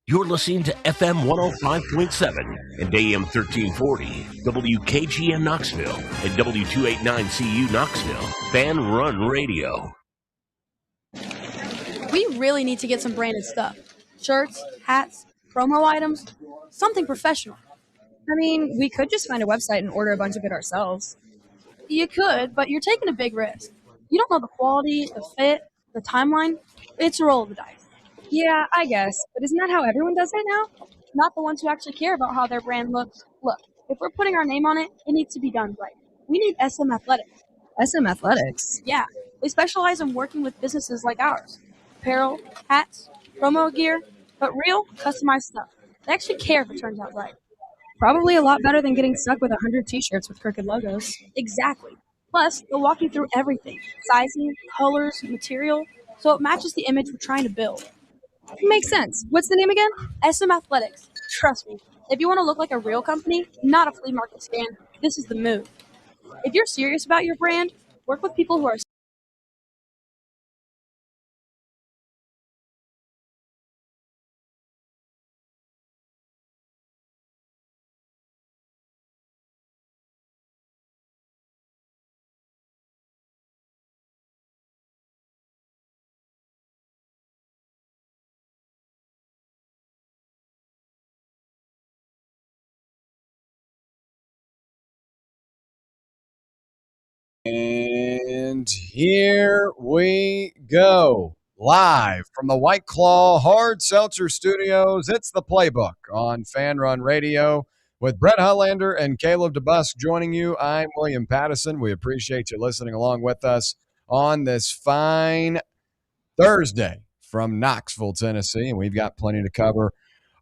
You're listening to FM 105.7 and AM 1340, WKGN Knoxville, and W289CU Knoxville, Fan Run Radio. We really need to get some branded stuff. Shirts, hats, promo items, something professional. I mean, we could just find a website and order a bunch of it ourselves. You could, but you're taking a big risk. You don't know the quality, the fit, the timeline. It's a roll of the dice. Yeah, I guess. But isn't that how everyone does it now? Not the ones who actually care about how their brand looks. Look, if we're putting our name on it, it needs to be done right. We need SM Athletics. SM Athletics? Yeah, they specialize in working with businesses like ours. Apparel, hats, promo gear, but real, customized stuff. They actually care if it turns out right. Probably a lot better than getting stuck with 100 t-shirts with crooked logos. Exactly. Plus, they'll walk you through everything. Sizing, colors, material, so it matches the image we're trying to build. Makes sense. What's the name again? SM Athletics. Trust me, if you want to look like a real company, not a flea market scam, this is the move. If you're serious about your brand, work with people who are And here we go. Live from the White Claw Hard Seltzer Studios, it's the Playbook on Fan Run Radio with Brett Hullander and Caleb DeBusk joining you. I'm William Pattison. We appreciate you listening along with us on this fine Thursday from Knoxville, Tennessee. And we've got plenty to cover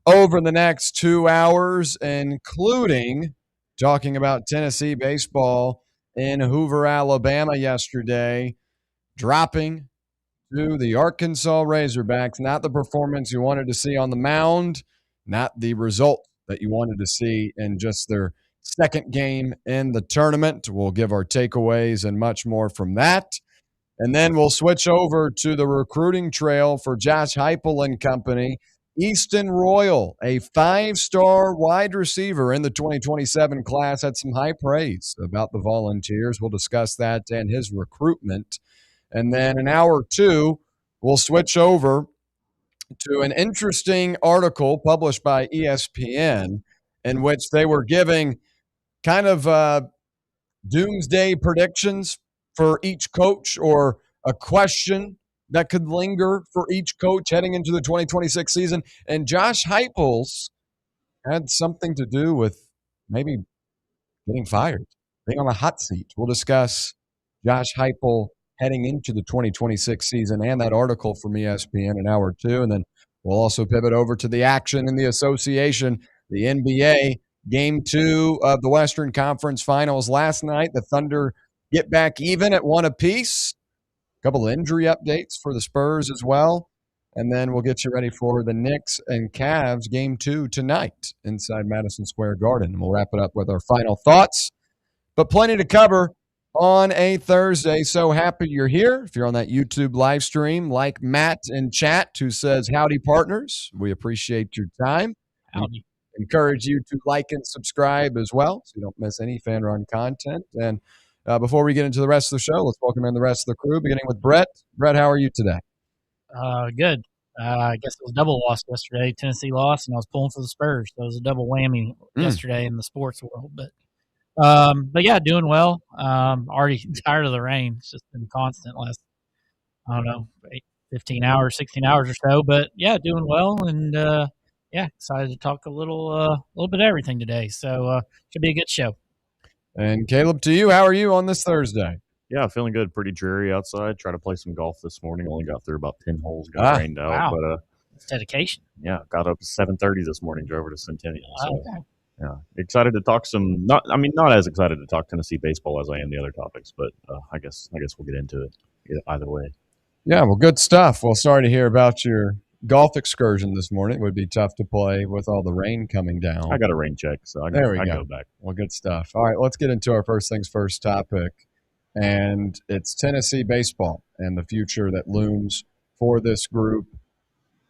over the next 2 hours, including talking about Tennessee baseball in Hoover, Alabama yesterday, dropping to the Arkansas Razorbacks. Not the performance you wanted to see on the mound, not the result that you wanted to see in just their second game in the tournament. We'll give our takeaways and much more from that. And then we'll switch over to the recruiting trail for Josh Heupel and company. Easton Royal, a 5-star wide receiver in the 2027 class, had some high praise about the Volunteers. We'll discuss that and his recruitment. And then in hour two, we'll switch over to an interesting article published by ESPN in which they were giving kind of doomsday predictions for each coach, or a question that could linger for each coach heading into the 2026 season. And Josh Heupel's had something to do with maybe getting fired, being on the hot seat. We'll discuss Josh Heupel heading into the 2026 season and that article from ESPN in hour two. And then we'll also pivot over to the action in the association, the NBA. Game 2 of the Western Conference Finals last night. The Thunder get back even at 1 apiece. A couple of injury updates for the Spurs as well. And then we'll get you ready for the Knicks and Cavs Game 2 tonight inside Madison Square Garden. We'll wrap it up with our final thoughts. But plenty to cover on a Thursday. So happy you're here. If you're on that YouTube live stream, like Matt in chat who says, howdy, partners. We appreciate your time. Howdy. Encourage you to like and subscribe as well so you don't miss any Fan Run content. And before we get into the rest of the show, let's welcome in the rest of the crew, beginning with Brett. Brett, how are you today? Good. I guess it was double loss yesterday. Tennessee lost, and I was pulling for the Spurs. So it was a double whammy yesterday in the sports world. But yeah, doing well. Already tired of the rain. It's just been constant last, 15 hours, 16 hours or so. But yeah, doing well, and excited to talk a little bit of everything today. So should be a good show. And Caleb, to you, how are you on this Thursday? Yeah, feeling good. Pretty dreary outside. Tried to play some golf this morning. Only got through about 10 holes. Got rained out. Wow. But it's dedication. Yeah, got up at 7:30 this morning. Drove over to Centennial. So, Okay. yeah, excited to talk some. Not as excited to talk Tennessee baseball as I am the other topics. But I guess we'll get into it either way. Yeah, well, good stuff. Well, sorry to hear about your golf excursion this morning. It would be tough to play with all the rain coming down. I got a rain check, so I go back. Well, good stuff. All right, let's get into our first things first topic, and it's Tennessee baseball and the future that looms for this group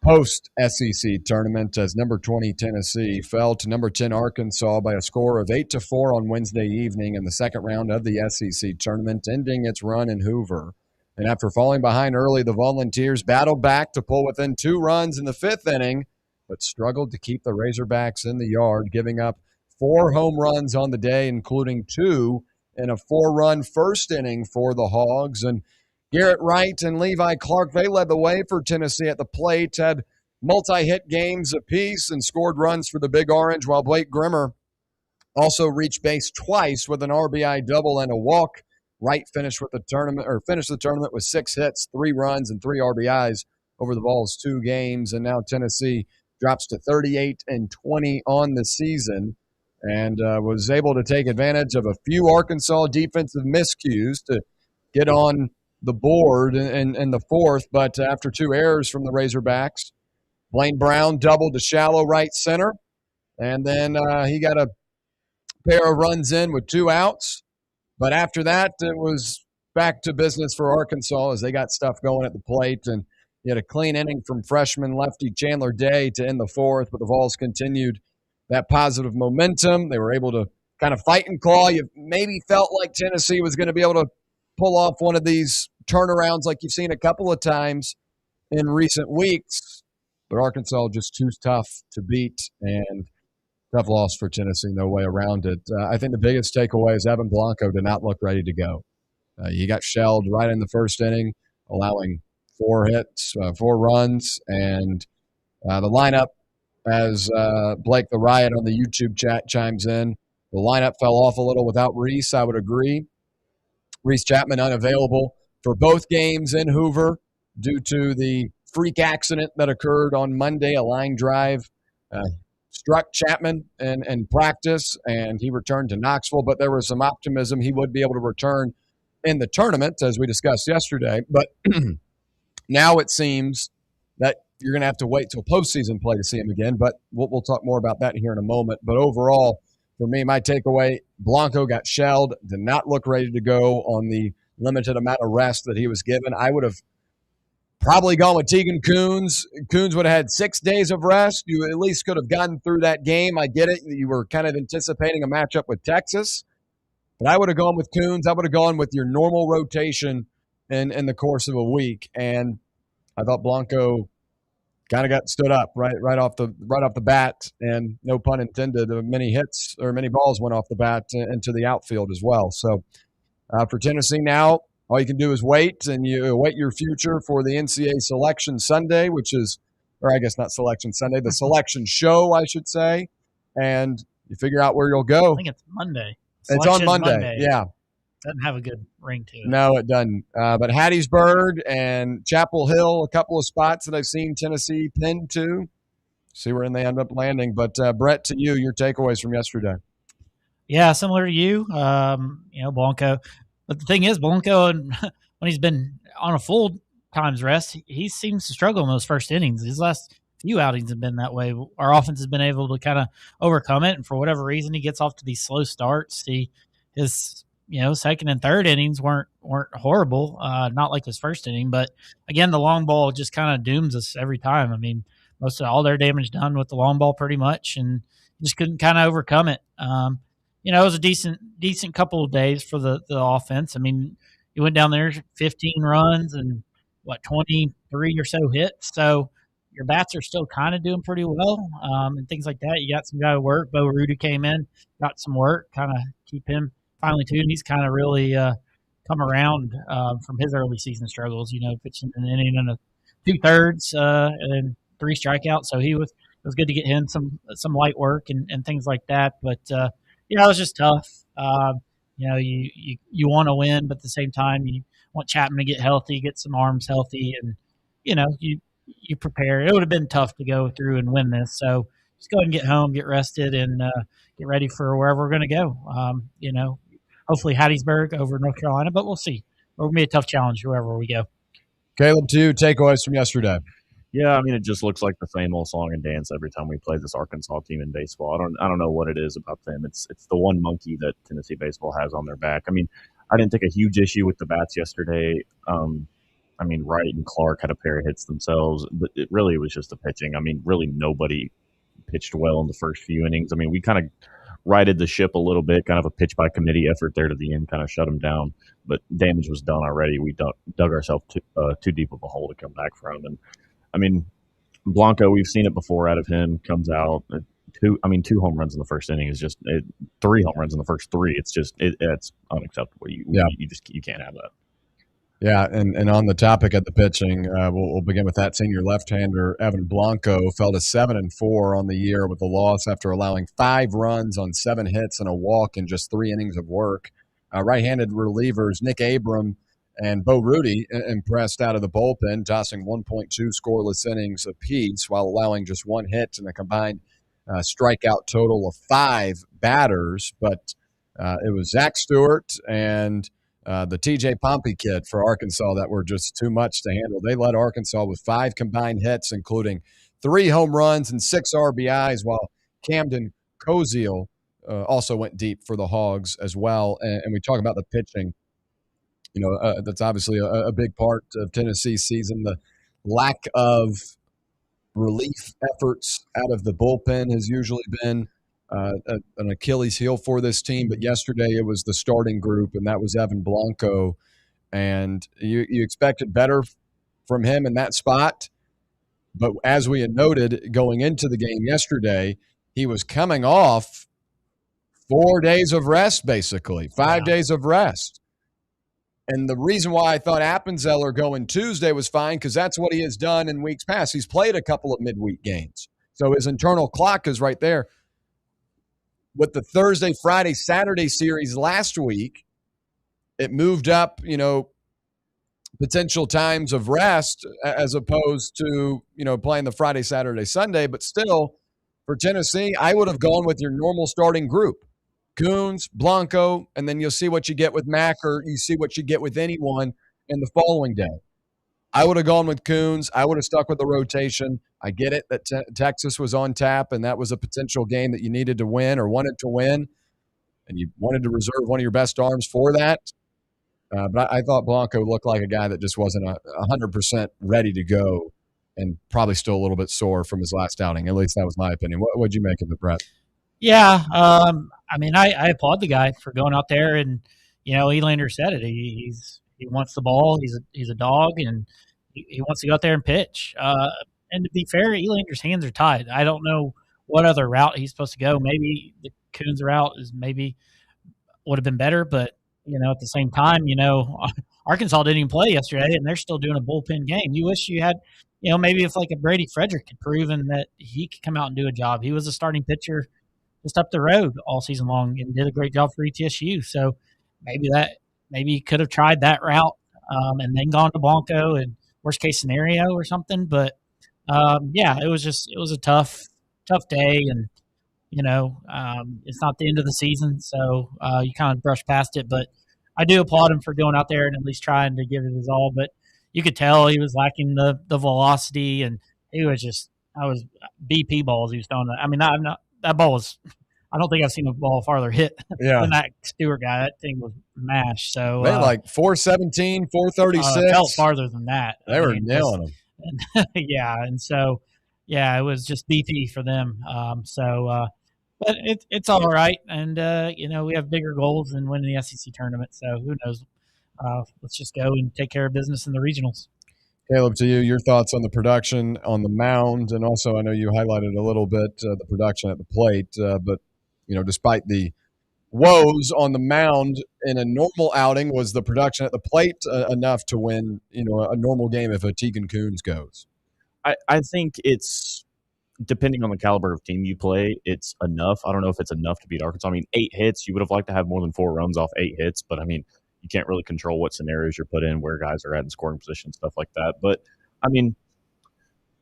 post-SEC tournament as number 20 Tennessee fell to number 10 Arkansas by a score of 8-4 on Wednesday evening in the second round of the SEC tournament, ending its run in Hoover. And after falling behind early, the Volunteers battled back to pull within 2 runs in the 5th inning, but struggled to keep the Razorbacks in the yard, giving up 4 home runs on the day, including 2 in a 4-run first inning for the Hogs. And Garrett Wright and Levi Clark, they led the way for Tennessee at the plate, had multi-hit games apiece and scored runs for the Big Orange, while Blake Grimmer also reached base twice with an RBI double and a walk. Wright finished the tournament with 6 hits, 3 runs, and 3 RBIs over the Vols' 2 games. And now Tennessee drops to 38-20 on the season, and was able to take advantage of a few Arkansas defensive miscues to get on the board in the 4th. But after 2 errors from the Razorbacks, Blaine Brown doubled to shallow right center, and then he got a pair of runs in with 2 outs. But after that, it was back to business for Arkansas as they got stuff going at the plate, and you had a clean inning from freshman lefty Chandler Day to end the 4th, but the Vols continued that positive momentum. They were able to kind of fight and claw. You maybe felt like Tennessee was going to be able to pull off one of these turnarounds like you've seen a couple of times in recent weeks, but Arkansas just too tough to beat, and tough loss for Tennessee, no way around it. I think the biggest takeaway is Evan Blanco did not look ready to go. He got shelled right in the first inning, allowing 4 hits, 4 runs, and the lineup, as Blake the Riot on the YouTube chat chimes in, the lineup fell off a little without Reese, I would agree. Reese Chapman unavailable for both games in Hoover due to the freak accident that occurred on Monday. A line drive struck Chapman in practice, and he returned to Knoxville, but there was some optimism he would be able to return in the tournament, as we discussed yesterday. But now it seems that you're going to have to wait till postseason play to see him again, but we'll talk more about that here in a moment. But overall, for me, my takeaway, Blanco got shelled, did not look ready to go on the limited amount of rest that he was given. I would have probably gone with Tegan Coons. Coons would have had 6 days of rest. You at least could have gotten through that game. I get it. You were kind of anticipating a matchup with Texas, but I would have gone with Coons. I would have gone with your normal rotation in the course of a week, and I thought Blanco kind of got stood up right off the bat, and no pun intended, many hits or many balls went off the bat into the outfield as well. So for Tennessee now, all you can do is wait, and you await your future for the NCAA Selection Sunday, which is, or I guess not Selection Sunday, the Selection Show, I should say, and you figure out where you'll go. I think it's Monday. It's on Monday. Yeah. Doesn't have a good ring to it. No, it doesn't. But Hattiesburg and Chapel Hill, a couple of spots that I've seen Tennessee pinned to. See where they end up landing. But, Brett, to you, your takeaways from yesterday. Yeah, similar to you. Blanco. But the thing is, Blanco, when he's been on a full times rest, he seems to struggle in those first innings. His last few outings have been that way. Our offense has been able to kind of overcome it, and for whatever reason, he gets off to these slow starts. His second and third innings weren't horrible, not like his first inning. But again, the long ball just kind of dooms us every time. I mean, most of all their damage done with the long ball pretty much, and just couldn't kind of overcome it. It was a decent couple of days for the offense. I mean, you went down there 15 runs and 23 or so hits. So your bats are still kind of doing pretty well, and things like that. You got some guy to work. Bo Rudy came in, got some work, kind of keep him finally tuned. He's kind of really come around from his early season struggles, pitching an inning and 2/3 and 3 strikeouts. So it was good to get him some light work and things like that. But it was just tough. You want to win, but at the same time you want Chapman to get healthy, get some arms healthy, and you prepare. It would have been tough to go through and win this. So just go ahead and get home, get rested, and get ready for wherever we're going to go. Hopefully Hattiesburg over North Carolina, but we'll see. It will be a tough challenge wherever we go. Caleb, to you, takeaways from yesterday. Yeah, I mean, it just looks like the same old song and dance every time we play this Arkansas team in baseball. I don't know what it is about them. It's the one monkey that Tennessee baseball has on their back. I mean, I didn't take a huge issue with the bats yesterday. I mean, Wright and Clark had a pair of hits themselves, but it really was just the pitching. I mean, really nobody pitched well in the first few innings. I mean, we kind of righted the ship a little bit, kind of a pitch by committee effort there to the end, kind of shut them down. But damage was done already. We dug ourselves too deep of a hole to come back from. And I mean, Blanco, we've seen it before out of him. Comes out two home runs in the first inning is just 3 home runs in the first 3. It's just it's unacceptable. You can't have that. Yeah, and on the topic of the pitching, we'll begin with that. Senior left-hander Evan Blanco fell to 7-4 on the year with a loss after allowing 5 runs on 7 hits and a walk in just 3 innings of work. Right-handed relievers Nick Abram and Bo Rudy impressed out of the bullpen, tossing 1.2 scoreless innings apiece while allowing just 1 hit and a combined strikeout total of 5 batters. But it was Zach Stewart and the TJ Pompey kid for Arkansas that were just too much to handle. They led Arkansas with 5 combined hits, including 3 home runs and 6 RBIs, while Camden Koziel also went deep for the Hogs as well. And we talk about the pitching. That's obviously a big part of Tennessee's season. The lack of relief efforts out of the bullpen has usually been an Achilles heel for this team, but yesterday it was the starting group, and that was Evan Blanco. And you expected better from him in that spot. But as we had noted going into the game yesterday, he was coming off 4 days of rest, basically, 5 days of rest. And the reason why I thought Appenzeller going Tuesday was fine, because that's what he has done in weeks past. He's played a couple of midweek games. So his internal clock is right there. With the Thursday, Friday, Saturday series last week, it moved up, potential times of rest as opposed to, playing the Friday, Saturday, Sunday. But still, for Tennessee, I would have gone with your normal starting group. Coons, Blanco, and then you'll see what you get with Mack, or you see what you get with anyone in the following day. I would have gone with Coons. I would have stuck with the rotation. I get it that Texas was on tap, and that was a potential game that you needed to win or wanted to win, and you wanted to reserve one of your best arms for that. But I thought Blanco looked like a guy that just wasn't 100% ready to go, and probably still a little bit sore from his last outing. At least that was my opinion. What'd you make of it, Brett? Yeah, I applaud the guy for going out there, and Elander said it. He wants the ball. He's a dog, and he wants to go out there and pitch. And to be fair, Elander's hands are tied. I don't know what other route he's supposed to go. Maybe the Coons route would have been better, but at the same time, Arkansas didn't even play yesterday, and they're still doing a bullpen game. You wish you had, maybe if like a Brady Frederick had proven that he could come out and do a job. He was a starting pitcher just up the road all season long and did a great job for ETSU. So maybe he could have tried that route and then gone to Blanco and worst case scenario or something. But it was a tough day, and it's not the end of the season, so you kind of brush past it. But I do applaud him for going out there and at least trying to give it his all. But you could tell he was lacking the velocity, and he was BP balls he was throwing. I mean, that ball was. I don't think I've seen a ball farther hit than that Stewart guy. That thing was mashed. So they like 417, 436. It felt farther than that. They were nailing them. And so it was just BP for them. But it's all right, and we have bigger goals than winning the SEC tournament. So who knows? Let's just go and take care of business in the regionals. Caleb, to you, your thoughts on the production on the mound, and also I know you highlighted a little bit the production at the plate, but despite the woes on the mound in a normal outing, was the production at the plate enough to win a normal game if a Tegan Coons goes? I think it's depending on the caliber of team you play, it's enough. I don't know if it's enough to beat Arkansas. I mean, 8 hits, you would have liked to have more than 4 runs off 8 hits, but I mean, you can't really control what scenarios you're put in, where guys are at in scoring position, stuff like that. But I mean,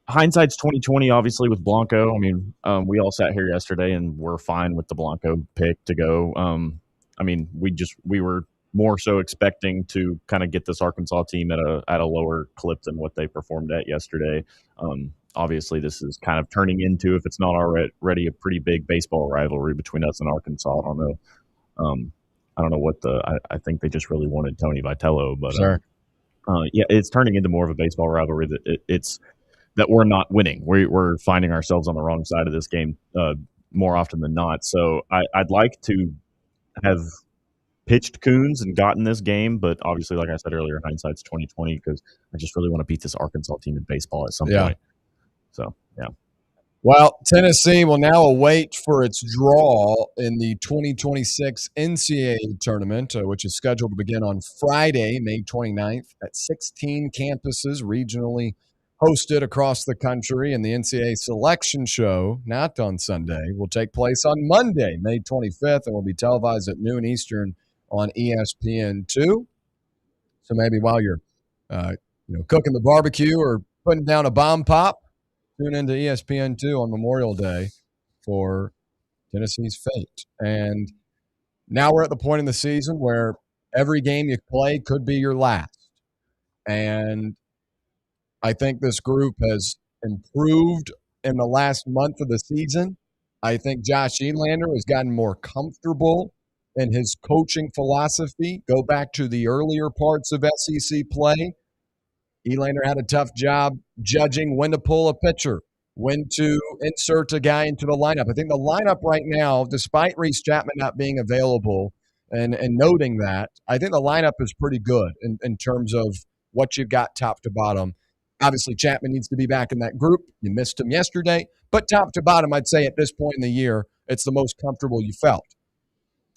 hindsight's 2020, obviously, with Blanco. I mean, we all sat here yesterday and we're fine with the Blanco pick to go. I mean, we were more so expecting to kind of get this Arkansas team at a lower clip than what they performed at yesterday. Obviously, this is kind of turning into, if it's not already, a pretty big baseball rivalry between us and Arkansas. I don't know. I don't know what I think they just really wanted Tony Vitello, but sure. Yeah, it's turning into more of a baseball rivalry. It's that we're not winning. We're finding ourselves on the wrong side of this game more often than not. So I'd like to have pitched Coons and gotten this game, but obviously, like I said earlier, hindsight's 2020 because I just really want to beat this Arkansas team in baseball at some point. So yeah. Well, Tennessee will now await for its draw in the 2026 NCAA tournament, which is scheduled to begin on Friday, May 29th, at 16 campuses regionally hosted across the country. And the NCAA selection show, not on Sunday, will take place on Monday, May 25th, and will be televised at noon Eastern on ESPN2. So maybe while you're cooking the barbecue or putting down a bomb pop, tune into ESPN2 on Memorial Day for Tennessee's fate. And now we're at the point in the season where every game you play could be your last. And I think this group has improved in the last month of the season. I think Josh Elander has gotten more comfortable in his coaching philosophy. Go back to the earlier parts of SEC play. Elander had a tough job judging when to pull a pitcher, when to insert a guy into the lineup. I think the lineup right now, despite Reese Chapman not being available and noting that, I think the lineup is pretty good in terms of what you've got top to bottom. Obviously, Chapman needs to be back in that group. You missed him yesterday. But top to bottom, I'd say at this point in the year, it's the most comfortable you felt.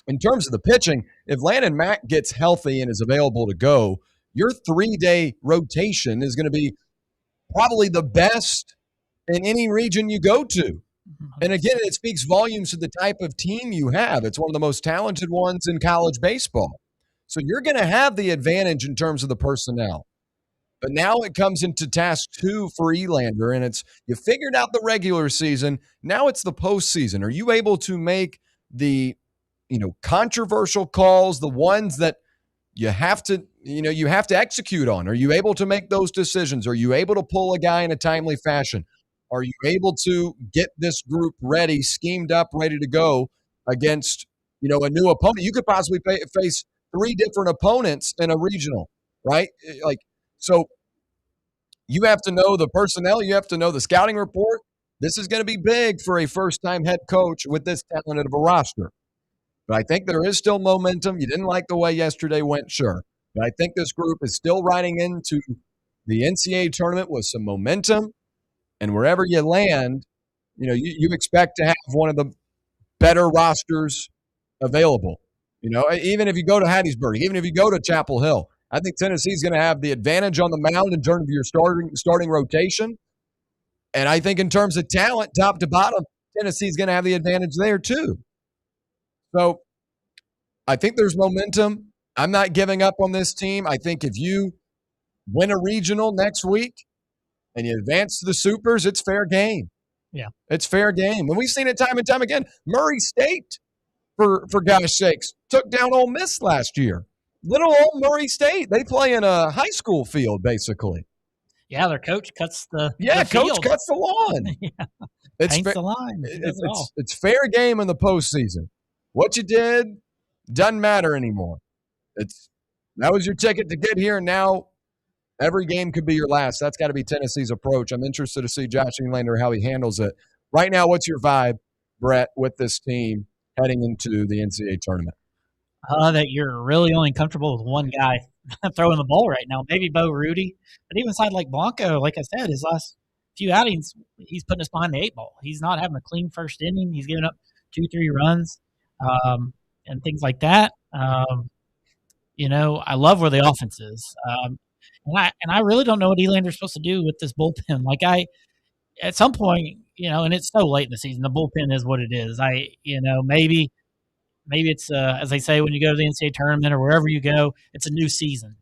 In terms of the pitching, if Landon Mack gets healthy and is available to go, your 3-day rotation is going to be probably the best in any region you go to. And again, it speaks volumes to the type of team you have. It's one of the most talented ones in college baseball. So you're going to have the advantage in terms of the personnel. But now it comes into task 2 for Elander, and it's you figured out the regular season. Now it's the postseason. Are you able to make the controversial calls, the ones that you have to execute on? Are you able to make those decisions? Are you able to pull a guy in a timely fashion? Are you able to get this group ready, schemed up, ready to go against, a new opponent? You could possibly face 3 different opponents in a regional, right? So you have to know the personnel. You have to know the scouting report. This is going to be big for a first-time head coach with this talented of a roster. But I think there is still momentum. You didn't like the way yesterday went, sure. But I think this group is still riding into the NCAA tournament with some momentum. And wherever you land, you expect to have one of the better rosters available. Even if you go to Hattiesburg, even if you go to Chapel Hill, I think Tennessee's going to have the advantage on the mound in terms of your starting rotation. And I think in terms of talent, top to bottom, Tennessee's going to have the advantage there too. So I think there's momentum. I'm not giving up on this team. I think if you win a regional next week and you advance to the Supers, it's fair game. Yeah. It's fair game. And we've seen it time and time again. Murray State, for gosh sakes, took down Ole Miss last year. Little old Murray State, they play in a high school field, basically. Yeah, their coach cuts the coach cuts the lawn. Yeah. It's Paints the line. It's fair game in the postseason. What you did doesn't matter anymore. That was your ticket to get here. Now every game could be your last. That's got to be Tennessee's approach. I'm interested to see Josh Elander, how he handles it. Right now, what's your vibe, Brett, with this team heading into the NCAA tournament? That you're really only comfortable with one guy throwing the ball right now. Maybe Bo Rudy. But even side like Blanco, like I said, his last few outings, he's putting us behind the 8 ball. He's not having a clean first inning. He's giving up 2-3 runs and things like that. I love where the offense is. And I really don't know what Elander's supposed to do with this bullpen. At some point, and it's so late in the season, the bullpen is what it is. Maybe it's as they say when you go to the NCAA tournament or wherever you go, it's a new season.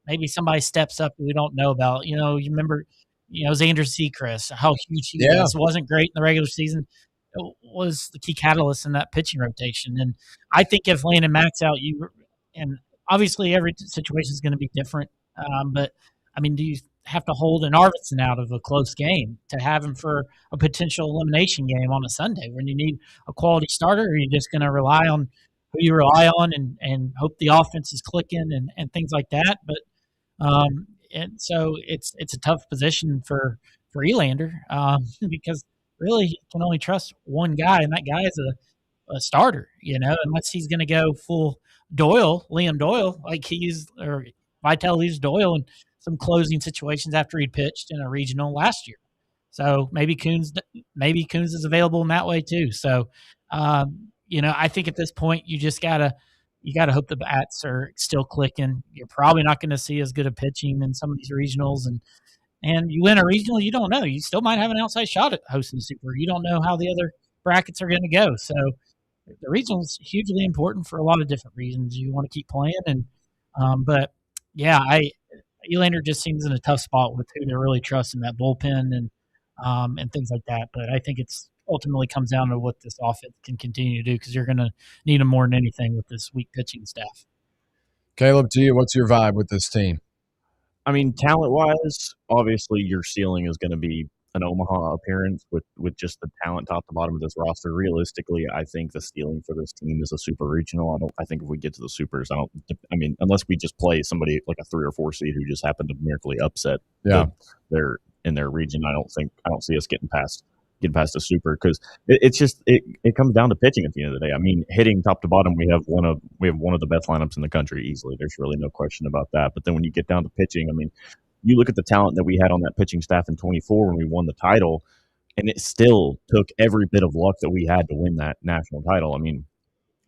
Maybe somebody steps up that we don't know about. You remember, Xander Sechrist, how huge he was. Wasn't great in the regular season. It was the key catalyst in that pitching rotation. And I think if Landon Mack's out, and obviously every situation is going to be different. But do you have to hold an Arvidsson out of a close game to have him for a potential elimination game on a Sunday when you need a quality starter? Or are you just going to rely on who you rely on and hope the offense is clicking and things like that? But And so it's a tough position for Elander because really he can only trust one guy, and that guy is a starter, unless he's going to go full Doyle, Liam Doyle, like he used, or Vitale used Doyle in some closing situations after he'd pitched in a regional last year. So maybe Coons is available in that way too. So, I think at this point you just gotta hope the bats are still clicking. You're probably not going to see as good a pitching in some of these regionals, and you win a regional, you don't know. You still might have an outside shot at hosting the Super. You don't know how the other brackets are going to go. So the regional is hugely important for a lot of different reasons. You want to keep playing, and but yeah, Elander just seems in a tough spot with who they're really trusting that bullpen and things like that. But I think it's ultimately comes down to what this offense can continue to do because you're going to need them more than anything with this weak pitching staff. Caleb, to you, what's your vibe with this team? I mean, talent-wise, obviously your ceiling is going to be an Omaha appearance with just the talent top to bottom of this roster. Realistically, I think the ceiling for this team is a super regional. I think if we get to the supers, unless we just play somebody like a 3 or 4 seed who just happened to miraculously upset they're in their region, I don't see us getting past a super because it comes down to pitching at the end of the day. I mean, hitting top to bottom, we have one of the best lineups in the country easily. There's really no question about that. But then when you get down to pitching, I mean, you look at the talent that we had on that pitching staff in 24 when we won the title, and it still took every bit of luck that we had to win that national title. I mean,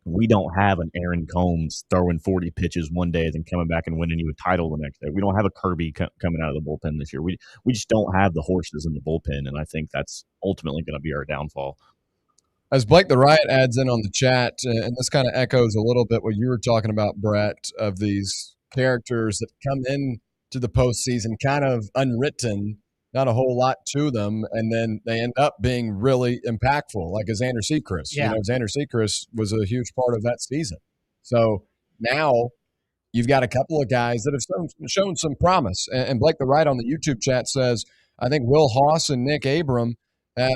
we don't have an Aaron Combs throwing 40 pitches one day and then coming back and winning you a title the next day. We don't have a Kirby coming out of the bullpen this year. We just don't have the horses in the bullpen, and I think that's ultimately going to be our downfall. As Blake the Riot adds in on the chat, and this kind of echoes a little bit what you were talking about, Brett, of these characters that come in to the postseason kind of unwritten, not a whole lot to them, and then they end up being really impactful, like a Xander Sechrist. Yeah. Xander Sechrist was a huge part of that season. So now you've got a couple of guys that have shown some promise. And Blake the Riot on the YouTube chat says, I think Will Haas and Nick Abram have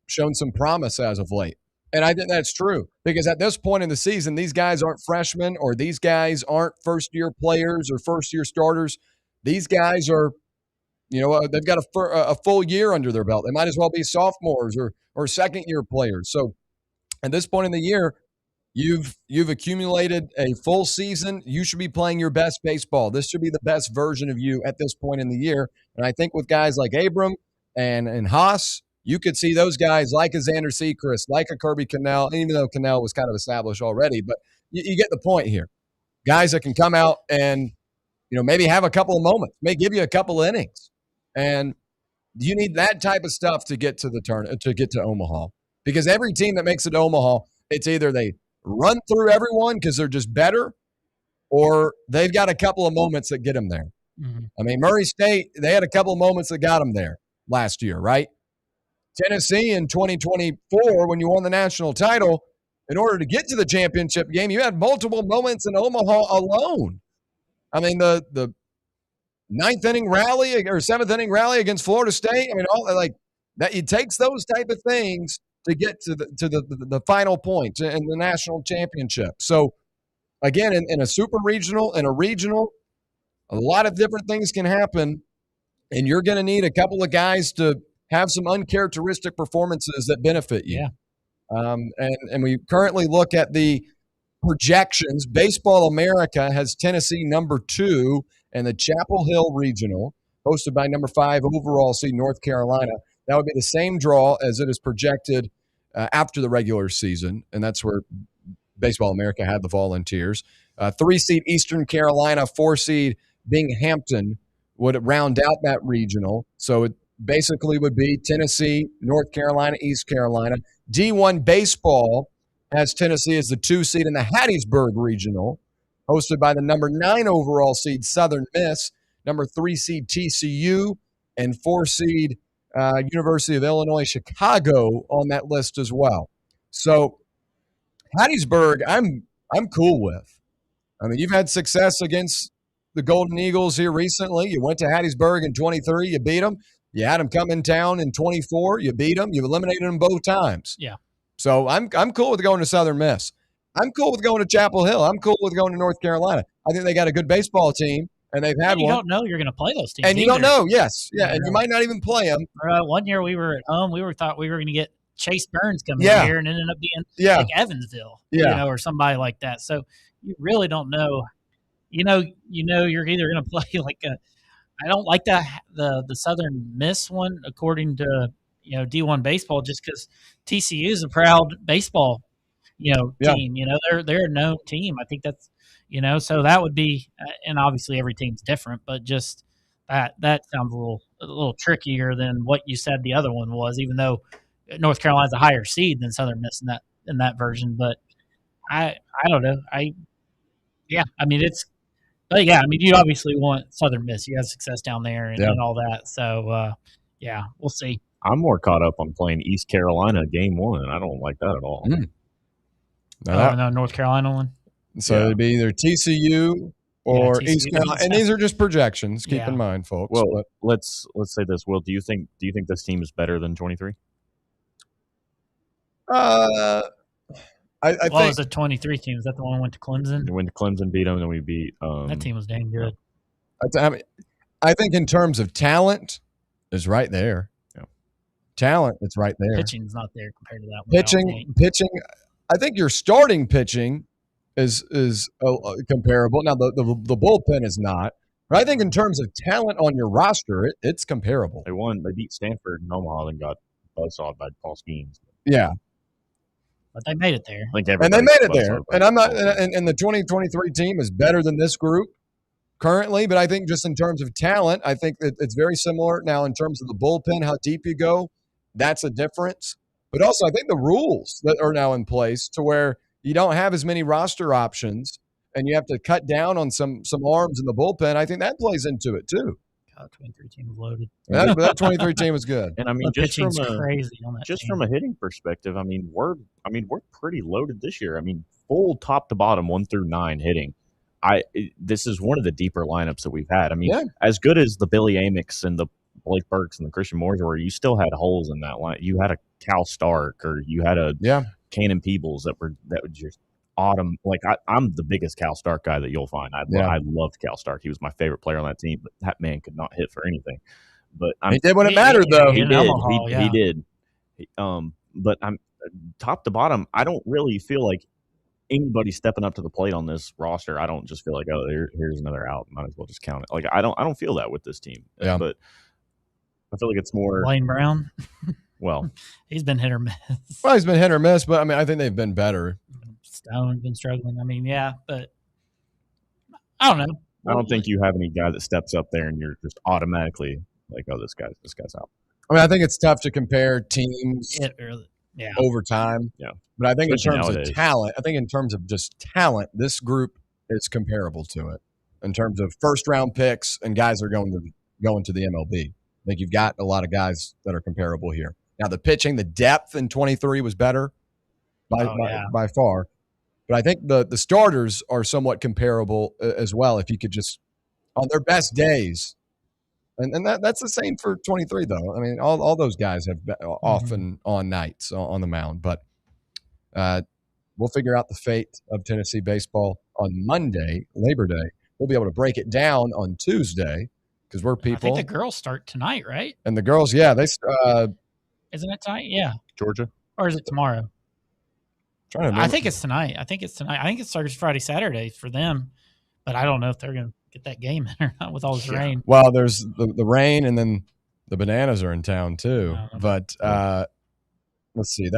shown some promise as of late. And I think that's true because at this point in the season, these guys aren't freshmen or these guys aren't first-year players or first-year starters. These guys are, they've got a full year under their belt. They might as well be sophomores or second-year players. So at this point in the year, you've accumulated a full season. You should be playing your best baseball. This should be the best version of you at this point in the year. And I think with guys like Abram and Haas, you could see those guys like a Xander Sechrist, like a Kirby Cannell, even though Cannell was kind of established already. But you get the point here. Guys that can come out and maybe have a couple of moments, may give you a couple of innings. And you need that type of stuff to get to to get to Omaha. Because every team that makes it to Omaha, it's either they run through everyone because they're just better, or they've got a couple of moments that get them there. Mm-hmm. I mean, Murray State, they had a couple of moments that got them there last year, right? Tennessee in 2024, when you won the national title, in order to get to the championship game, you had multiple moments in Omaha alone. I mean, the ninth inning rally or seventh inning rally against Florida State. I mean, all like that. It takes those type of things to get to the final point in the national championship. So, again, in a super regional and a regional, a lot of different things can happen, and you're going to need a couple of guys to have some uncharacteristic performances that benefit you. Yeah. And we currently look at the projections. Baseball America has Tennessee number 2 in the Chapel Hill Regional, hosted by number 5 overall seed North Carolina. That would be the same draw as it is projected after the regular season, and that's where Baseball America had the Volunteers. 3 seed Eastern Carolina, 4 seed Binghamton would round out that regional. So it basically would be Tennessee, North Carolina, East Carolina. D1 Baseball has Tennessee as the 2 seed in the Hattiesburg Regional, hosted by the number 9 overall seed Southern Miss, number 3 seed TCU, and 4 seed University of Illinois Chicago on that list as well. So Hattiesburg, I'm cool with. I mean, you've had success against the Golden Eagles here recently. You went to Hattiesburg in 23, you beat them. You had them come in town in 24, you beat them. You eliminated them both times. Yeah. So I'm cool with going to Southern Miss. I'm cool with going to Chapel Hill. I'm cool with going to North Carolina. I think they got a good baseball team. and they've had And you one. don't know you're going to play those teams. And you don't either. know, yes. Yeah, Yeah. and you might not even play them. One year we were at home. We thought we were going to get Chase Burns coming Yeah. in here, and it ended up being Yeah. like Evansville, Yeah. or somebody like that. So you really don't know. You're either going to play like a. I don't like the Southern Miss one, according to D1 baseball, just because TCU is a proud baseball Yeah. team. They're a known team. I think that's so that would be, and obviously every team's different, but just that sounds a little trickier than what you said the other one was, even though North Carolina's a higher seed than Southern Miss in that version. But I don't know. But yeah, I mean, you obviously want Southern Miss. You have success down there and all that. So we'll see. I'm more caught up on playing East Carolina game 1. I don't like that at all. No, North Carolina one. So it'd be either TCU or TCU. East Carolina, and these are just projections. Keep in mind, folks. Well, let's say this. Will, do you think this team is better than 23? I think it was the 23 team. Is that the one who went to Clemson? We went to Clemson, beat them, and we beat. That team was dang good. I think in terms of talent, is right there. Yeah. Talent, it's right there. Pitching's not there compared to that one. Pitching. I think your starting pitching is comparable. Now the bullpen is not. But I think in terms of talent on your roster, it's comparable. They beat Stanford and Omaha, and got buzzsawed by Paul Skeens. Yeah. But they made it there. And they made it there. And I'm not. And the 2023 team is better than this group currently. But I think just in terms of talent, I think that it's very similar. Now, in terms of the bullpen, how deep you go, that's a difference. But also, I think the rules that are now in place to where you don't have as many roster options, and you have to cut down on some arms in the bullpen. I think that plays into it too. God, 23 team was loaded. That 23 team was good. And I mean, crazy on that from a hitting perspective, I mean, we're pretty loaded this year. I mean, full top to bottom, 1 through 9 hitting. This is one of the deeper lineups that we've had. I mean, as good as the Billy Amick's and the Blake Burks and the Christian Moores were, you still had holes in that line. You had a Cal Stark, or you had a Cannon Peebles that would just autumn. Like I'm the biggest Cal Stark guy that you'll find. I loved Cal Stark. He was my favorite player on that team, but that man could not hit for anything. But he did when it mattered, though. He did. He did. But I'm top to bottom. I don't really feel like anybody stepping up to the plate on this roster. I don't just feel like, oh, here's another out. Might as well just count it. Like I don't feel that with this team. Yeah. But I feel like it's more Blaine Brown. Well, he's been hit or miss. Well, he's been hit or miss, but I mean, I think they've been better. Stone's been struggling. I mean, yeah, but I don't know. I don't think you have any guy that steps up there and you're just automatically like, oh, this guy's out. I mean, I think it's tough to compare teams over time. Yeah. But I think Especially in terms nowadays. of talent, I think in terms of just talent, this group is comparable to it in terms of first round picks and guys that are going to the MLB. I think you've got a lot of guys that are comparable here. Now, the pitching, the depth in 23 was better by far. But I think the starters are somewhat comparable as well. If you could just, on their best days, and that's the same for 23, though. I mean, all those guys have often on nights on the mound. But we'll figure out the fate of Tennessee baseball on Monday, Labor Day. We'll be able to break it down on Tuesday because we're people. I think the girls start tonight, right? And the girls, they isn't it tonight? Yeah. Georgia? Or is it tomorrow? Trying to remember. I think it's tonight. I think it starts Friday, Saturday for them. But I don't know if they're going to get that game in or not with all this rain. Well, there's the rain, and then the Bananas are in town too. But let's see.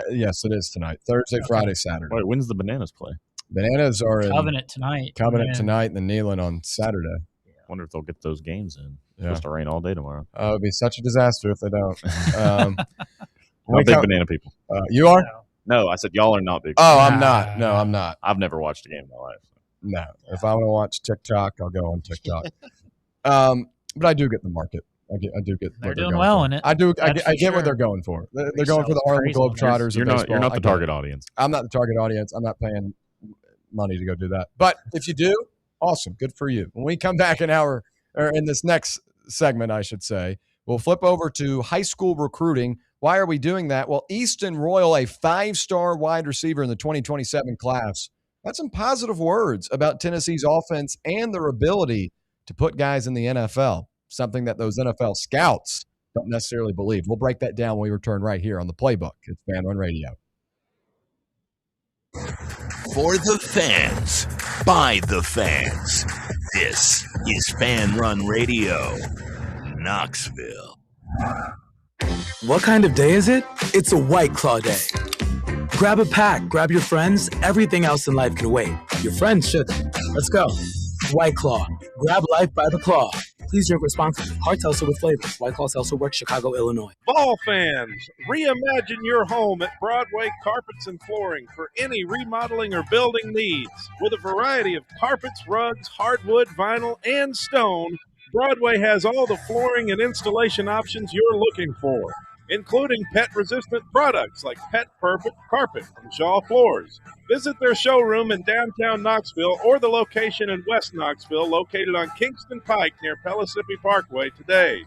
Yes, it is tonight. Thursday, Friday, Saturday. Wait, when's the Bananas play? Bananas are in Covenant tonight. Tonight, and then Neyland on Saturday. I wonder if they'll get those games in. It's Yeah. supposed to rain all day tomorrow. It would be such a disaster if they don't. I'm big banana people. You are? No, I said y'all are not big. Oh, I'm not. No, I'm not. I've never watched a game in my life. No. If I want to watch TikTok, I'll go on TikTok. But I do get the market. I do get. They're what doing going well for. in it. I do. I That's for get what sure. they're going for. They're going for the Harlem crazy. Globetrotters. You're of not. You're baseball. not I the get target it. audience. I'm not the target audience. I'm not paying money to go do that. But if you do, awesome. Good for you. When we come back in this next segment, I should say, we'll flip over to high school recruiting. Why are we doing that? Well, Easton Royal, a 5-star wide receiver in the 2027 class, That's some positive words about Tennessee's offense and their ability to put guys in the NFL, something that those NFL scouts don't necessarily believe. We'll break that down when we return right here on the Playbook. It's Fan Run Radio. For the fans, by the fans, this is Fan Run Radio, Knoxville. What kind of day is it? It's a White Claw day. Grab a pack, grab your friends. Everything else in life can wait. Your friends shouldn't. Let's go. White Claw. Grab life by the claw. Please drink responsibly. Hard seltzer with flavors. White Claw Seltzer Works, Chicago, Illinois. Vol fans, reimagine your home at Broadway Carpets and Flooring for any remodeling or building needs. With a variety of carpets, rugs, hardwood, vinyl, and stone, Broadway has all the flooring and installation options you're looking for, including pet-resistant products like Pet Perfect Carpet from Shaw Floors. Visit their showroom in downtown Knoxville or the location in West Knoxville located on Kingston Pike near Pellissippi Parkway today.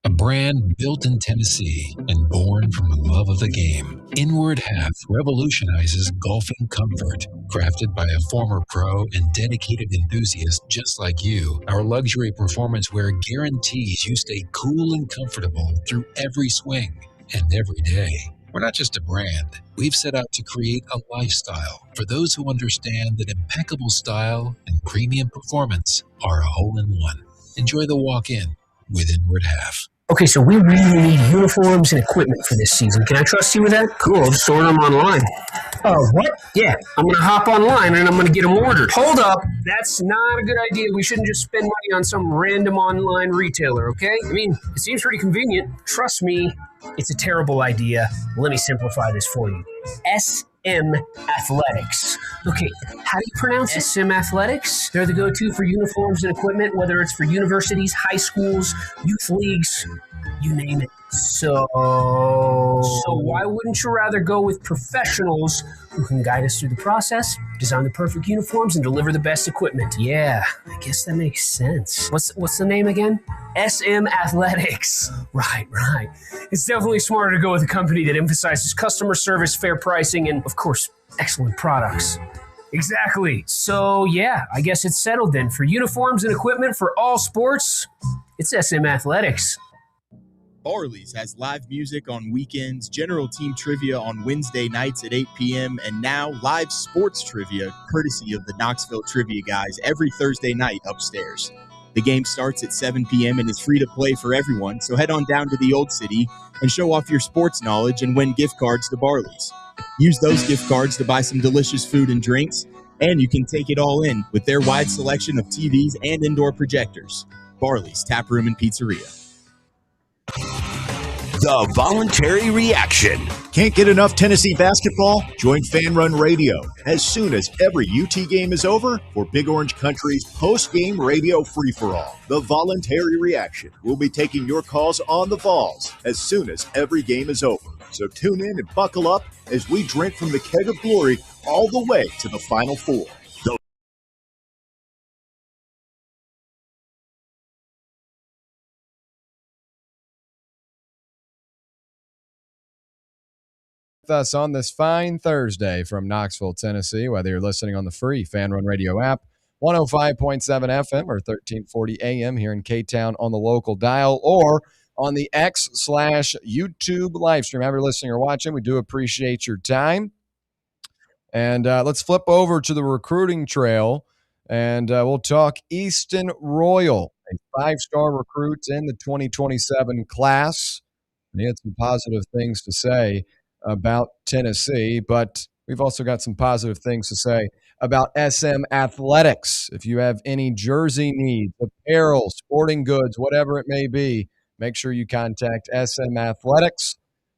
A brand built in Tennessee and born from a love of the game, Inward Half revolutionizes golfing comfort. Crafted by a former pro and dedicated enthusiast just like you, our luxury performance wear guarantees you stay cool and comfortable through every swing and every day. We're not just a brand. We've set out to create a lifestyle for those who understand that impeccable style and premium performance are a hole-in-one. Enjoy the walk-in with Inward Half. Okay, so we really need uniforms and equipment for this season. Can I trust you with that? Cool, I'll just order them online. Oh, what? Yeah, I'm going to hop online and I'm going to get them ordered. Hold up. That's not a good idea. We shouldn't just spend money on some random online retailer, okay? I mean, it seems pretty convenient. Trust me, it's a terrible idea. Let me simplify this for you. SM Athletics. Okay, how do you pronounce it? SM Athletics? They're the go-to for uniforms and equipment, whether it's for universities, high schools, youth leagues, you name it. So why wouldn't you rather go with professionals who can guide us through the process, design the perfect uniforms, and deliver the best equipment? Yeah, I guess that makes sense. What's the name again? SM Athletics. Right. It's definitely smarter to go with a company that emphasizes customer service, fair pricing, and, of course, excellent products. Exactly. So, yeah, I guess it's settled then. For uniforms and equipment for all sports, it's SM Athletics. Barley's has live music on weekends, general team trivia on Wednesday nights at 8 p.m., and now live sports trivia courtesy of the Knoxville Trivia Guys every Thursday night upstairs. The game starts at 7 p.m. and is free to play for everyone, so head on down to the Old City and show off your sports knowledge and win gift cards to Barley's. Use those gift cards to buy some delicious food and drinks, and you can take it all in with their wide selection of TVs and indoor projectors. Barley's Tap Room and Pizzeria. The voluntary reaction. Can't get enough Tennessee basketball? Join Fan Run Radio as soon as every UT game is over for Big Orange Country's post-game radio free-for-all. The voluntary reaction. We'll be taking your calls on the Vols as soon as every game is over. So tune in and buckle up as we drink from the keg of glory all the way to the Final Four. With us on this fine Thursday from Knoxville, Tennessee, whether you're listening on the free Fan Run Radio app, 105.7 FM or 1340 AM here in K-Town on the local dial, or on the X/YouTube live stream. However you're listening or watching, we do appreciate your time. And let's flip over to the recruiting trail, and we'll talk Easton Royal, a five-star recruit in the 2027 class. He had some positive things to say about Tennessee, but we've also got some positive things to say about SM Athletics. If you have any jersey needs, apparel, sporting goods, whatever it may be, make sure you contact SM Athletics.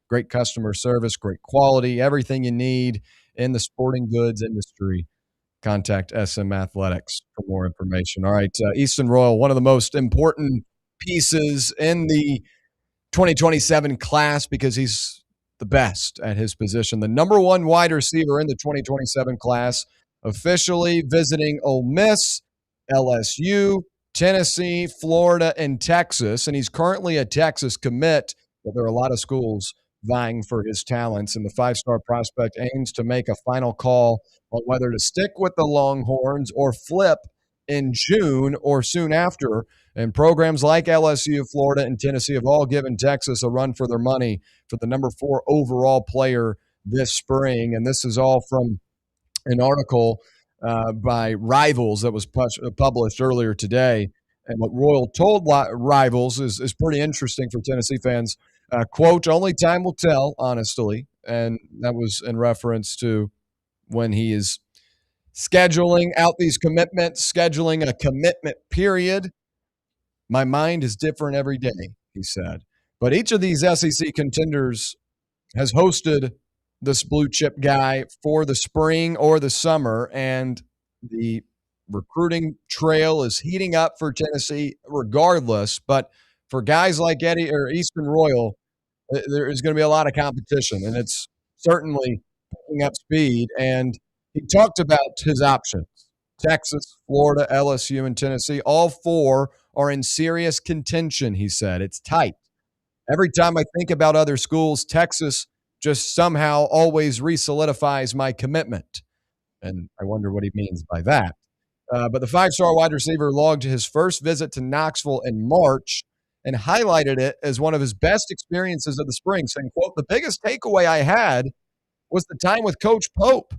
Great customer service, great quality, everything you need in the sporting goods industry. Contact SM Athletics for more information. All right, Easton Royal, one of the most important pieces in the 2027 class because he's the best at his position. The number one wide receiver in the 2027 class, officially visiting Ole Miss, LSU, Tennessee, Florida, and Texas. And he's currently a Texas commit, but there are a lot of schools vying for his talents, and the five-star prospect aims to make a final call on whether to stick with the Longhorns or flip in June or soon after. And programs like LSU, Florida, and Tennessee have all given Texas a run for their money for the number 4 overall player this spring. And this is all from an article by Rivals that was published earlier today. And what Royal told Rivals is pretty interesting for Tennessee fans. Quote, only time will tell, honestly. And that was in reference to when he is scheduling out these commitments, scheduling a commitment period. My mind is different every day, he said. But each of these SEC contenders has hosted this blue chip guy for the spring or the summer, and the recruiting trail is heating up for Tennessee regardless. But for guys like Eddie or Easton Royal, there is going to be a lot of competition, and it's certainly picking up speed. And he talked about his options. Texas, Florida, LSU, and Tennessee, all 4 are in serious contention, he said. It's tight. Every time I think about other schools, Texas just somehow always re-solidifies my commitment. And I wonder what he means by that. But the 5-star wide receiver logged his first visit to Knoxville in March and highlighted it as one of his best experiences of the spring, saying, quote, the biggest takeaway I had was the time with Coach Pope.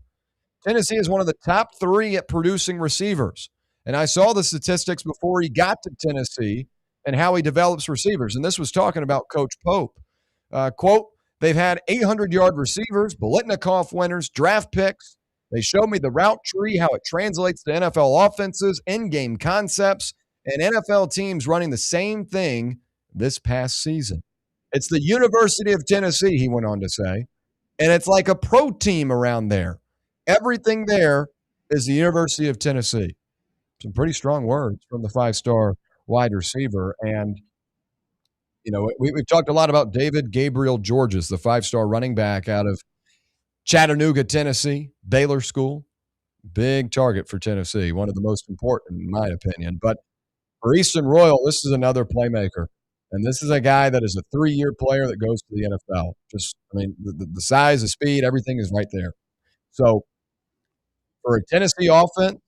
Tennessee is one of the top 3 at producing receivers. And I saw the statistics before he got to Tennessee and how he develops receivers. And this was talking about Coach Pope. Quote, they've had 800-yard receivers, Bolitnikoff winners, draft picks. They showed me the route tree, how it translates to NFL offenses, in-game concepts, and NFL teams running the same thing this past season. It's the University of Tennessee, he went on to say, and it's like a pro team around there. Everything there is the University of Tennessee. Some pretty strong words from the 5-star wide receiver. And, you know, we've talked a lot about David Gabriel Georges, the 5-star running back out of Chattanooga, Tennessee, Baylor School. Big target for Tennessee, one of the most important, in my opinion. But for Easton Royal, this is another playmaker. And this is a guy that is a 3-year player that goes to the NFL. Just, I mean, the size, the speed, everything is right there. So for a Tennessee offense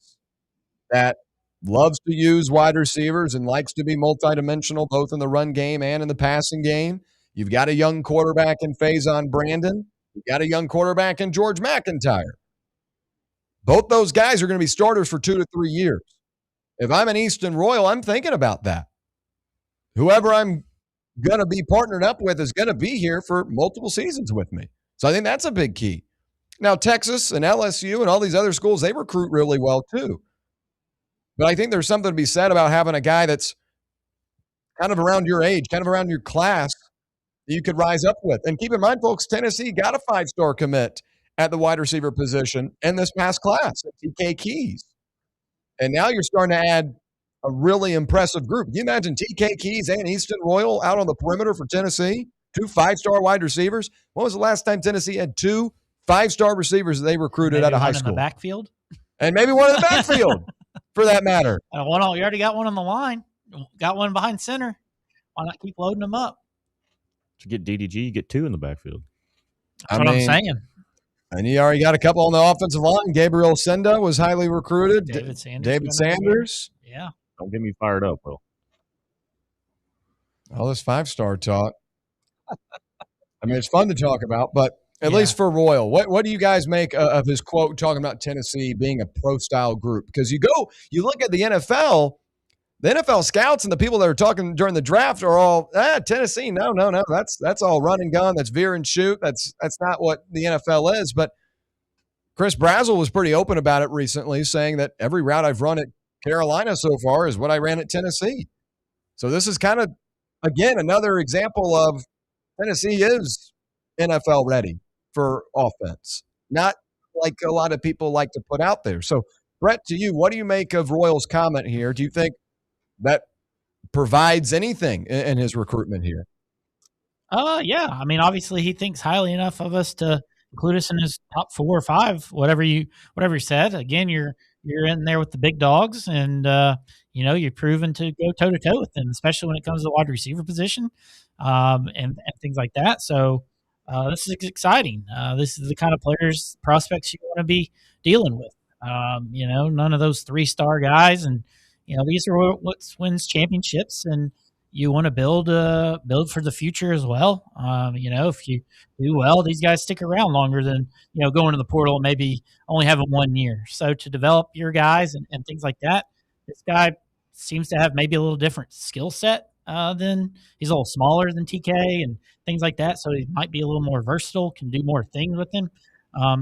that loves to use wide receivers and likes to be multidimensional both in the run game and in the passing game, you've got a young quarterback in Faison Brandon. You've got a young quarterback in George McIntyre. Both those guys are going to be starters for 2 to 3 years. If I'm an Easton Royal, I'm thinking about that. Whoever I'm going to be partnered up with is going to be here for multiple seasons with me. So I think that's a big key. Now, Texas and LSU and all these other schools, they recruit really well too. But I think there's something to be said about having a guy that's kind of around your age, kind of around your class that you could rise up with. And keep in mind, folks, Tennessee got a 5-star commit at the wide receiver position in this past class, TK Keys. And now you're starting to add a really impressive group. Can you imagine TK Keys and Easton Royal out on the perimeter for Tennessee? 2 5-star wide receivers. When was the last time Tennessee had 2 5-star receivers that they recruited out of high school? In the backfield? And maybe one in the backfield, for that matter. You already got one on the line. Got one behind center. Why not keep loading them up? To get DDG, you get 2 in the backfield. That's what I'm saying. And you already got a couple on the offensive line. Gabriel Senda was highly recruited. David Sanders. Yeah. Don't get me fired up, Will. All this 5-star talk. I mean, it's fun to talk about, but at least for Royal, what do you guys make of his quote talking about Tennessee being a pro-style group? Because you look at the NFL scouts and the people that are talking during the draft are all, Tennessee, no, that's all run and gun, that's veer and shoot, that's not what the NFL is. But Chris Brazzell was pretty open about it recently, saying that every route I've run at Carolina so far is what I ran at Tennessee. So this is kind of, again, another example of Tennessee is NFL ready for offense, not like a lot of people like to put out there. So, Brett, to you, what do you make of Royal's comment here? Do you think that provides anything in his recruitment here? Yeah. I mean, obviously he thinks highly enough of us to include us in his top 4 or 5, whatever you said. Again, you're in there with the big dogs, and you've proven to go toe to toe with them, especially when it comes to the wide receiver position, and things like that. So, this is exciting. This is the kind of prospects you want to be dealing with. None of those 3-star guys, and these are what wins championships, and you want to build for the future as well. If you do well, these guys stick around longer than going to the portal and maybe only having 1 year. So to develop your guys and things like that, this guy seems to have maybe a little different skill set than he's a little smaller than TK and things like that. So he might be a little more versatile, can do more things with him.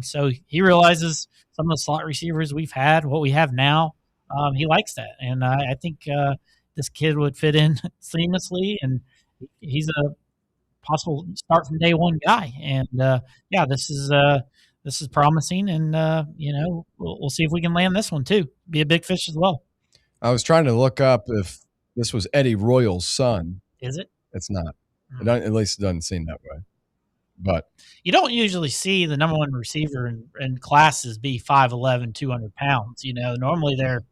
So he realizes some of the slot receivers we've had, what we have now, he likes that. And I think this kid would fit in seamlessly, and he's a possible start from day one guy. And this is promising, and we'll see if we can land this one too. Be a big fish as well. I was trying to look up if this was Eddie Royal's son. Is it? It's not. At least it doesn't seem that way. But you don't usually see the number one receiver in classes be 5'11", 200 pounds. Normally they're,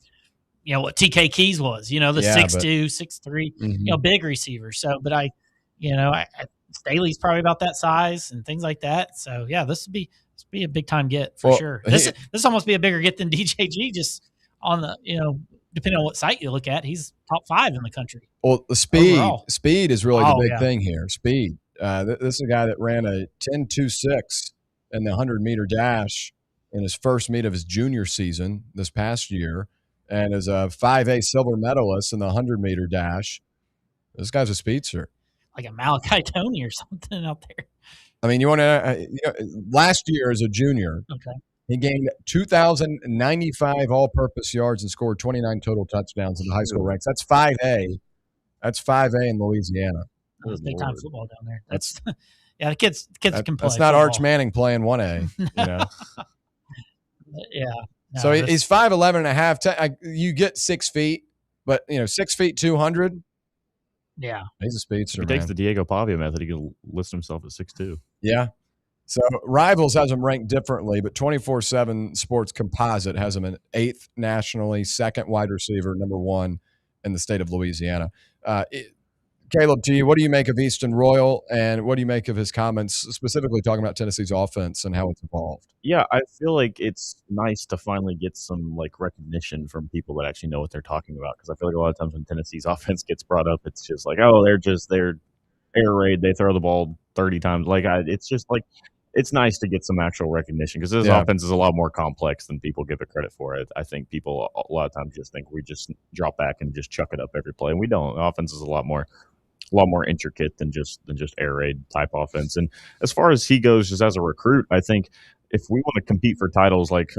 what TK Keys was, the 6'2", 6'3", big receiver. So, but I Staley's probably about that size and things like that. So yeah, this would be a big time get for sure. This almost be a bigger get than DJG, just on the, depending on what site you look at, he's top 5 in the country. Well, the speed is really the big thing here. Speed. This is a guy that ran a 10.26 in the 100-meter dash in his first meet of his junior season this past year, and is a 5A silver medalist in the 100-meter dash. This guy's a speedster. Like a Malachi Tony or something out there. I mean, you want to last year as a junior, he gained 2,095 all-purpose yards and scored 29 total touchdowns in the high school ranks. That's 5A. That's 5A in Louisiana. It's big time football down there. That's the kids can play. That's not football. Arch Manning playing 1A. Yeah. No, so he's 5'11" and a half. You get 6 feet, but 6 feet 200. Yeah, he's a speedster. If he takes the Diego Pavia method, he can list himself at 6'2". Yeah. So Rivals has him ranked differently, but 24/7 Sports Composite has him an 8th nationally, 2nd wide receiver, number 1 in the state of Louisiana. Caleb, to you, what do you make of Easton Royal, and what do you make of his comments, specifically talking about Tennessee's offense and how it's evolved? Yeah, I feel like it's nice to finally get some recognition from people that actually know what they're talking about, because I feel like a lot of times when Tennessee's offense gets brought up, it's just like, oh, they're air raid, they throw the ball 30 times. It's just like, it's nice to get some actual recognition, because this offense is a lot more complex than people give it credit for. I think people a lot of times just think we just drop back and just chuck it up every play, and we don't. The offense is a lot more intricate than just air raid type offense. And as far as he goes, just as a recruit, I think if we want to compete for titles like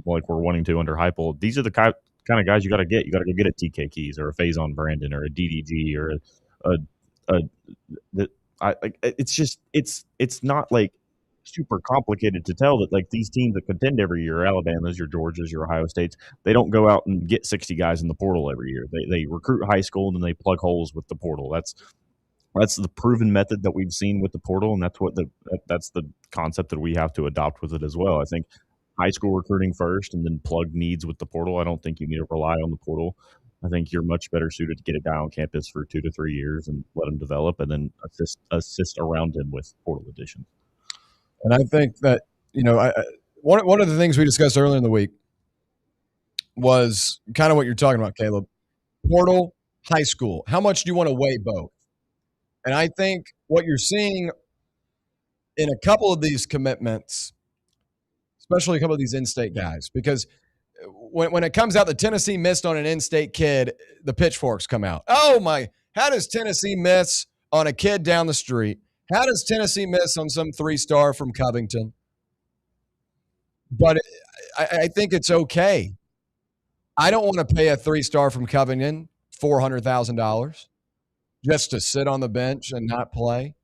we're wanting to under Heupel, these are the kind of guys you got to get. You got to go get a TK Keys or a Faison Brandon or a DDG or it's not super complicated to tell that these teams that contend every year, Alabama's, your Georgia's, your Ohio State's, they don't go out and get 60 guys in the portal every year. They recruit high school and then they plug holes with the portal. That's the proven method that we've seen with the portal, and that's the concept that we have to adopt with it as well. I think high school recruiting first and then plug needs with the portal. I don't think you need to rely on the portal. I think you're much better suited to get a guy on campus for 2 to 3 years and let him develop, and then assist around him with portal additions. And I think that, one of the things we discussed earlier in the week was kind of what you're talking about, Caleb. Portal, high school. How much do you want to weigh both? And I think what you're seeing in a couple of these commitments, especially a couple of these in-state guys, because when it comes out that Tennessee missed on an in-state kid, the pitchforks come out. Oh, how does Tennessee miss on a kid down the street? How does Tennessee miss on some 3-star from Covington? But I think it's okay. I don't want to pay a 3-star from Covington $400,000 just to sit on the bench and not play.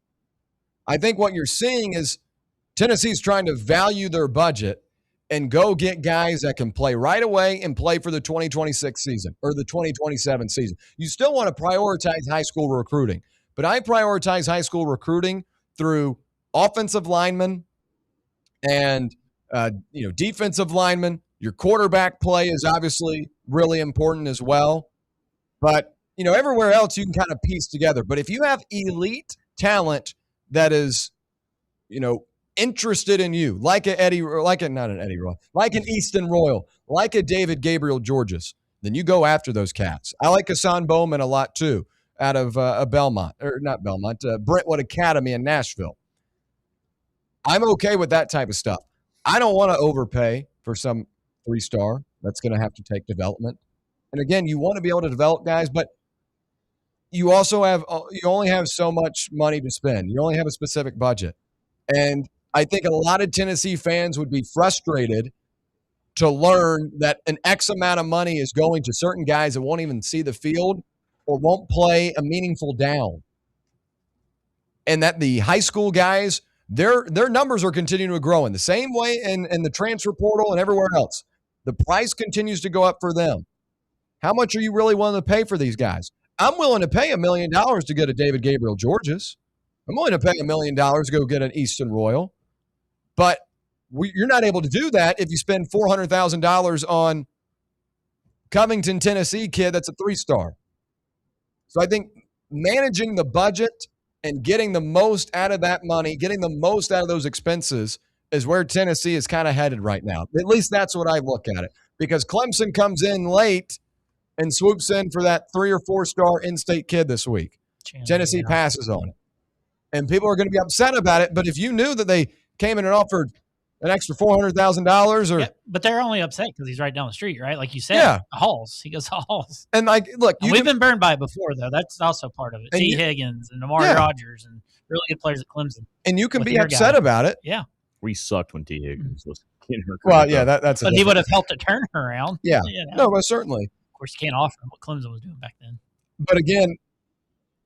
I think what you're seeing is Tennessee's trying to value their budget and go get guys that can play right away and play for the 2026 season or the 2027 season. You still want to prioritize high school recruiting. But I prioritize high school recruiting through offensive linemen and defensive linemen. Your quarterback play is obviously really important as well. But everywhere else you can kind of piece together. But if you have elite talent that is interested in you, like like an Easton Royal, like a David Gabriel Georges, then you go after those cats. I like Hassan Bowman a lot too, out of Belmont, or not Belmont, Brentwood Academy in Nashville. I'm okay with that type of stuff. I don't want to overpay for some 3-star that's going to have to take development. And again, you want to be able to develop guys, but you only have so much money to spend. You only have a specific budget. And I think a lot of Tennessee fans would be frustrated to learn that an X amount of money is going to certain guys that won't even see the field or won't play a meaningful down. And that the high school guys, their numbers are continuing to grow in the same way in the transfer portal and everywhere else. The price continues to go up for them. How much are you really willing to pay for these guys? I'm willing to pay $1 million to get a David Gabriel Georges. I'm willing to pay $1 million to go get an Easton Royal. But you're not able to do that if you spend $400,000 on Covington, Tennessee kid that's a 3-star. So I think managing the budget and getting the most out of that money, getting the most out of those expenses is where Tennessee is kind of headed right now. At least that's what I look at it. Because Clemson comes in late and swoops in for that 3 or 4-star in-state kid this week. Tennessee passes on it. And people are going to be upset about it. But if you knew that they came in and offered an extra $400,000 or but they're only upset because he's right down the street, right? Like you said, Yeah. Halls. He goes to Halls. And look, we've been burned by it before, though. That's also part of it. And T. Higgins and Amari Rogers and really good players at Clemson. And you can be upset about it. Yeah. We sucked when T. Higgins was getting hurt. Well, yeah, that's. But he would have helped to turn her around. Yeah. No, but certainly. Of course, you can't offer him what Clemson was doing back then. But again,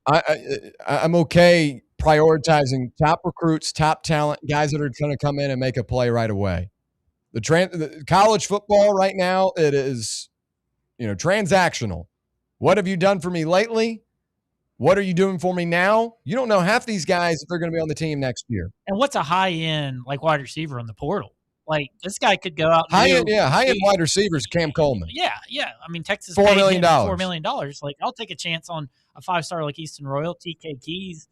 I'm okay prioritizing top recruits, top talent, guys that are going to come in and make a play right away. The college football right now, it is, transactional. What have you done for me lately? What are you doing for me now? You don't know half these guys if they're going to be on the team next year. And what's a high-end wide receiver on the portal? Like, this guy could go out. High-end wide receivers, Cam Coleman. Yeah. I mean, Texas $4 million. $4 million. Like, I'll take a chance on a 5-star like Easton Royal, TK Keys,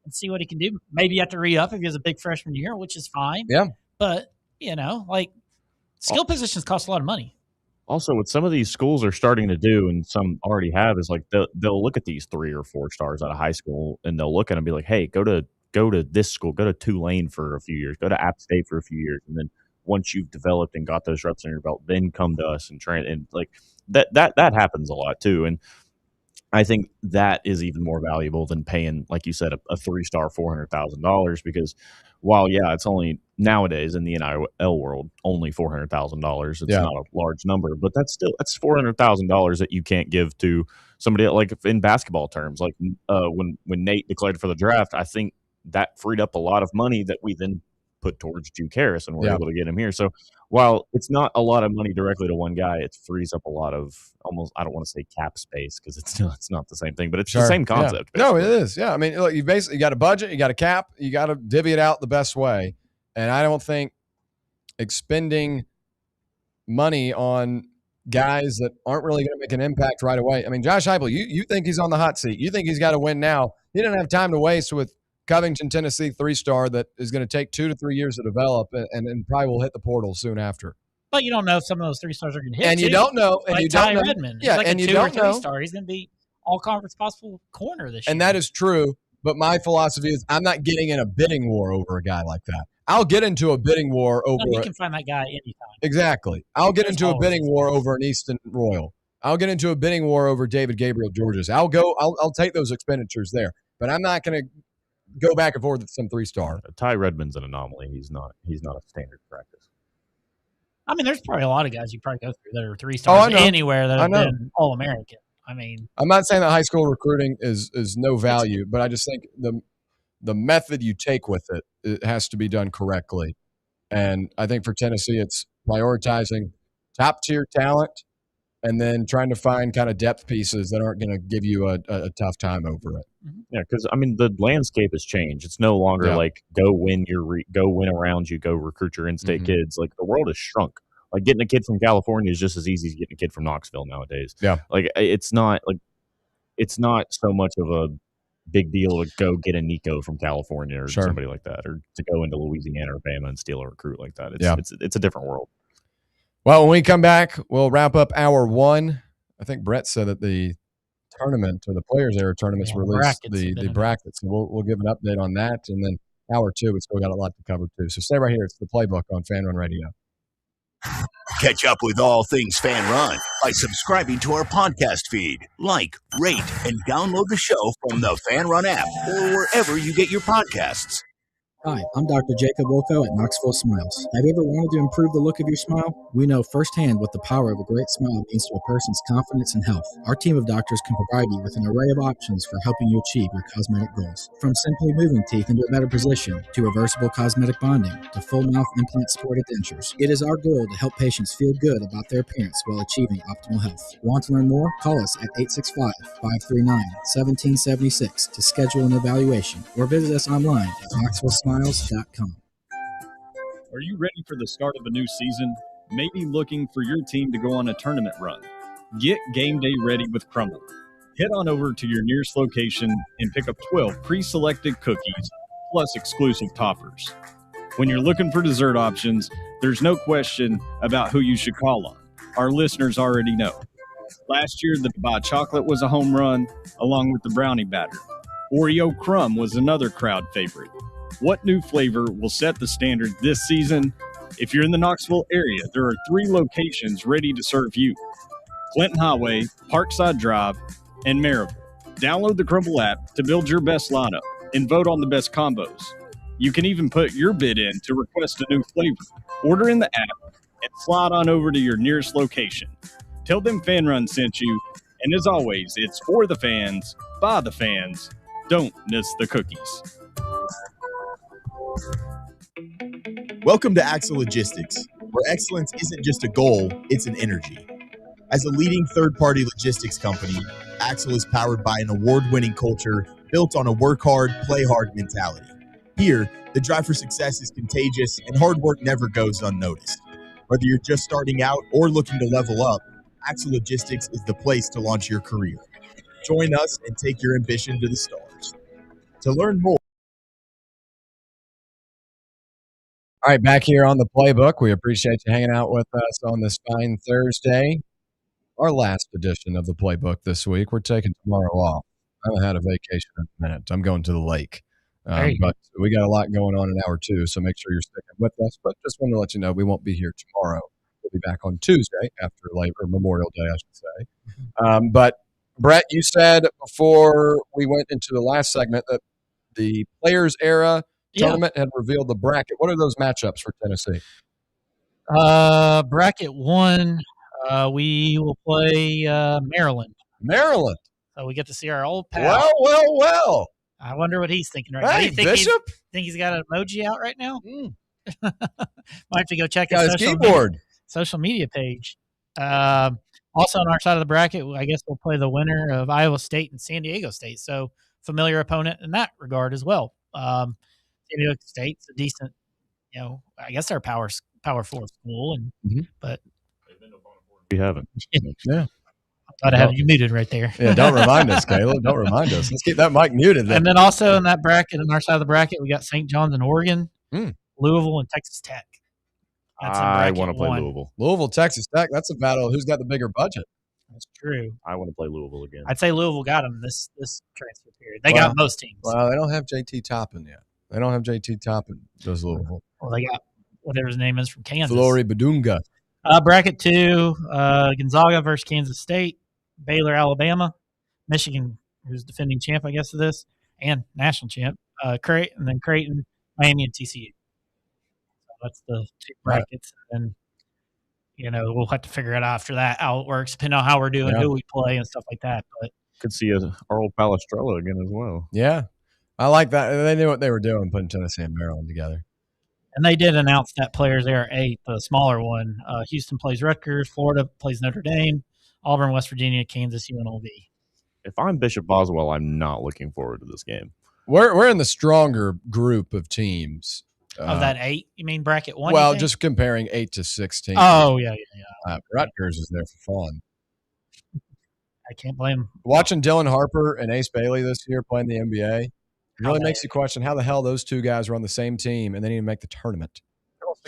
and see what he can do. Maybe you have to re-up if he has a big freshman year, which is fine. Yeah. But, skill positions cost a lot of money. Also, what some of these schools are starting to do, and some already have, is they'll look at these 3 or 4 stars out of high school, and they'll look at them and be like, "Hey, go to this school, go to Tulane for a few years, go to App State for a few years, and then once you've developed and got those reps in your belt, then come to us and train." And that happens a lot too. And I think that is even more valuable than paying, like you said, a 3-star $400,000, because while it's only nowadays in the NIL world only $400,000, it's not a large number, but that's $400,000 that you can't give to somebody like in basketball terms. Like when Nate declared for the draft, I think that freed up a lot of money that we then put towards Juke Harris, and we're able to get him here. So while it's not a lot of money directly to one guy, it frees up a lot of almost, I don't want to say cap space because it's not the same thing, but it's the same concept. Yeah. No, it is. Yeah. I mean, look, you basically got a budget, you got a cap, you got to divvy it out the best way. And I don't think expending money on guys that aren't really going to make an impact right away. I mean, Josh Heupel, you think he's on the hot seat. You think he's got to win now. He didn't have time to waste with Covington, Tennessee 3-star that is going to take 2 to 3 years to develop and probably will hit the portal soon after. But you don't know if some of those 3-stars are going to hit. And you don't know. And like you don't know. Redmond. Yeah, and you don't know. 3-star. He's going to be all-conference possible corner this year. And that is true. But my philosophy is I'm not getting in a bidding war over a guy like that. I'll get into a bidding war over. No, you can find that guy anytime. Exactly. I'll get into a bidding war over an Easton Royal. I'll get into a bidding war over David Gabriel Georges. I'll take those expenditures there. But I'm not going to go back and forth with some 3-star. Ty Redmond's an anomaly. He's not a standard practice. I mean, there's probably a lot of guys you probably go through that are 3-stars anywhere that have been All-American. I mean, I'm not saying that high school recruiting is no value, but I just think the method you take with it has to be done correctly. And I think for Tennessee, it's prioritizing top-tier talent and then trying to find kind of depth pieces that aren't going to give you a tough time over it. Yeah, because I mean the landscape has changed. It's no longer like go win around you, go recruit your in-state kids. Like the world has shrunk. Like getting a kid from California is just as easy as getting a kid from Knoxville nowadays. Yeah, like it's not so much of a big deal to go get a Nico from California or Sure. somebody like that, or to go into Louisiana or Bama and steal a recruit like that. Yeah. It's a different world. Well, when we come back, we'll wrap up hour one. I think Brett said that the tournament or the Players Era tournaments released the brackets. So we'll give an update on that. And then hour two, we still got a lot to cover too. So stay right here. It's the Playbook on Fan Run Radio. Catch up with all things Fan Run by subscribing to our podcast feed. Like, rate, and download the show from the Fan Run app or wherever you get your podcasts. Hi, I'm Dr. Jacob Wilco at Knoxville Smiles. Have you ever wanted to improve the look of your smile? We know firsthand what the power of a great smile means to a person's confidence and health. Our team of doctors can provide you with an array of options for helping you achieve your cosmetic goals. From simply moving teeth into a better position, to reversible cosmetic bonding, to full mouth implant-supported dentures. It is our goal to help patients feel good about their appearance while achieving optimal health. Want to learn more? Call us at 865-539-1776 to schedule an evaluation or visit us online at knoxvillesmiles.com. Are you ready for the start of a new season? Maybe looking for your team to go on a tournament run? Get game day ready with Crumble. Head on over to your nearest location and pick up 12 pre-selected cookies plus exclusive toppers. When you're looking for dessert options, there's no question about who you should call on. Our listeners already know. Last year, the Dubai chocolate was a home run, along with the brownie batter. Oreo crumb was another crowd favorite. What new flavor will set the standard this season? If you're in the Knoxville area, there are 3 locations ready to serve you: Clinton Highway, Parkside Drive, and Maryville. Download the Crumble app to build your best lineup and vote on the best combos. You can even put your bid in to request a new flavor. Order in the app and slide on over to your nearest location. Tell them Fan Run sent you, and as always, it's for the fans, by the fans. Don't miss the cookies. Welcome to Axle Logistics, where excellence isn't just a goal, it's an energy. As a leading third-party logistics company, Axle is powered by an award-winning culture built on a work hard, play hard mentality. Here, the drive for success is contagious and hard work never goes unnoticed. Whether you're just starting out or looking to level up, Axle Logistics is the place to launch your career. Join us and take your ambition to the stars. To learn more, All right, back here on the Playbook. We appreciate you hanging out with us on this fine Thursday. Our last edition of the Playbook this week. We're taking tomorrow off. I haven't had a vacation in a minute. I'm going to the lake. But we got a lot going on in hour two, so make sure you're sticking with us. But just wanted to let you know we won't be here tomorrow. We'll be back on Tuesday after Memorial Day, I should say. But, Brett, you said before we went into the last segment that the Players Era tournament had revealed the bracket. What are those matchups for Tennessee? Bracket 1, we will play Maryland. Maryland. So we get to see our old pal. Well. I wonder what he's thinking right now. Hey, Bishop? Think he's got an emoji out right now? Might have to go check his social media page. Also on our side of the bracket, I guess we'll play the winner of Iowa State and San Diego State. So familiar opponent in that regard as well. San Diego State's a decent, I guess they're a power 4 school, but we haven't. Yeah. Glad to have you muted right there. Yeah, don't remind us, Caleb. Don't remind us. Let's keep that mic muted then. And then also in that bracket, on our side of the bracket, we got St. John's and Oregon, Louisville and Texas Tech. I want to play Louisville. Louisville, Texas Tech. That's a battle. Who's got the bigger budget? That's true. I want to play Louisville again. I'd say Louisville got them this transfer period. They got most teams. Well, they don't have JT Toppin yet. They don't have JT Toppin. Does Louisville? Well, they got whatever his name is from Kansas. Flory Badunga. Bracket 2, Gonzaga versus Kansas State, Baylor, Alabama, Michigan, who's defending champ, I guess, of this, and national champ, and then Creighton, Miami, and TCU. So that's the 2 brackets. And we'll have to figure it out after that, how it works, depending on how we're doing, who we play, and stuff like that. But could see our old pal Estrella again as well. Yeah. I like that. They knew what they were doing, putting Tennessee and Maryland together. And they did announce that Players Era 8, the smaller one. Houston plays Rutgers, Florida plays Notre Dame, Auburn, West Virginia, Kansas, UNLV. If I'm Bishop Boswell, I'm not looking forward to this game. We're in the stronger group of teams. Of that 8? You mean bracket 1? Well, just comparing 8 to 16. Oh, yeah. Rutgers is there for fun. I can't blame him. Watching Dylan Harper and Ace Bailey this year playing the NBA really makes you question how the hell those two guys were on the same team and they didn't make the tournament.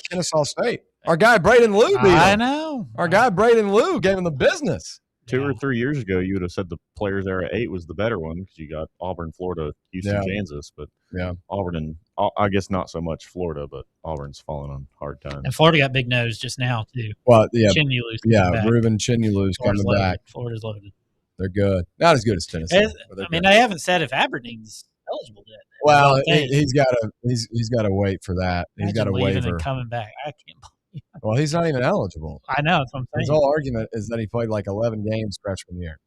Kennesaw State. Our guy Braden Liu beat him. I know. Our guy Braden Liu gave him the business. 2 or 3 years ago, you would have said the Players Era 8 was the better one because you got Auburn, Florida, Houston, Kansas. But Auburn and I guess not so much Florida, but Auburn's fallen on hard times. And Florida got big nose just now, too. Well, yeah. Chinulu's Ruben Chinulu's coming back. Florida's loaded. They're good. Not as good as Tennessee. They haven't said if Aberdeen's eligible yet. Well, he's got to wait for that. He's got a waiver and coming back. I can't believe. Well, he's not even eligible. I know. That's what I'm saying. His whole argument is that he played like 11 games freshman year.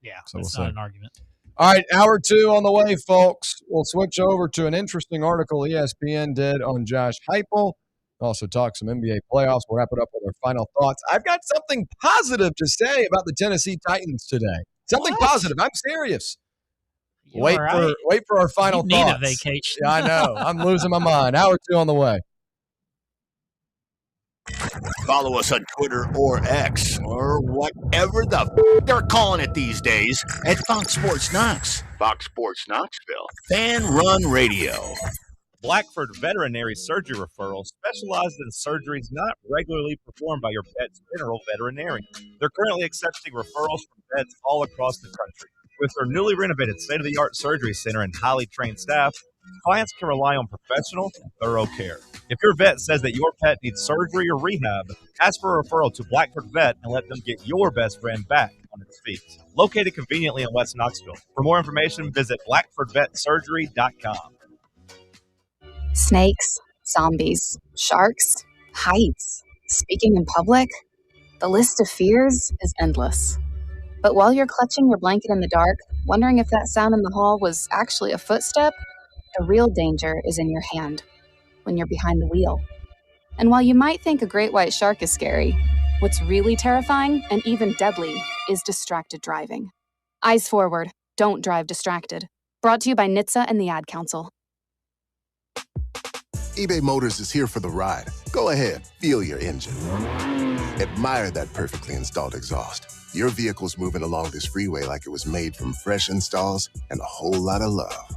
Yeah, so that's not an argument. All right, hour 2 on the way, folks. We'll switch over to an interesting article ESPN did on Josh Heupel. Also talk some NBA playoffs. We'll wrap it up with our final thoughts. I've got something positive to say about the Tennessee Titans today. Something positive. I'm serious. Wait for our final thoughts. Need a vacation. Yeah, I know. I'm losing my mind. Hour 2 on the way. Follow us on Twitter or X or whatever they're calling it these days at Fox Sports Knox, Fox Sports Knoxville, Fan Run Radio. Blackford Veterinary Surgery Referral specializes in surgeries not regularly performed by your pet's general veterinarian. They're currently accepting referrals from vets all across the country. With their newly renovated state-of-the-art surgery center and highly trained staff, clients can rely on professional and thorough care. If your vet says that your pet needs surgery or rehab, ask for a referral to Blackford Vet and let them get your best friend back on its feet. Located conveniently in West Knoxville. For more information, visit blackfordvetsurgery.com. Snakes, zombies, sharks, heights, speaking in public. The list of fears is endless. But while you're clutching your blanket in the dark, wondering if that sound in the hall was actually a footstep, the real danger is in your hand, when you're behind the wheel. And while you might think a great white shark is scary, what's really terrifying and even deadly is distracted driving. Eyes forward, don't drive distracted. Brought to you by NHTSA and the Ad Council. eBay Motors is here for the ride. Go ahead, feel your engine. Admire that perfectly installed exhaust. Your vehicle's moving along this freeway like it was made from fresh installs and a whole lot of love.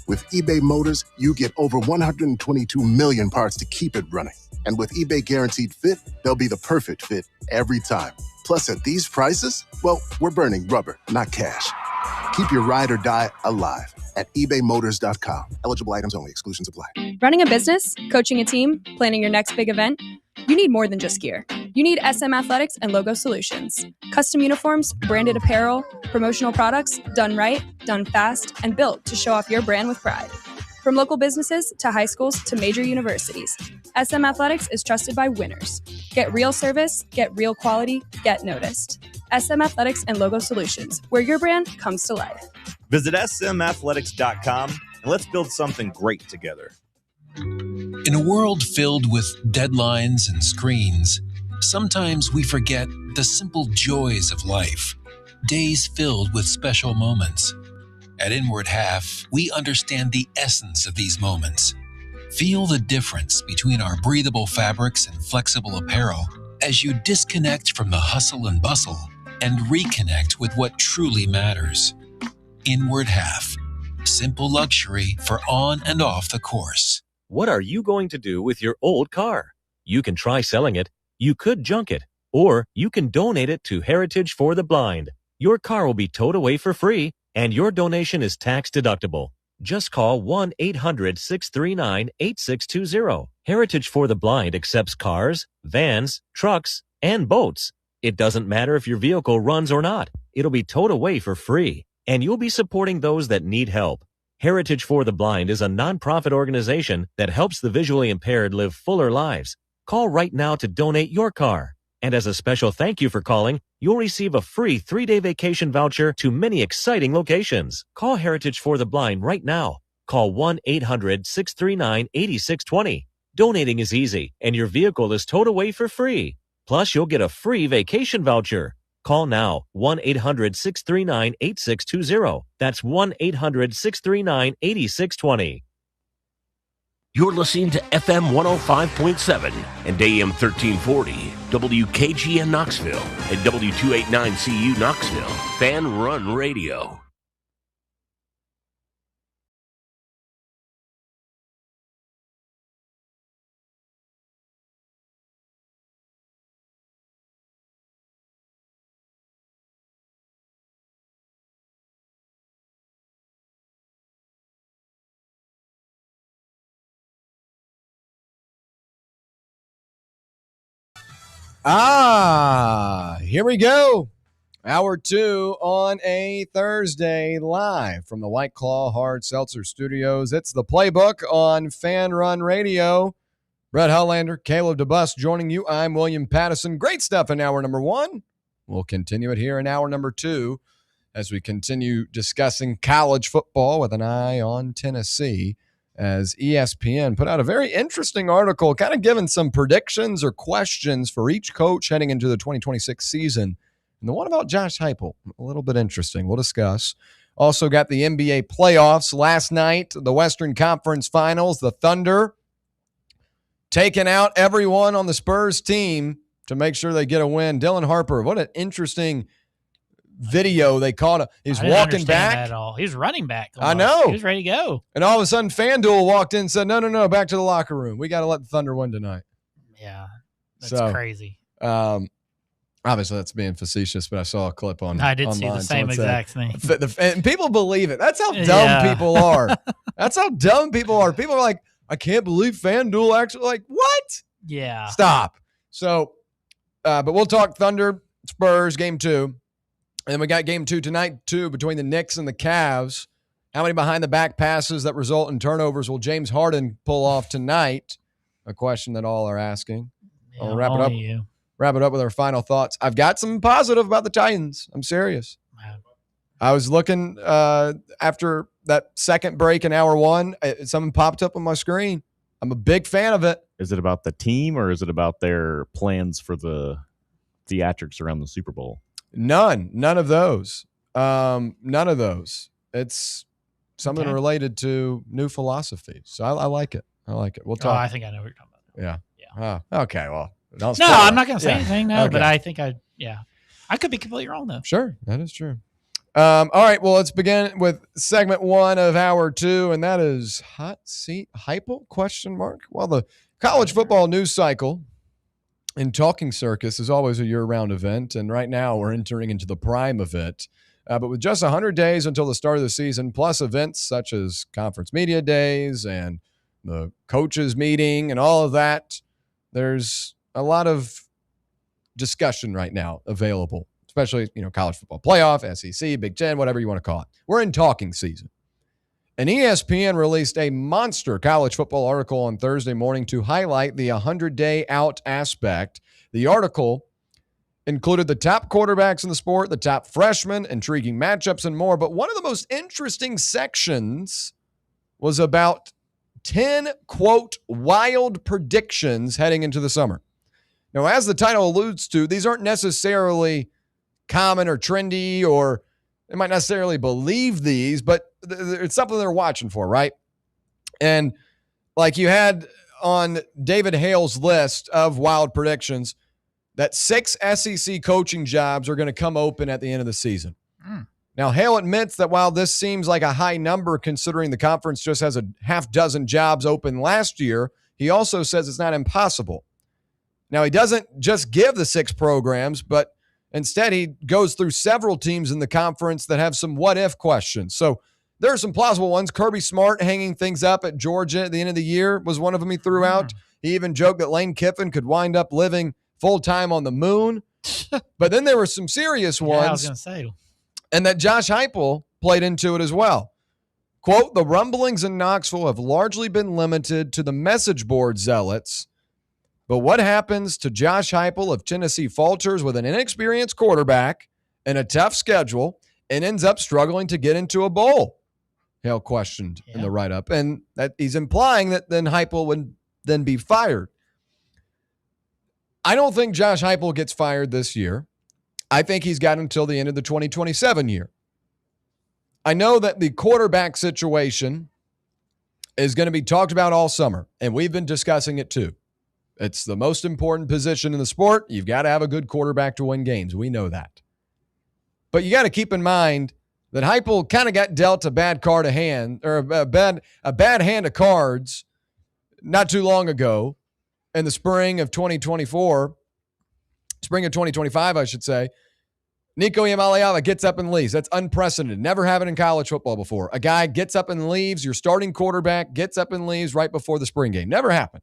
With eBay Motors, you get over 122 million parts to keep it running. And with eBay Guaranteed Fit, they'll be the perfect fit every time. Plus, at these prices, well, we're burning rubber, not cash. Keep your ride or die alive at ebaymotors.com. Eligible items only. Exclusions apply. Running a business, coaching a team, planning your next big event, you need more than just gear. You need SM Athletics and Logo Solutions. Custom uniforms, branded apparel, promotional products, done right, done fast, and built to show off your brand with pride. From local businesses to high schools to major universities, SM Athletics is trusted by winners. Get real service, get real quality, get noticed. SM Athletics and Logo Solutions, where your brand comes to life. Visit smathletics.com and let's build something great together. In a world filled with deadlines and screens, sometimes we forget the simple joys of life, days filled with special moments. At Inward Half, we understand the essence of these moments. Feel the difference between our breathable fabrics and flexible apparel as you disconnect from the hustle and bustle and reconnect with what truly matters. Inward Half, simple luxury for on and off the course. What are you going to do with your old car? You can try selling it, you could junk it, or you can donate it to Heritage for the Blind. Your car will be towed away for free, and your donation is tax deductible. Just call 1-800-639-8620. Heritage for the Blind accepts cars, vans, trucks, and boats. It doesn't matter if your vehicle runs or not. It'll be towed away for free, and you'll be supporting those that need help. Heritage for the Blind is a nonprofit organization that helps the visually impaired live fuller lives. Call right now to donate your car. And as a special thank you for calling, you'll receive a free 3-day vacation voucher to many exciting locations. Call Heritage for the Blind right now. Call 1-800-639-8620. Donating is easy, and your vehicle is towed away for free. Plus, you'll get a free vacation voucher. Call now, 1-800-639-8620. That's 1-800-639-8620. You're listening to FM 105.7 and AM 1340, WKGN Knoxville, and W289CU Knoxville, Fan Run Radio. Here we go. Hour 2 on a Thursday, live from the White Claw Hard Seltzer Studios. It's the Playbook on Fan Run Radio. Brett Hullander, Caleb DeBus joining you. I'm William Pattison. Great stuff in hour number 1. We'll continue it here in hour number 2 as we continue discussing college football with an eye on Tennessee, as ESPN put out a very interesting article kind of giving some predictions or questions for each coach heading into the 2026 season. And the one about Josh Heupel, a little bit interesting. We'll discuss. Also got the NBA playoffs last night, the Western Conference Finals, the Thunder taking out everyone on the Spurs team to make sure they get a win. Dylan Harper, what an interesting video they caught him. He's walking back. At all. He was running back. I know. He was ready to go. And all of a sudden, FanDuel walked in and said, no, back to the locker room. We got to let the Thunder win tonight. Yeah, that's crazy. Obviously, that's being facetious, but I saw a clip on I did online, see the same exact thing. And people believe it. That's how dumb people are. That's how dumb people are. People are like, I can't believe FanDuel actually, like, what? Yeah. Stop. So, but we'll talk Thunder, Spurs, game 2. And then we got game 2 tonight, too, between the Knicks and the Cavs. How many behind-the-back passes that result in turnovers will James Harden pull off tonight? A question that all are asking. Yeah, I'll wrap it up with our final thoughts. I've got some positive about the Titans. I'm serious. I was looking after that second break in hour 1. Something popped up on my screen. I'm a big fan of it. Is it about the team or is it about their plans for the theatrics around the Super Bowl? None of those. None of those. It's something related to new philosophy. So I like it. We'll talk. I think I know what you're talking about. Yeah. Okay. Well, no, I'm not going to say anything. No, but I think I could be completely wrong though. Sure. That is true. All right. Well, let's begin with segment 1 of hour 2, and that is hot seat Heupel ? Well, the college football news cycle and Talking Circus is always a year-round event, and right now we're entering into the prime of it. But with just 100 days until the start of the season, plus events such as conference media days and the coaches meeting and all of that, there's a lot of discussion right now available, especially, college football playoff, SEC, Big Ten, whatever you want to call it. We're in talking season. And ESPN released a monster college football article on Thursday morning to highlight the 100-day out aspect. The article included the top quarterbacks in the sport, the top freshmen, intriguing matchups, and more. But one of the most interesting sections was about 10, quote, wild predictions heading into the summer. Now, as the title alludes to, these aren't necessarily common or trendy, or they might necessarily believe these, but it's something they're watching for, right? And like you had on David Hale's list of wild predictions, that 6 SEC coaching jobs are going to come open at the end of the season. Now, Hale admits that while this seems like a high number considering the conference just has a half dozen jobs open last year, he also says it's not impossible. Now, he doesn't just give the 6 programs, but instead he goes through several teams in the conference that have some what-if questions. So there are some plausible ones. Kirby Smart hanging things up at Georgia at the end of the year was one of them he threw out. He even joked that Lane Kiffin could wind up living full-time on the moon. But then there were some serious ones. I was going to say. And that Josh Heupel played into it as well. Quote, the rumblings in Knoxville have largely been limited to the message board zealots. But what happens to Josh Heupel if Tennessee falters with an inexperienced quarterback and a tough schedule and ends up struggling to get into a bowl? Hale questioned in the write-up. And that he's implying that then Heupel would then be fired. I don't think Josh Heupel gets fired this year. I think he's got until the end of the 2027 year. I know that the quarterback situation is going to be talked about all summer, and we've been discussing it too. It's the most important position in the sport. You've got to have a good quarterback to win games. We know that. But you got to keep in mind that Heupel kind of got dealt a bad card of hand, or a bad hand of cards not too long ago in the spring of 2025, I should say. Nico Iamaleava gets up and leaves. That's unprecedented. Never happened in college football before. A guy gets up and leaves, your starting quarterback gets up and leaves right before the spring game. Never happened.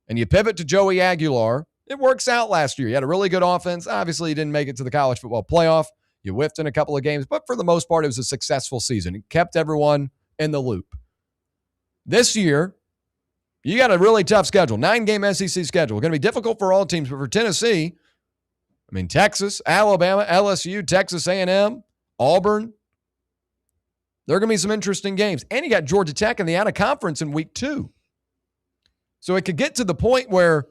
And you pivot to Joey Aguilar. It works out last year. You had a really good offense. Obviously, you didn't make it to the college football playoff. You whiffed in a couple of games, but for the most part, it was a successful season. It kept everyone in the loop. This year, you got a really tough schedule. 9-game SEC schedule. Going to be difficult for all teams, but for Tennessee, I mean, Texas, Alabama, LSU, Texas A&M, Auburn. There are going to be some interesting games. And you got Georgia Tech in the out-of-conference in week 2. So it could get to the point where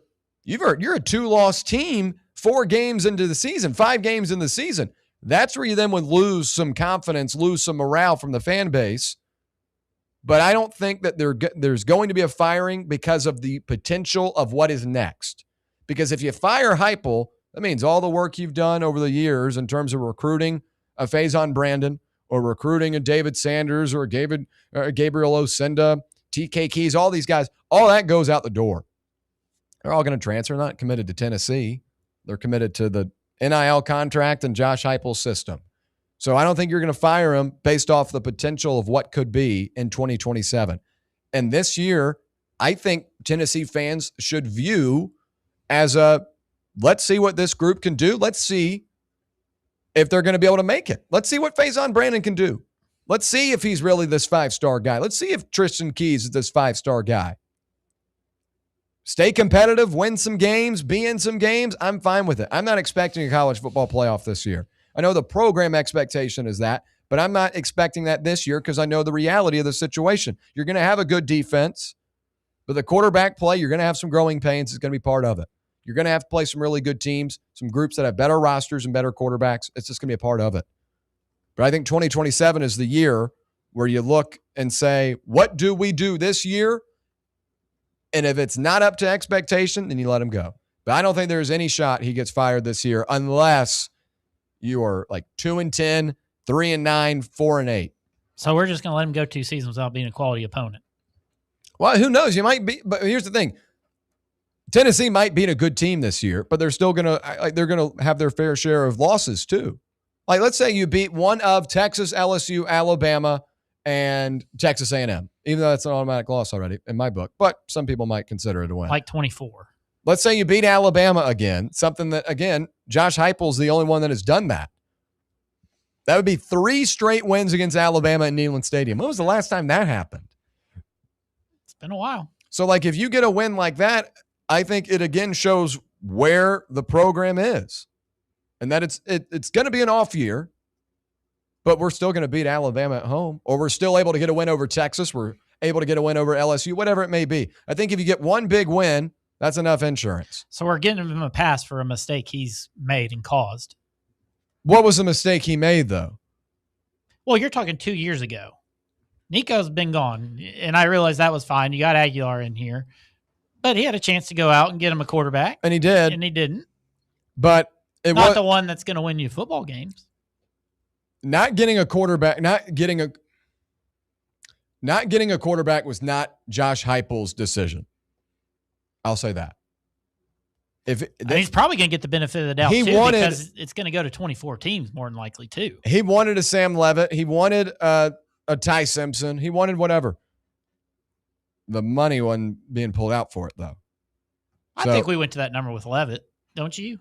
you're a 2-loss team 4 games into the season, 5 games in the season. That's where you then would lose some confidence, lose some morale from the fan base. But I don't think that there's going to be a firing because of the potential of what is next. Because if you fire Heupel, that means all the work you've done over the years in terms of recruiting a Faison Brandon or recruiting a David Sanders or Gabriel Osenda, TK Keys, all these guys, all that goes out the door. They're all going to transfer. They're not committed to Tennessee. They're committed to the NIL contract and Josh Heupel's system. So I don't think you're going to fire him based off the potential of what could be in 2027. And this year, I think Tennessee fans should view as let's see what this group can do. Let's see if they're going to be able to make it. Let's see what Faison Brandon can do. Let's see if he's really this 5-star guy. Let's see if Tristan Keys is this 5-star guy. Stay competitive, win some games, be in some games. I'm fine with it. I'm not expecting a college football playoff this year. I know the program expectation is that, but I'm not expecting that this year because I know the reality of the situation. You're going to have a good defense, but the quarterback play, you're going to have some growing pains. It's going to be part of it. You're going to have to play some really good teams, some groups that have better rosters and better quarterbacks. It's just going to be a part of it. But I think 2027 is the year where you look and say, what do we do this year? And if it's not up to expectation, then you let him go. But I don't think there's any shot he gets fired this year unless you are like 2-10, 3-9, 4-8. So we're just going to let him go 2 seasons without being a quality opponent. Well, who knows? You might be, but here's the thing. Tennessee might beat a good team this year, but they're still going to, they're going to have their fair share of losses too. Like, let's say you beat one of Texas, LSU, Alabama, and Texas A&M, even though that's an automatic loss already in my book, but some people might consider it a win. Like 24. Let's say you beat Alabama again, something that, again, Josh Heupel's the only one that has done that. That would be 3 straight wins against Alabama at Neyland Stadium. When was the last time that happened? It's been a while. So, like, if you get a win like that, I think it again shows where the program is, and that it's going to be an off year, but we're still going to beat Alabama at home, or we're still able to get a win over Texas. We're able to get a win over LSU, whatever it may be. I think if you get one big win, that's enough insurance. So we're getting him a pass for a mistake he's made and caused. What was the mistake he made, though? Well, you're talking 2 years ago. Nico's been gone, and I realized that was fine. You got Aguilar in here. But he had a chance to go out and get him a quarterback. And he did. And he didn't. But it not the one that's going to win you football games. Not getting a quarterback, not getting a quarterback was not Josh Heupel's decision. I'll say that. He's probably going to get the benefit of the doubt because it's going to go to 24 teams more than likely too. He wanted a Sam Levitt. He wanted a Ty Simpson. He wanted whatever. The money wasn't being pulled out for it, though. I think we went to that number with Levitt, don't you?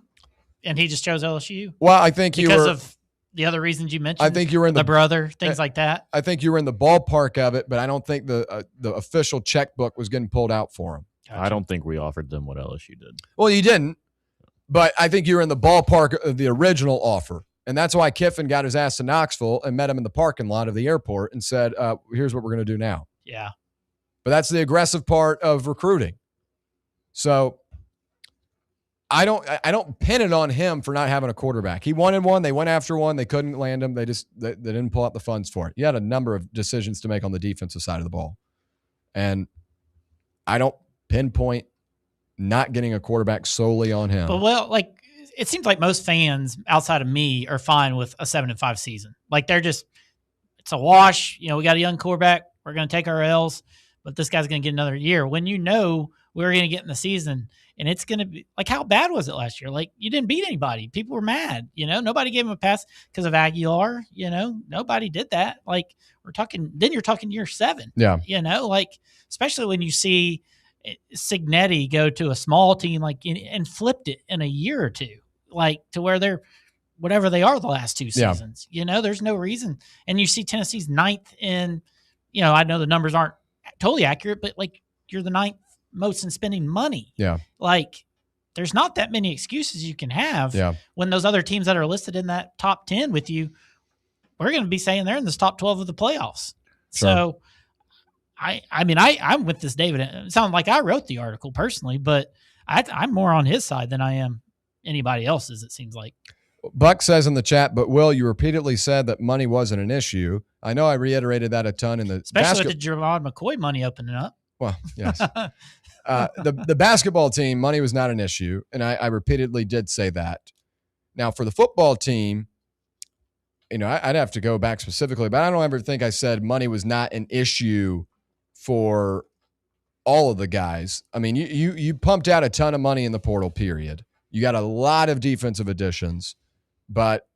And he just chose LSU. Well, I think because of the other reasons you mentioned. I think you were in the brother, things like that. I think you were in the ballpark of it, but I don't think the official checkbook was getting pulled out for him. Gotcha. I don't think we offered them what LSU did. Well, you didn't, but I think you were in the ballpark of the original offer. And that's why Kiffin got his ass to Knoxville and met him in the parking lot of the airport and said, here's what we're going to do now. Yeah. But that's the aggressive part of recruiting. So I don't pin it on him for not having a quarterback. He wanted one. They went after one. They couldn't land him. They didn't pull out the funds for it. You had a number of decisions to make on the defensive side of the ball. And I don't pinpoint not getting a quarterback solely on him. But like it seems like most fans outside of me are fine with a 7-5 season. Like they're just, it's a wash. We got a young quarterback. We're going to take our L's, but this guy's going to get another year. When we're going to get in the season, and it's going to be like, how bad was it last year? Like you didn't beat anybody. People were mad. Nobody gave him a pass because of Aguilar. Nobody did that. Like you're talking year 7. Yeah. Like especially when you see Cignetti go to a small team and flipped it in a year or two, like to where they're whatever they are the last 2 seasons. There's no reason. And you see Tennessee's 9th in, I know the numbers aren't totally accurate, but like you're the 9th most in spending money. Yeah. Like there's not that many excuses you can have when those other teams that are listed in that top 10 with you, we're going to be saying they're in this top 12 of the playoffs. Sure. So I'm with this David. It sounds like I wrote the article personally, but I'm more on his side than I am anybody else's, it seems like. Buck says in the chat, but Will, you repeatedly said that money wasn't an issue. I know I reiterated that a ton in the especially with the Jerrod McCoy money opening up. Well, yes. The basketball team, money was not an issue, and I repeatedly did say that. Now, for the football team, I'd have to go back specifically, but I don't ever think I said money was not an issue for all of the guys. I mean, you pumped out a ton of money in the portal period. You got a lot of defensive additions, but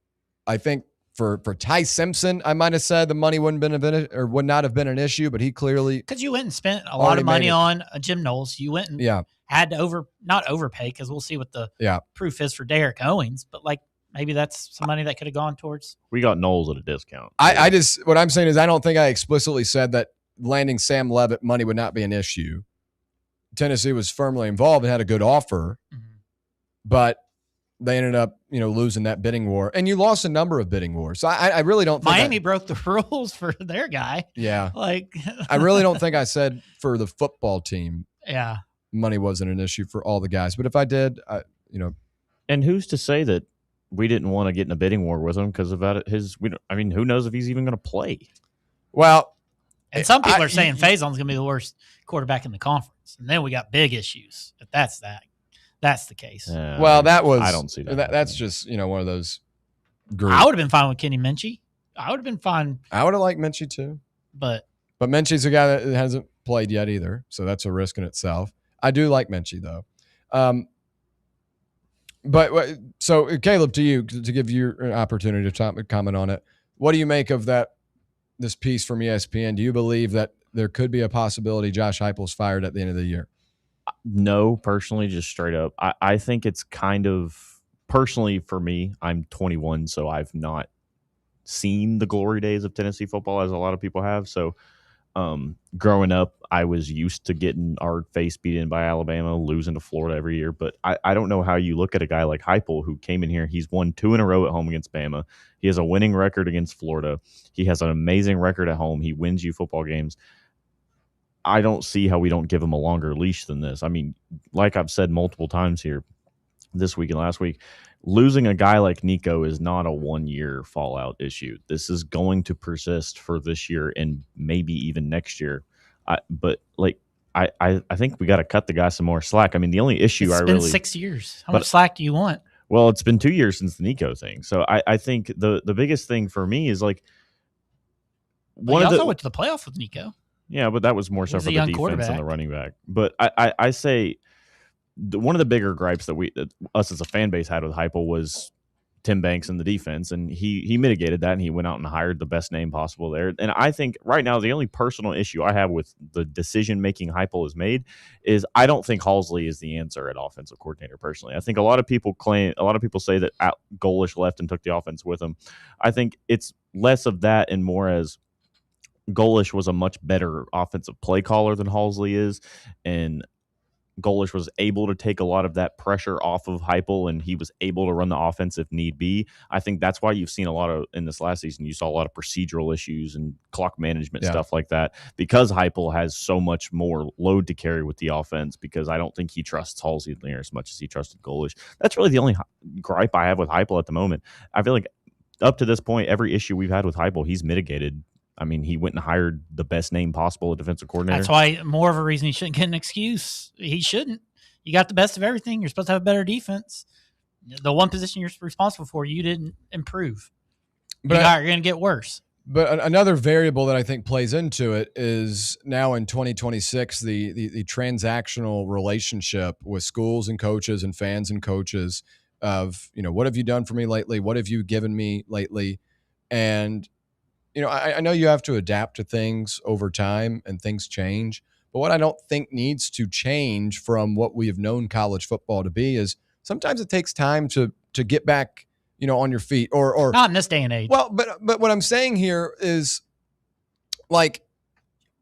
I think for Ty Simpson, I might have said the money would not have been an issue, but he clearly because you went and spent a lot of money on Jim Knowles. You went and had to not overpay because we'll see what the proof is for Derek Owens, but like maybe that's some money that could have gone towards. We got Knowles at a discount. I just what I'm saying is I don't think I explicitly said that landing Sam Levitt money would not be an issue. Tennessee was firmly involved and had a good offer, but they ended up, losing that bidding war. And you lost a number of bidding wars. So I really don't think Miami broke the rules for their guy. Yeah. Like I really don't think I said for the football team. Yeah. Money wasn't an issue for all the guys. But if I did, And who's to say that we didn't want to get in a bidding war with him because of who knows if he's even going to play? Well, and some people are saying Faison's going to be the worst quarterback in the conference. And then we got big issues. If that's the case. Well, I don't see that. That's just, one of those groups. I would have been fine with Kenny Minchie. I would have been fine. I would have liked Minchie too. But Minchie's a guy that hasn't played yet either. So that's a risk in itself. I do like Minchie though. So Caleb, to you, to give you an opportunity to comment on it. What do you make of this piece from ESPN? Do you believe that there could be a possibility Josh Heupel's fired at the end of the year? No, personally, just straight up. I think it's kind of, personally for me, I'm 21, so I've not seen the glory days of Tennessee football as a lot of people have. So growing up, I was used to getting our face beat in by Alabama, losing to Florida every year. But I don't know how you look at a guy like Heupel who came in here. He's won 2 in a row at home against Bama. He has a winning record against Florida. He has an amazing record at home. He wins you football games. I don't see how we don't give him a longer leash than this. I mean, like I've said multiple times here this week and last week, losing a guy like Nico is not a 1-year fallout issue. This is going to persist for this year and maybe even next year. I think we got to cut the guy some more slack. I mean, the only issue it's been 6 years. How much slack do you want? Well, it's been 2 years since the Nico thing. So I think the biggest thing for me is like one of the went to the playoffs with Nico. Yeah, but that was more so for the defense and the running back. But I say one of the bigger gripes that us as a fan base had with Heupel was Tim Banks and the defense, and he mitigated that, and he went out and hired the best name possible there. And I think right now the only personal issue I have with the decision-making Heupel has made is I don't think Halsley is the answer at offensive coordinator personally. I think a lot of people say that Golish left and took the offense with him. I think it's less of that and more as Golish was a much better offensive play caller than Halsley is, and Golish was able to take a lot of that pressure off of Heupel, and he was able to run the offense if need be. I think that's why you've seen a lot of, in this last season, you saw a lot of procedural issues and clock management stuff like that, because Heupel has so much more load to carry with the offense, because I don't think he trusts Halsey near as much as he trusted Golish. That's really the only gripe I have with Heupel at the moment. I feel like up to this point, every issue we've had with Heupel, he's mitigated I mean, he went and hired the best name possible, a defensive coordinator. That's why more of a reason he shouldn't get an excuse. He shouldn't. You got the best of everything. You're supposed to have a better defense. The one position you're responsible for, you didn't improve. You're going to get worse. But another variable that I think plays into it is now in 2026, the transactional relationship with schools and coaches and fans and coaches of, what have you done for me lately? What have you given me lately? And, I know you have to adapt to things over time and things change. But what I don't think needs to change from what we have known college football to be is sometimes it takes time to get back, on your feet or not in this day and age. Well, but what I'm saying here is like,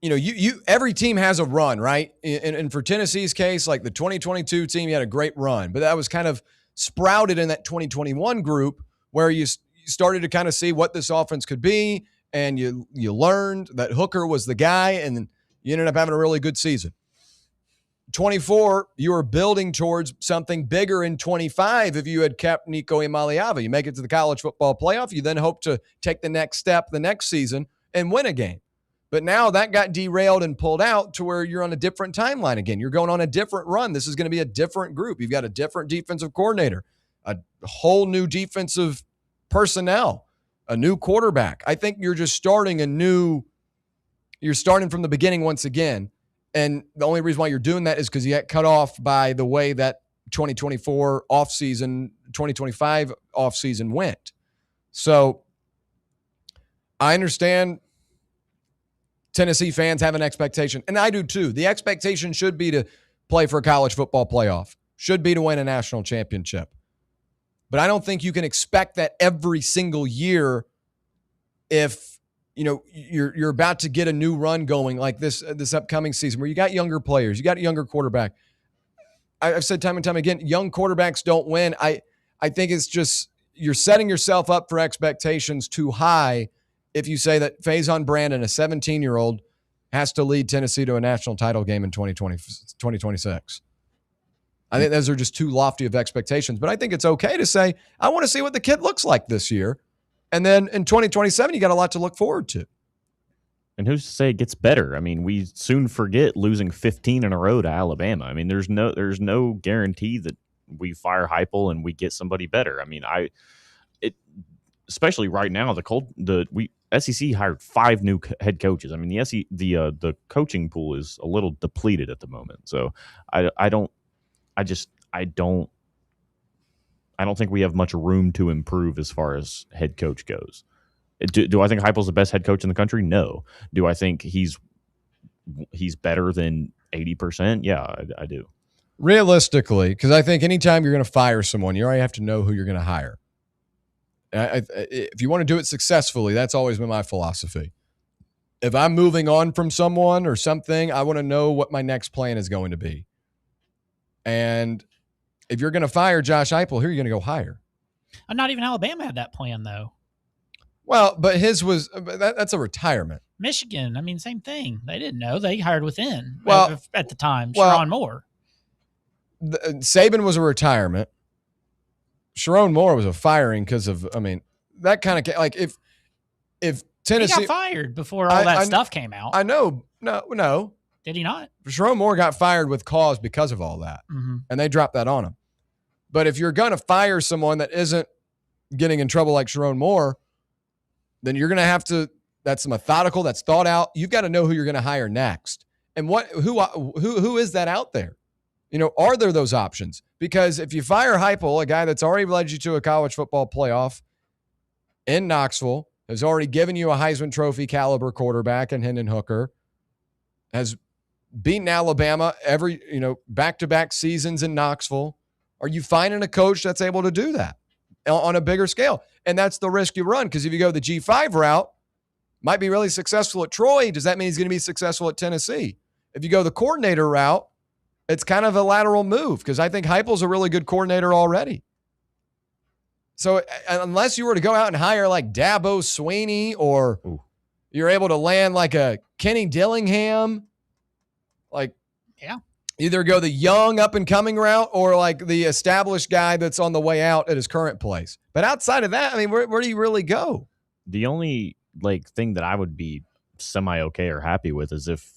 you every team has a run, right? And for Tennessee's case, like the 2022 team, you had a great run, but that was kind of sprouted in that 2021 group where you started to kind of see what this offense could be. And you learned that Hooker was the guy, and you ended up having a really good season. 24, you were building towards something bigger in 25 if you had kept Nico Imaliava. You make it to the college football playoff. You then hope to take the next step the next season and win a game. But now that got derailed and pulled out to where you're on a different timeline again. You're going on a different run. This is going to be a different group. You've got a different defensive coordinator, a whole new defensive personnel, a new quarterback. I think you're just starting you're starting from the beginning once again. And the only reason why you're doing that is because you got cut off by the way that 2024 offseason, 2025 offseason went. So I understand Tennessee fans have an expectation, and I do too. The expectation should be to play for a college football playoff, should be to win a national championship. But I don't think you can expect that every single year if you're about to get a new run going like this upcoming season where you got younger players, you got a younger quarterback. I've said time and time again, young quarterbacks don't win. I think it's just you're setting yourself up for expectations too high if you say that Faison Brandon, a 17-year-old, has to lead Tennessee to a national title game in 2026. I think those are just too lofty of expectations. But I think it's okay to say, I want to see what the kid looks like this year. And then in 2027, you got a lot to look forward to. And who's to say it gets better? I mean, we soon forget losing 15 in a row to Alabama. I mean, there's no guarantee that we fire Heupel and we get somebody better. I mean, especially right now, the SEC hired 5 new head coaches. I mean, the coaching pool is a little depleted at the moment. So I don't think we have much room to improve as far as head coach goes. Do I think Heupel's the best head coach in the country? No. Do I think he's better than 80%? Yeah, I do. Realistically, because I think anytime you're going to fire someone, you already have to know who you're going to hire. If you want to do it successfully, that's always been my philosophy. If I'm moving on from someone or something, I want to know what my next plan is going to be. And if you're going to fire Josh Heupel, who are you going to go hire? Not even Alabama had that plan, though. Well, but his was that's a retirement. Michigan, I mean, same thing. They didn't know. They hired within at the time, well, Sharon Moore. Saban was a retirement. Sharon Moore was a firing because of, that kind of, like, if Tennessee... He got fired before all that stuff came out. I know. No. Did he not? Sharon Moore got fired with cause because of all that. Mm-hmm. And they dropped that on him. But if you're going to fire someone that isn't getting in trouble like Sharon Moore, then you're going to have to, that's methodical, that's thought out. You've got to know who you're going to hire next. And who is that out there? Are there those options? Because if you fire Heupel, a guy that's already led you to a college football playoff in Knoxville, has already given you a Heisman Trophy caliber quarterback in Hendon Hooker, has beaten Alabama every, back-to-back seasons in Knoxville, are you finding a coach that's able to do that on a bigger scale? And that's the risk you run, because if you go the G5 route, might be really successful at Troy. Does that mean he's going to be successful at Tennessee? If you go the coordinator route, it's kind of a lateral move, because I think Heupel's a really good coordinator already. So unless you were to go out and hire like Dabo Swinney, or you're able to land like a Kenny Dillingham, like either go the young up-and-coming route or like the established guy that's on the way out at his current place. But outside of that, where do you really go? The only thing that I would be semi okay or happy with is if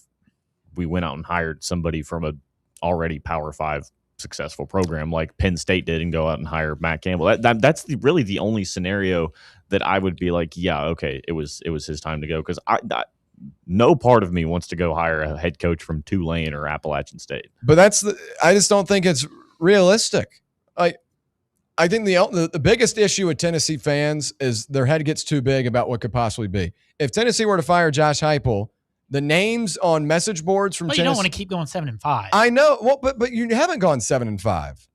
we went out and hired somebody from a already Power 5 successful program like Penn State did and go out and hire Matt Campbell. That's really the only scenario that I would be like, yeah, okay, it was his time to go, because no part of me wants to go hire a head coach from Tulane or Appalachian State. But I just don't think it's realistic. I think the biggest issue with Tennessee fans is their head gets too big about what could possibly be. If Tennessee were to fire Josh Heupel, the names on message boards from Tennessee. You don't want to keep going 7-5. I know. Well, but you haven't gone 7-5.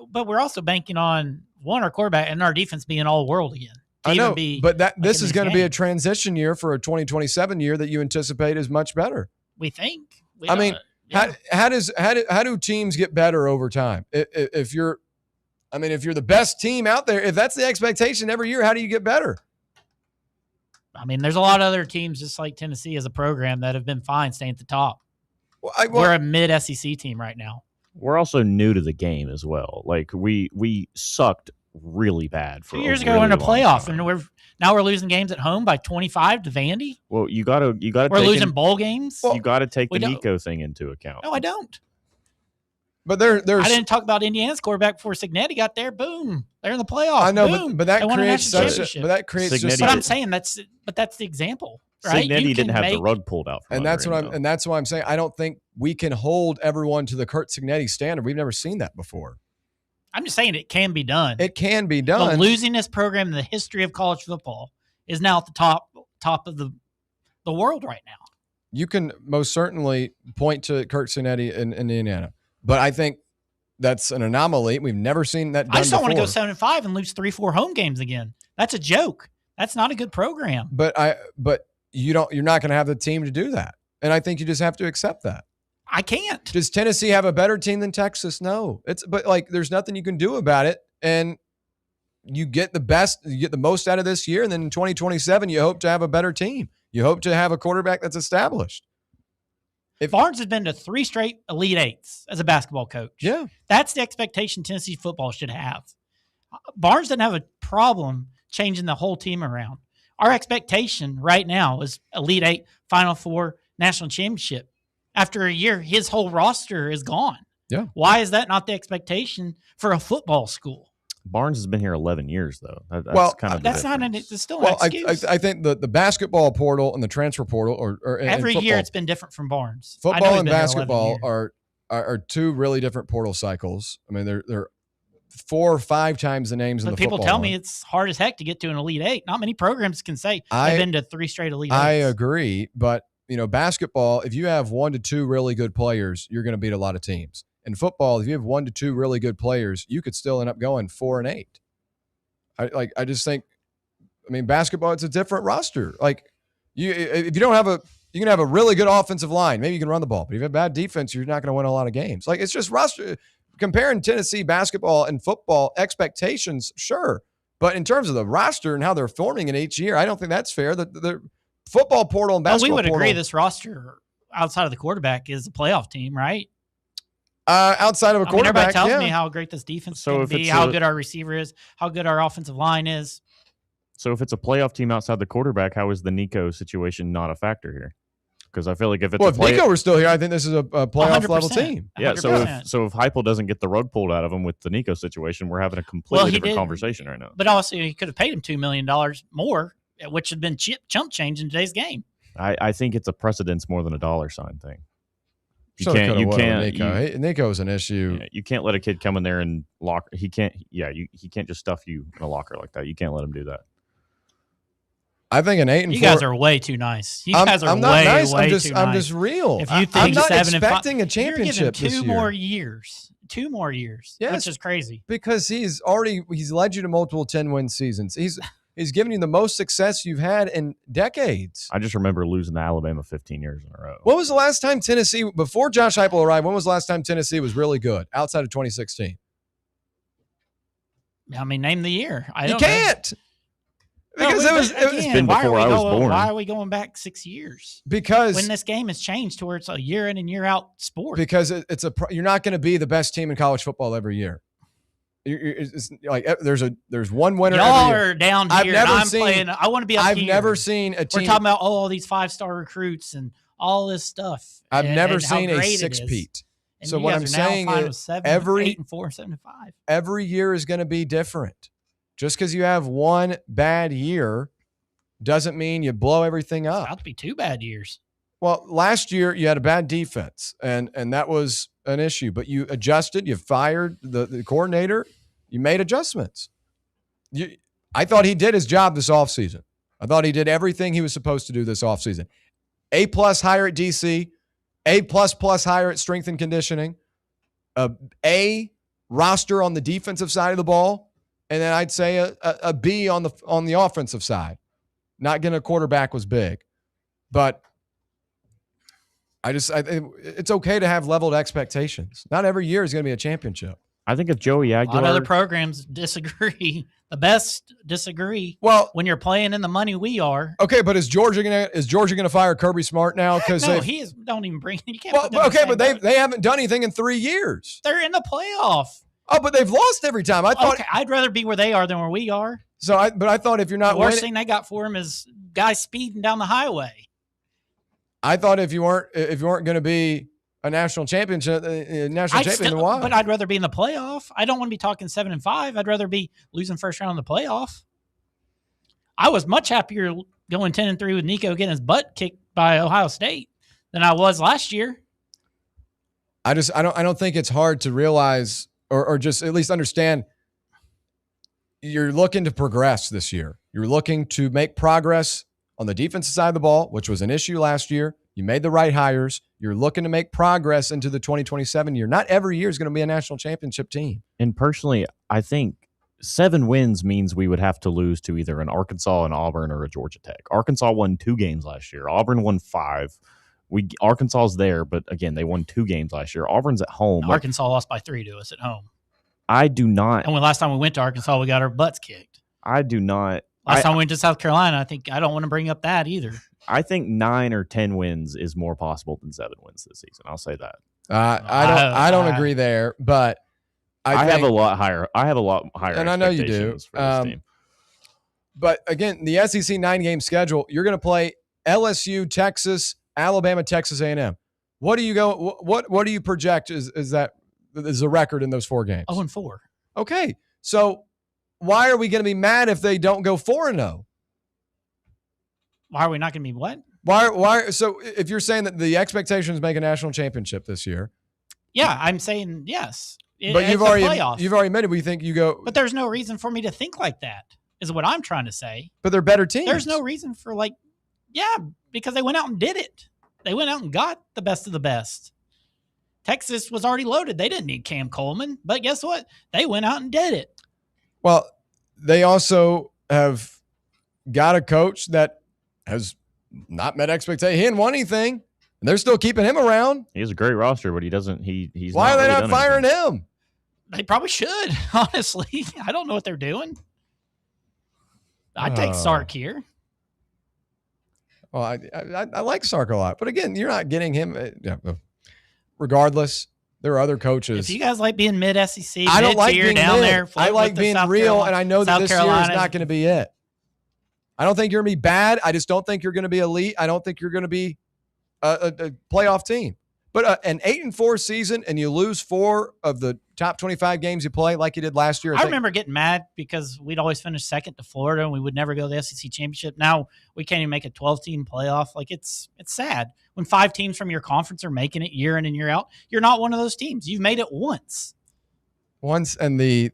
But we're also banking on our quarterback and our defense being all world again. I know, but this is going to be a transition year for a 2027 year that you anticipate is much better. We think. How do teams get better over time? If you're the best team out there, if that's the expectation every year, how do you get better? I mean, there's a lot of other teams just like Tennessee as a program that have been fine staying at the top. We're a mid-SEC team right now. We're also new to the game as well. Like we sucked really bad for 2 years ago in a playoff, and we're losing games at home by 25 to Vandy. Well, you gotta. We're losing bowl games. You got to take the Nico thing into account. No, I don't. But there's. I didn't talk about Indiana's quarterback before Signetti got there. Boom, they're in the playoffs. I know, boom. but that creates But I'm saying that's the example, right? Signetti didn't have the rug pulled out, and that's why I'm saying I don't think we can hold everyone to the Kurt Signetti standard. We've never seen that before. I'm just saying it can be done. It can be done. The losingest program in the history of college football is now at the top of the world right now. You can most certainly point to Kurt Signetti in Indiana, but I think that's an anomaly. We've never seen that done I just don't before. want to go 7-5 and lose 3-4 home games again. That's a joke. That's not a good program. But you're not going to have the team to do that, and I think you just have to accept that. I can't. Does Tennessee have a better team than Texas? No. But there's nothing you can do about it. And you get the most out of this year. And then in 2027, you hope to have a better team. You hope to have a quarterback that's established. If Barnes has been to 3 straight Elite Eights as a basketball coach, yeah, that's the expectation Tennessee football should have. Barnes doesn't have a problem changing the whole team around. Our expectation right now is Elite Eight, Final Four, National Championship. After a year, his whole roster is gone. Yeah. Why is that not the expectation for a football school? Barnes has been here 11 years, though. It's still an excuse. I think the basketball portal and the transfer portal or every year it's been different from Barnes. Football and basketball are two really different portal cycles. I mean, they're 4 or 5 times the names in the football. People tell me it's hard as heck to get to an Elite Eight. Not many programs can say they've been to 3 straight Elite Eights. I agree, but basketball, if you have 1 to 2 really good players, you're going to beat a lot of teams. In football, if you have 1 to 2 really good players, you could still end up going 4-8. I just think, basketball, it's a different roster. If you don't have you can have a really good offensive line. Maybe you can run the ball, but if you have bad defense, you're not going to win a lot of games. It's just roster. Comparing Tennessee basketball and football expectations, sure. But in terms of the roster and how they're forming in each year, I don't think that's fair. The football portal and basketball we would portal, agree this roster outside of the quarterback is a playoff team, right? Outside of a quarterback, everybody tells me how great this defense can be, how good our receiver is, how good our offensive line is. So if it's a playoff team outside the quarterback, how is the Nico situation not a factor here? Because I feel like if Nico were still here, I think this is a playoff level team. Yeah, so if Heupel doesn't get the rug pulled out of him with the Nico situation, we're having a completely different conversation right now. But also, he could have paid him $2 million more, which had been chump change in today's game. I think it's a precedence more than a dollar sign thing. Nico's an issue. Yeah, you can't let a kid come in there and lock. He can't just stuff you in a locker like that. You can't let him do that. I think an 8-4. You guys are way too nice. You guys are I'm not nice. way I'm too nice. I'm just real. If you think I'm not 7 expecting and 5, a championship you're this year. 2 more years. 2 more years. Yes, which is crazy. Because he's led you to multiple 10-win seasons. He's given you the most success you've had in decades. I just remember losing to Alabama 15 years in a row. When was the last time Tennessee, before Josh Heupel arrived, when was the last time Tennessee was really good outside of 2016? Name the year. You can't. Because it's been before I was born. Why are we going back 6 years? Because when this game has changed to where it's a year in and year out sport. Because you're not going to be the best team in college football every year. It's like there's one winner. Y'all every year. are down here. I've never I'm seen. playing. I want to be up I've here. never seen a team. We're talking about all these 5-star recruits and all this stuff. I've never and seen how a great it is. six-peat. And So you what guys I'm are now saying fine is with 7, every 8 and 4, 7 and 5. every year is going to be different. Just because you have one bad year doesn't mean you blow everything up. It's about to be 2 bad years. Well, last year you had a bad defense, and that was an issue. But you adjusted. You fired the coordinator. You made adjustments. I thought he did his job this offseason. I thought he did everything he was supposed to do this offseason. A+ higher at DC, A++ higher at strength and conditioning, A roster on the defensive side of the ball, and then I'd say a B on the offensive side. Not getting a quarterback was big, but it's okay to have leveled expectations. Not every year is going to be a championship. I think if Joey Aguilar, A lot of other programs disagree. The best disagree. Well, when you're playing in the money we are. Okay, but is Georgia gonna fire Kirby Smart now? Because no, he is. Don't even bring. You can't. Well, put them in okay, the but same boat. they haven't done anything in 3 years. They're in the playoff. Oh, but they've lost every time. I thought. Okay, I'd rather be where they are than where we are. So, I thought if you're not The worst winning, thing they got for him is guys speeding down the highway. I thought if you weren't going to be a national champion, then why? But I'd rather be in the playoff. I don't want to be talking 7 and 5. I'd rather be losing first round in the playoff. I was much happier going 10 and 3 with Nico getting his butt kicked by Ohio State than I was last year. I don't think it's hard to realize or just at least understand. You're looking to progress this year. You're looking to make progress on the defensive side of the ball, which was an issue last year. You made the right hires. You're looking to make progress into the 2027 year. Not every year is going to be a national championship team. And personally, I think 7 wins means we would have to lose to either an Arkansas, an Auburn, or a Georgia Tech. Arkansas won 2 games last year. Auburn won 5. Arkansas's there, but again, they won 2 games last year. Auburn's at home. Arkansas lost by 3 to us at home. I do not. And when last time we went to Arkansas, we got our butts kicked. I do not. Last time we went to South Carolina, I don't want to bring up that either. I think 9 or 10 wins is more possible than 7 wins this season. I'll say that. I don't agree there, but I have a lot higher. I have a lot higher, and I know you do. For this team. But again, the SEC 9-game schedule, you're going to play LSU, Texas, Alabama, Texas A&M. What do you go? What do you project is the record in those 4 games? 0-4. Okay, so why are we going to be mad if they don't go 4-0? Why are we not going to be what? Why? So if you're saying that the expectations make a national championship this year, yeah, I'm saying yes. But you've already admitted we think you go. But there's no reason for me to think like that. Is what I'm trying to say. But they're better teams. There's no reason for because they went out and did it. They went out and got the best of the best. Texas was already loaded. They didn't need Cam Coleman, but guess what? They went out and did it. Well, they also have got a coach that has not met expectations. He didn't want anything, and they're still keeping him around. He has a great roster, but he doesn't. He's why not are they really not firing anything. him? They probably should. Honestly, I don't know what they're doing. I'd take Sark here. Well, I like Sark a lot, but again, you're not getting him. Regardless, there are other coaches. If you guys like being mid SEC, I don't like being down mid. there. I like being real, and I know that this year is not going to be it. I don't think you're going to be bad. I just don't think you're going to be elite. I don't think you're going to be a playoff team. But an 8-4 season, and you lose 4 of the top 25 games you play, like you did last year. I remember getting mad because we'd always finish second to Florida, and we would never go to the SEC championship. Now we can't even make a 12-team playoff. Like it's sad when 5 teams from your conference are making it year in and year out. You're not one of those teams. You've made it once. And the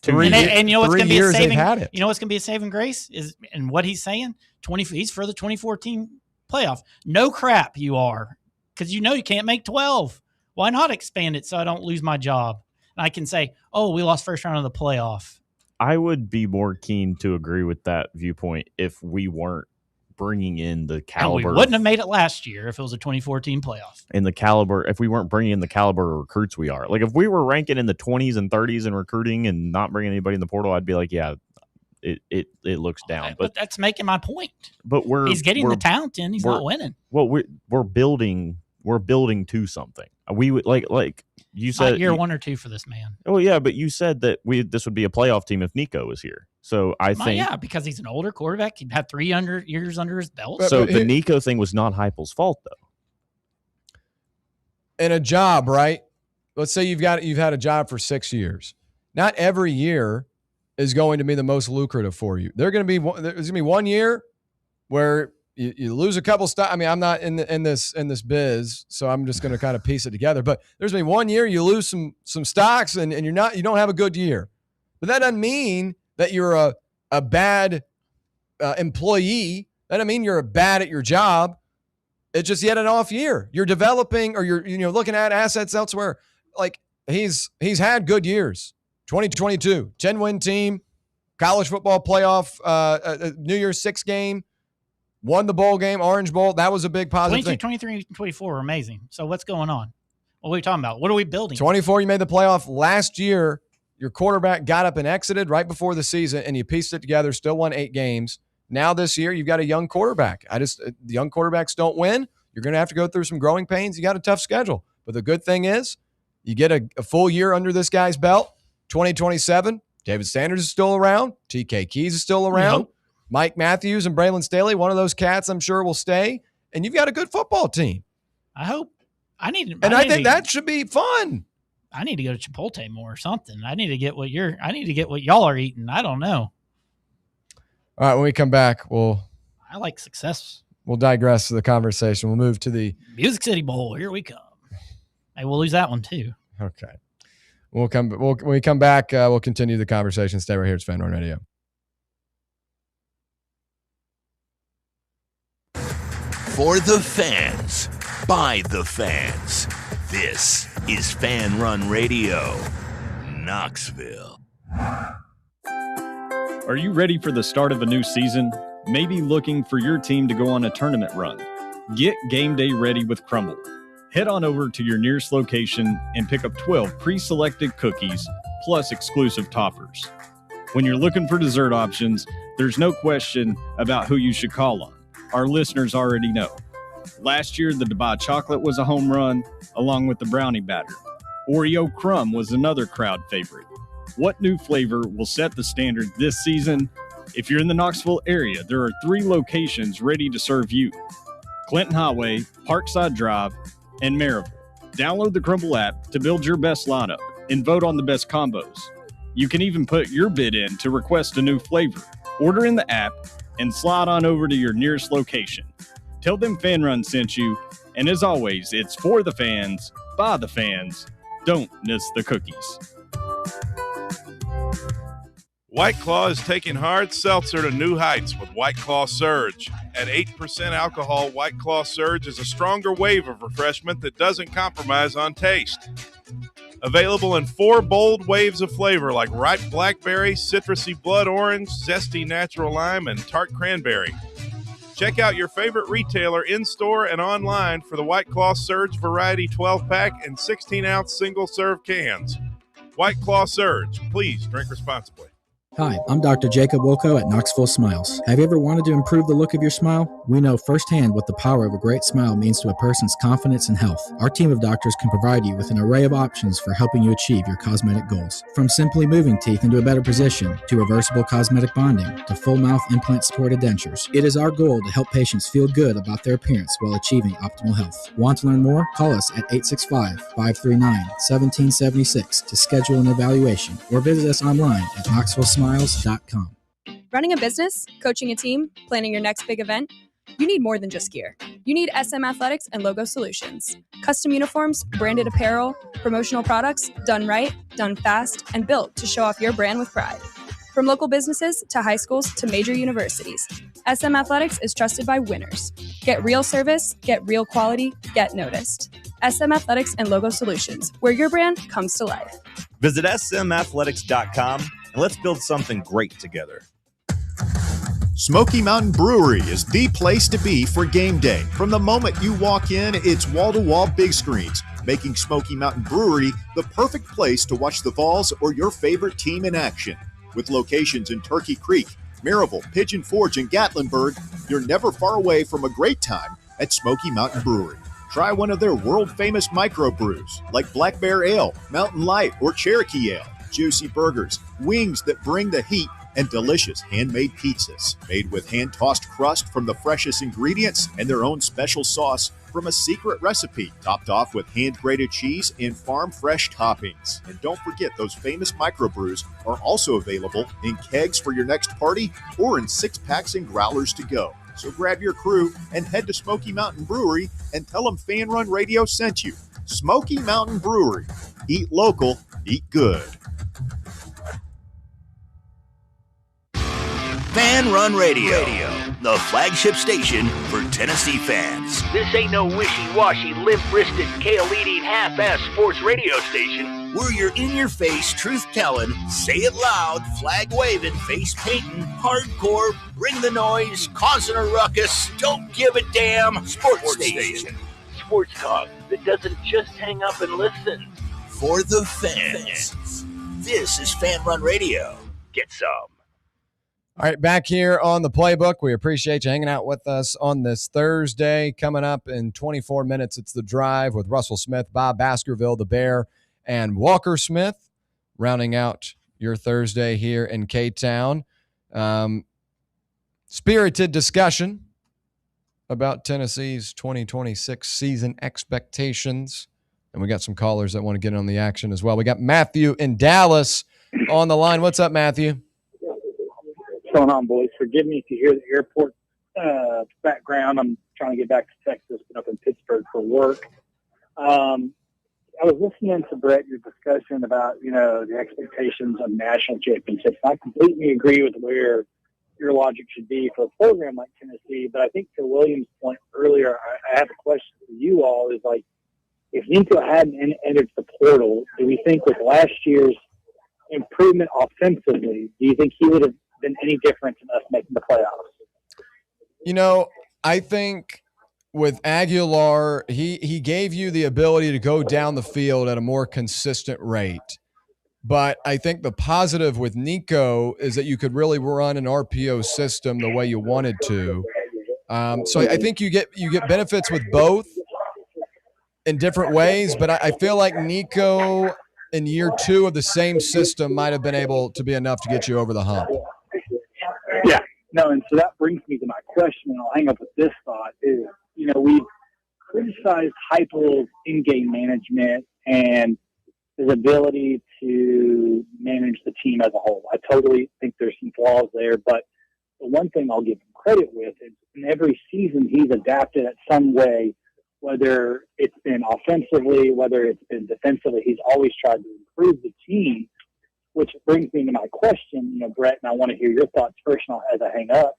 3 and you know what's going to be a saving. Had it. You know what's going to be a saving grace is, and what he's saying. He's for the 2014 playoff. No crap, you are. Because you know you can't make 12. Why not expand it so I don't lose my job? And I can say, oh, we lost first round of the playoff. I would be more keen to agree with that viewpoint if we weren't bringing in the caliber. And we wouldn't have made it last year if it was a 2014 playoff. And the caliber, if we weren't bringing in the caliber of recruits we are. Like if we were ranking in the 20s and 30s in recruiting and not bringing anybody in the portal, I'd be like, yeah, it looks down. But that's making my point. But he's getting the talent in. He's not winning. Well, we're building We're building to something. We would like you said year 1 or 2 for this man. Oh yeah, but you said that this would be a playoff team if Nico was here. So I think yeah, because he's an older quarterback. He'd had 300 years under his belt. So the Nico thing was not Heupel's fault though. In a job, right? Let's say you've had a job for 6 years. Not every year is going to be the most lucrative for you. There's going to be 1 year where you lose a couple stocks. I mean, I'm not in this biz, so I'm just going to kind of piece it together. But there's going to be 1 year you lose some stocks and you don't have a good year. But that doesn't mean that you're a bad employee. That doesn't mean you're bad at your job. It's just you had an off year. You're developing, or you're looking at assets elsewhere. Like he's had good years. 2022, 10-win team, college football playoff, New Year's 6 game, won the bowl game, Orange Bowl. That was a big positive 22, thing. 23, 24 were amazing. So what's going on? What are we talking about? What are we building? 24, you made the playoff. Last year, your quarterback got up and exited right before the season, and you pieced it together, still won 8 games. Now this year, you've got a young quarterback. The young quarterbacks don't win. You're going to have to go through some growing pains. You got a tough schedule. But the good thing is you get a full year under this guy's belt. 2027, David Sanders is still around. TK Keys is still around. Yep. Mike Matthews and Braylon Staley, one of those cats I'm sure will stay. And you've got a good football team. I hope. I think that should be fun. I need to go to Chipotle more or something. I need to get what y'all are eating. I don't know. All right, when we come back, I like success. We'll digress to the conversation. We'll move to the Music City Bowl. Here we come. Hey, we'll lose that one too. Okay. When we come back, we'll continue the conversation. Stay right here. It's Fan Run Radio. For the fans, by the fans. This is Fan Run Radio, Knoxville. Are you ready for the start of a new season? Maybe looking for your team to go on a tournament run? Get game day ready with Crumble. Head on over to your nearest location and pick up 12 pre-selected cookies plus exclusive toppers. When you're looking for dessert options, there's no question about who you should call on. Our listeners already know. Last year, the Dubai chocolate was a home run, along with the brownie batter. Oreo crumb was another crowd favorite. What new flavor will set the standard this season? If you're in the Knoxville area, there are 3 locations ready to serve you: Clinton Highway, Parkside Drive, and Maryville. Download the Crumble app to build your best lineup and vote on the best combos. You can even put your bid in to request a new flavor. Order in the app and slide on over to your nearest location. Tell them Fan Run sent you, and as always, it's for the fans, by the fans. Don't miss the cookies. White Claw is taking hard seltzer to new heights with White Claw Surge. At 8% alcohol, White Claw Surge is a stronger wave of refreshment that doesn't compromise on taste. Available in 4 bold waves of flavor like ripe blackberry, citrusy blood orange, zesty natural lime, and tart cranberry. Check out your favorite retailer in-store and online for the White Claw Surge Variety 12-pack and 16-ounce single-serve cans. White Claw Surge. Please drink responsibly. Hi, I'm Dr. Jacob Wilco at Knoxville Smiles. Have you ever wanted to improve the look of your smile? We know firsthand what the power of a great smile means to a person's confidence and health. Our team of doctors can provide you with an array of options for helping you achieve your cosmetic goals. From simply moving teeth into a better position, to reversible cosmetic bonding, to full mouth implant-supported dentures. It is our goal to help patients feel good about their appearance while achieving optimal health. Want to learn more? Call us at 865-539-1776 to schedule an evaluation, or visit us online at knoxvillesmiles.com. Running a business, coaching a team, planning your next big event, you need more than just gear. You need SM Athletics and Logo Solutions. Custom uniforms, branded apparel, promotional products, done right, done fast, and built to show off your brand with pride. From local businesses to high schools to major universities, SM Athletics is trusted by winners. Get real service, get real quality, get noticed. SM Athletics and Logo Solutions, where your brand comes to life. Visit smathletics.com and let's build something great together. Smoky Mountain Brewery is the place to be for game day. From the moment you walk in, it's wall-to-wall big screens, making Smoky Mountain Brewery the perfect place to watch the Vols or your favorite team in action. With locations in Turkey Creek, Maryville, Pigeon Forge, and Gatlinburg, you're never far away from a great time at Smoky Mountain Brewery. Try one of their world-famous microbrews like Black Bear Ale, Mountain Light, or Cherokee Ale. Juicy burgers, wings that bring the heat, and delicious handmade pizzas made with hand-tossed crust from the freshest ingredients and their own special sauce from a secret recipe, topped off with hand-grated cheese and farm-fresh toppings. And don't forget, those famous microbrews are also available in kegs for your next party or in 6-packs and growlers to go. So grab your crew and head to Smoky Mountain Brewery and tell them Fan Run Radio sent you. Smoky Mountain Brewery. Eat local, eat good. Fan Run Radio, the flagship station for Tennessee fans. This ain't no wishy-washy, limp-wristed, kale-eating, half-ass sports radio station. We're your in-your-face, truth-telling, say it loud, flag-waving, face-painting, hardcore, bring the noise, causing a ruckus, don't give a damn sports station. Sports talk that doesn't just hang up and listen. For the fans. This is Fan Run Radio. Get some. All right, back here on the playbook. We appreciate you hanging out with us on this Thursday. Coming up in 24 minutes, it's The Drive with Russell Smith, Bob Baskerville, the Bear, and Walker Smith, rounding out your Thursday here in K-Town. Spirited discussion about Tennessee's 2026 season expectations. And we got some callers that want to get in on the action as well. We got Matthew in Dallas on the line. What's up, Matthew? What's going on, boys? Forgive me if you hear the airport background. I'm trying to get back to Texas, been up in Pittsburgh for work. I was listening to Brett, your discussion about, the expectations of national championships. I completely agree with where your logic should be for a program like Tennessee. But I think to William's point earlier, I have a question for you all is like, if Nico hadn't entered the portal, do we think with last year's improvement offensively, do you think he would have been any different in us making the playoffs? I think with Aguilar, he gave you the ability to go down the field at a more consistent rate. But I think the positive with Nico is that you could really run an RPO system the way you wanted to. So I think you get benefits with both in different ways. But I feel like Nico in year 2 of the same system might have been able to be enough to get you over the hump. Yeah, no, and so that brings me to my question, and I'll hang up with this thought, is, we've criticized Heupel's in-game management and his ability to manage the team as a whole. I totally think there's some flaws there, but the one thing I'll give him credit with is in every season he's adapted at some way, whether it's been offensively, whether it's been defensively, he's always tried to improve the team. Which brings me to my question, Brett, and I want to hear your thoughts first as I hang up.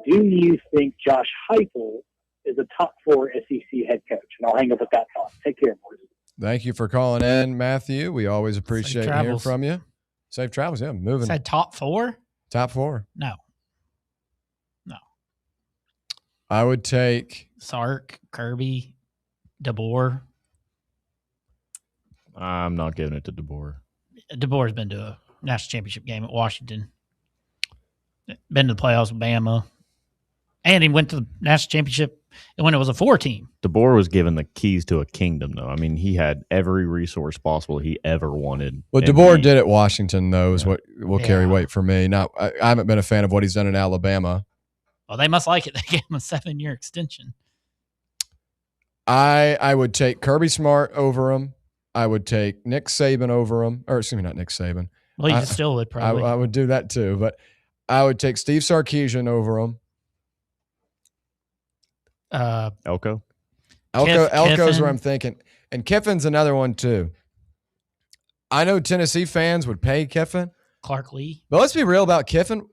Do you think Josh Heupel is a top 4 SEC head coach? And I'll hang up with that thought. Take care, boys. Thank you for calling in, Matthew. We always appreciate hearing from you. Safe travels, yeah. Moving. Said top 4? Top 4. No. I would take Sark, Kirby, DeBoer. I'm not giving it to DeBoer. DeBoer's been to a national championship game at Washington. Been to the playoffs with Bama. And he went to the national championship when it was a 4-team. DeBoer was given the keys to a kingdom, though. I mean, he had every resource possible he ever wanted. What DeBoer did at Washington, though, is what will carry weight for me. Now, I haven't been a fan of what he's done in Alabama. Well, they must like it. They gave him a 7-year extension. I would take Kirby Smart over him. I would take Nick Saban over him. Or excuse me, not Nick Saban. Well, you still would probably. I would do that too. But I would take Steve Sarkisian over him. Elko? Elko's where I'm thinking. And Kiffin's another one too. I know Tennessee fans would pay Kiffin. Clark Lee. But let's be real about Kiffin.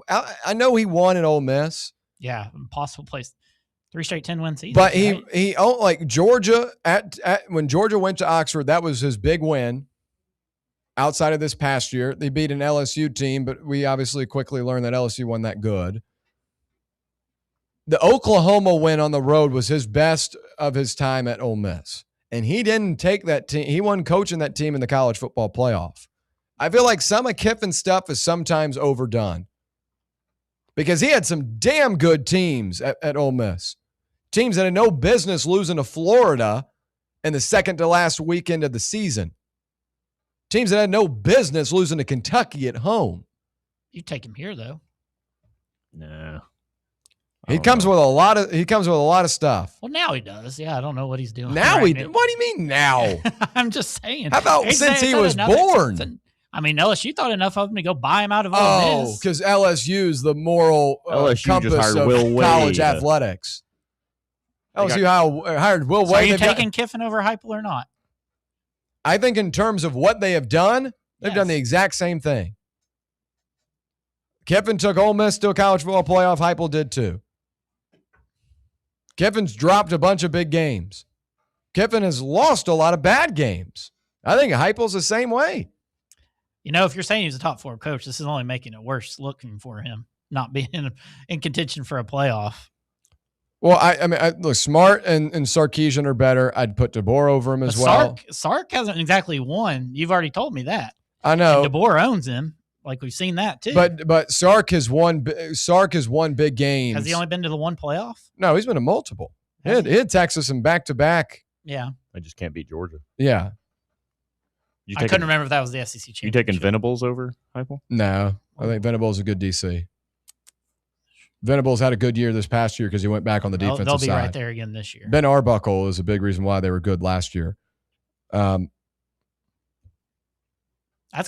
I know he won at Ole Miss. Yeah, impossible place. 3 straight 10-win seasons. But he owned like Georgia when Georgia went to Oxford, that was his big win. Outside of this past year, they beat an LSU team, but we obviously quickly learned that LSU wasn't that good. The Oklahoma win on the road was his best of his time at Ole Miss. And he didn't take that team. He wasn't coaching that team in the college football playoff. I feel like some of Kiffin's stuff is sometimes overdone because he had some damn good teams at Ole Miss. Teams that had no business losing to Florida in the second to last weekend of the season. Teams that had no business losing to Kentucky at home. You take him here, though. No. He comes with a lot of stuff. Well, now he does. Yeah, I don't know what he's doing. Now what do you mean now? I'm just saying. How about since he was born? I mean, LSU thought enough of him to go buy him out of Ole Miss. Because LSU is the moral compass of college athletics. LSU hired Will Wade. So are you taking Kiffin over Heupel or not? I think in terms of what they have done, they've done the exact same thing. Kiffin took Ole Miss to a college football playoff. Heupel did too. Kiffin's dropped a bunch of big games. Kiffin has lost a lot of bad games. I think Heupel's the same way. You know, if you're saying he's a top 4 coach, this is only making it worse looking for him not being in contention for a playoff. Well, I mean, look, Smart and Sarkisian are better. I'd put DeBoer over him as well. Sark hasn't exactly won. You've already told me that. I know. And DeBoer owns him. Like, we've seen that too. But Sark has won big games. Has he only been to the one playoff? No, he's been to multiple. He had Texas in back-to-back. Yeah. I just can't beat Georgia. Yeah. I couldn't remember if that was the SEC championship. You taking Venables over Heupel? No. I think Venables is a good DC. Venables had a good year this past year because he went back on the defensive side. They'll be right there again this year. Ben Arbuckle is a big reason why they were good last year. That's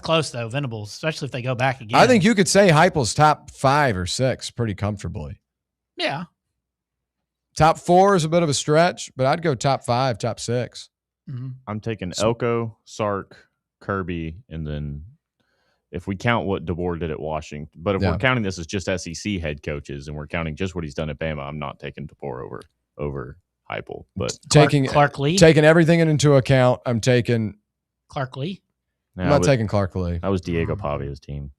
close, though, Venables, especially if they go back again. I think you could say Heupel's top 5 or 6 pretty comfortably. Yeah. Top 4 is a bit of a stretch, but I'd go top 5, top 6. Mm-hmm. I'm taking Elko, Sark, Kirby, and then if we count what DeBoer did at Washington, but if we're counting this as just SEC head coaches and we're counting just what he's done at Bama, I'm not taking DeBoer over Heupel. But Clark Lee, taking everything into account, I'm taking Clark Lee. I'm not taking Clark Lee. That was Diego Pavia's team.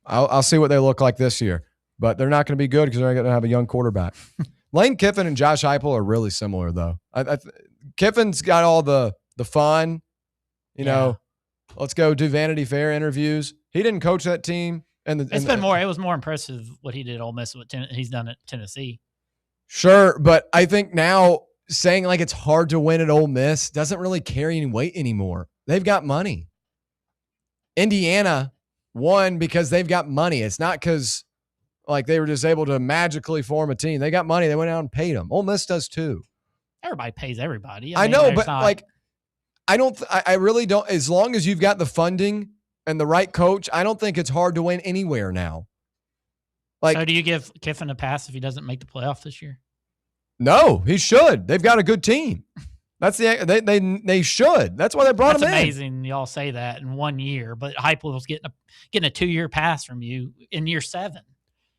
I'll see what they look like this year, but they're not going to be good because they're going to have a young quarterback. Lane Kiffin and Josh Heupel are really similar, though. Kiffin's got all the fun, you know. Let's go do Vanity Fair interviews. He didn't coach that team, and it was more impressive what he did at Ole Miss. He's done at Tennessee. Sure, but I think now saying like it's hard to win at Ole Miss doesn't really carry any weight anymore. They've got money. Indiana won because they've got money. It's not because like they were just able to magically form a team. They got money. They went out and paid them. Ole Miss does too. Everybody pays everybody. I know, but like I really don't. As long as you've got the funding and the right coach, I don't think it's hard to win anywhere now. Like, so do you give Kiffin a pass if he doesn't make the playoff this year? No, he should. They've got a good team. That's they should. That's why they brought him in. That's amazing. Y'all say that in 1 year, but Heupel was getting a 2-year pass from you in year 7.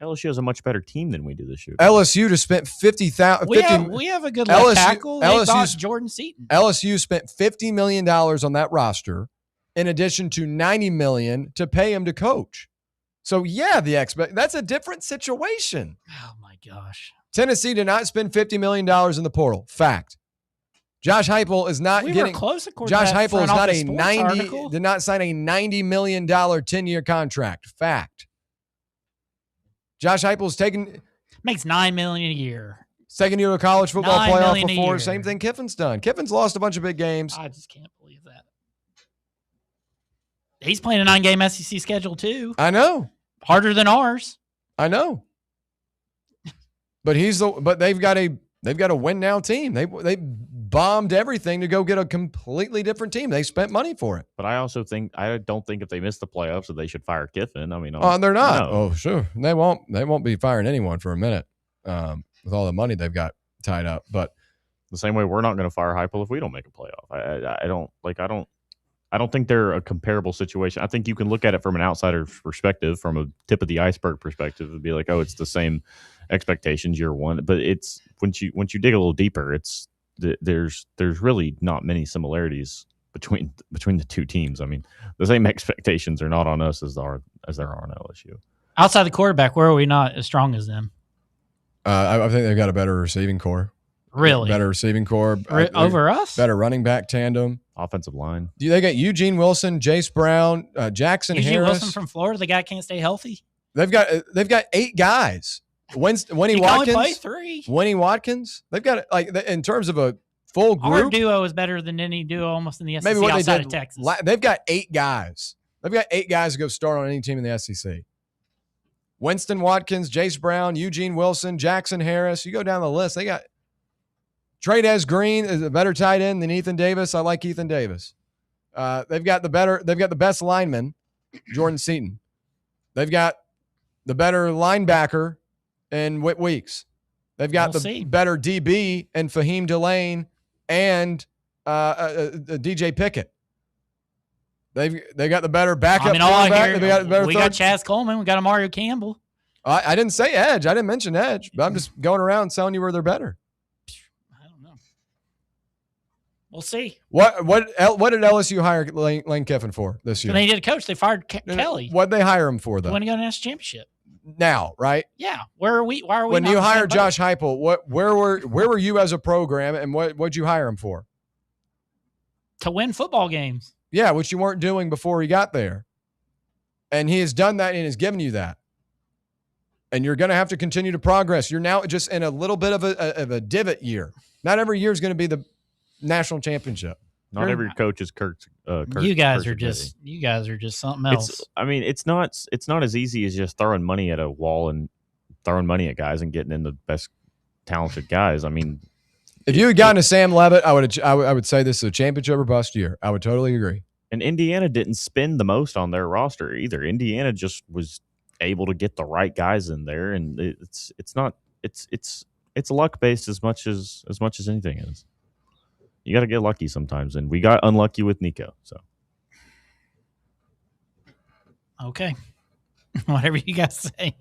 LSU has a much better team than we do this year. LSU just spent $50,000. We have a good left tackle. They bought Jordan Seaton. LSU spent $50 million on that roster, in addition to $90 million to pay him to coach. So yeah, that's a different situation. Oh my gosh! Tennessee did not spend $50 million in the portal. Fact. Josh Heupel is not getting close. Josh Heupel is not a 90. Did not sign a $90 million 10-year contract. Fact. Josh Heupel's makes $9 million a year. Second year of college football playoff before. Same thing Kiffin's done. Kiffin's lost a bunch of big games. I just can't believe that. He's playing a 9-game SEC schedule too. I know. Harder than ours. I know. But they've got a win now team. They bombed everything to go get a completely different team. They spent money for it. But I don't think if they miss the playoffs that they should fire Kiffin. I mean, they're not. No. Oh, sure. They won't be firing anyone for a minute with all the money they've got tied up. But the same way we're not going to fire Heupel if we don't make a playoff. I don't think they're a comparable situation. I think you can look at it from an outsider's perspective, from a tip of the iceberg perspective, and be like, oh, it's the same expectations year one. But it's once you dig a little deeper, there's really not many similarities between the two teams. I mean, the same expectations are not on us as there are on LSU. Outside the quarterback, where are we not as strong as them? I think they've got a better receiving core. Really? Better receiving core. Over us? Better running back tandem. Offensive line. They got Eugene Wilson, Jace Brown, Jackson Eugene Harris. Wilson from Florida, the guy can't stay healthy? They've got 8 guys. Winnie only play Watkins. 3. Winnie Watkins. They've got in terms of a full group. Our duo is better than any duo almost in the SEC Maybe what outside they of did. Texas. They've got 8 guys. They've got 8 guys to go start on any team in the SEC. Winston Watkins, Jace Brown, Eugene Wilson, Jackson Harris. You go down the list. They got Trades Green is a better tight end than Ethan Davis. I like Ethan Davis. They've got the best lineman, Jordan Seaton. They've got the better linebacker in Whit Weeks. They've got better DB in Fahim Delane and DJ Pickett. They got the better backup. We got Chaz Coleman. We got a Mario Campbell. I didn't say edge. I didn't mention edge, but I'm just going around telling you where they're better. I don't know. We'll see. What did LSU hire Lane Kiffin for this year? When they did a coach, they fired Kelly. What did they hire him for though? When he got a national championship. Now, right? Yeah. Why are we? When you hired Josh Heupel, where were you as a program, and what'd you hire him for? To win football games. Yeah, which you weren't doing before he got there. And he has done that and has given you that. And you're going to have to continue to progress. You're now just in a little bit of a divot year. Not every year is going to be the national championship. Not every coach is Kirk. You guys are just something else. It's not as easy as just throwing money at a wall and throwing money at guys and getting in the best talented guys. I mean, if you had gotten to Sam Levitt, I would say this is a championship or bust year. I would totally agree. And Indiana didn't spend the most on their roster either. Indiana just was able to get the right guys in there, and it's luck based as much as anything is. You got to get lucky sometimes, and we got unlucky with Nico. So, okay, whatever you guys say.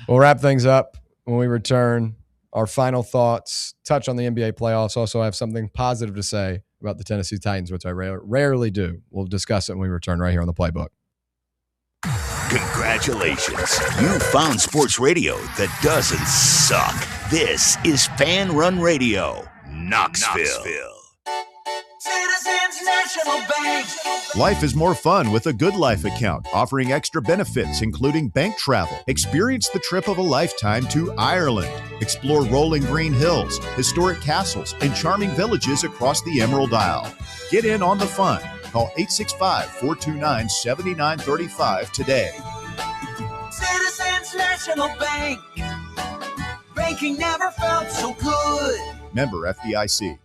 We'll wrap things up when we return. Our final thoughts, touch on the NBA playoffs. Also have something positive to say about the Tennessee Titans, which I rarely do. We'll discuss it when we return right here on the Playbook. Congratulations. You found sports radio that doesn't suck. This is Fan Run Radio, Knoxville. Citizens National Bank. Life is more fun with a Good Life account, offering extra benefits, including bank travel. Experience the trip of a lifetime to Ireland. Explore rolling green hills, historic castles, and charming villages across the Emerald Isle. Get in on the fun. Call 865-429-7935 today. Citizens National Bank. Banking never felt so good. Member FDIC.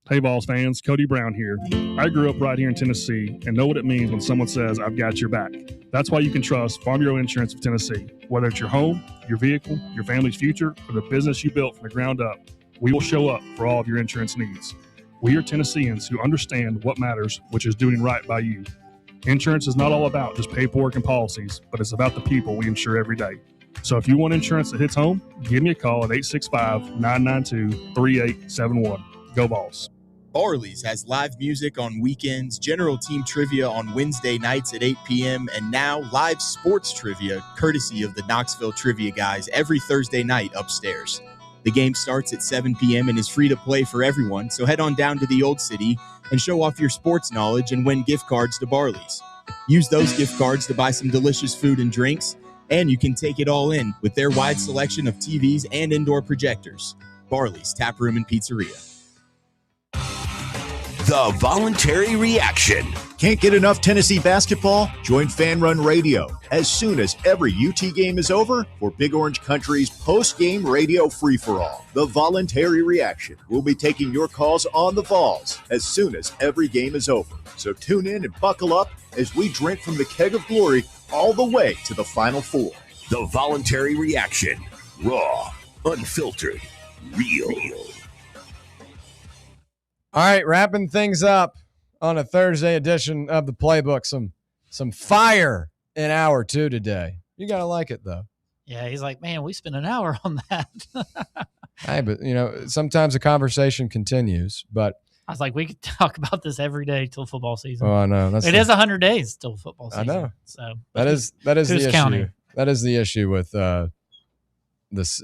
Hey, Vols fans, Cody Brown here. I grew up right here in Tennessee and know what it means when someone says, I've got your back. That's why you can trust Farm Bureau Insurance of Tennessee. Whether it's your home, your vehicle, your family's future, or the business you built from the ground up, we will show up for all of your insurance needs. We are Tennesseans who understand what matters, which is doing right by you. Insurance is not all about just paperwork and policies, but it's about the people we insure every day. So if you want insurance that hits home, give me a call at 865-992-3871. Go Vols. Barley's has live music on weekends, general team trivia on Wednesday nights at 8 p.m., and now live sports trivia, courtesy of the Knoxville Trivia Guys, every Thursday night upstairs. The game starts at 7 p.m. and is free to play for everyone, so head on down to the Old City and show off your sports knowledge and win gift cards to Barley's. Use those gift cards to buy some delicious food and drinks, and you can take it all in with their wide selection of TVs and indoor projectors. Barley's Tap Room and Pizzeria. The voluntary reaction. Can't get enough Tennessee basketball? Join Fan Run Radio as soon as every UT game is over for Big Orange Country's post-game radio free-for-all. The voluntary reaction. We'll be taking your calls on the Vols as soon as every game is over. So tune in and buckle up as we drink from the keg of glory all the way to the Final Four. The voluntary reaction. Raw, unfiltered, real. All right, wrapping things up on a Thursday edition of the Playbook. Some fire in hour 2 today. You got to like it, though. Yeah, he's like, man, we spent an hour on that. Hey, but, sometimes the conversation continues, but I was like, we could talk about this every day till football season. Oh, I know. It is 100 days till football season. I know. So that is the issue. Counting? That is the issue with this.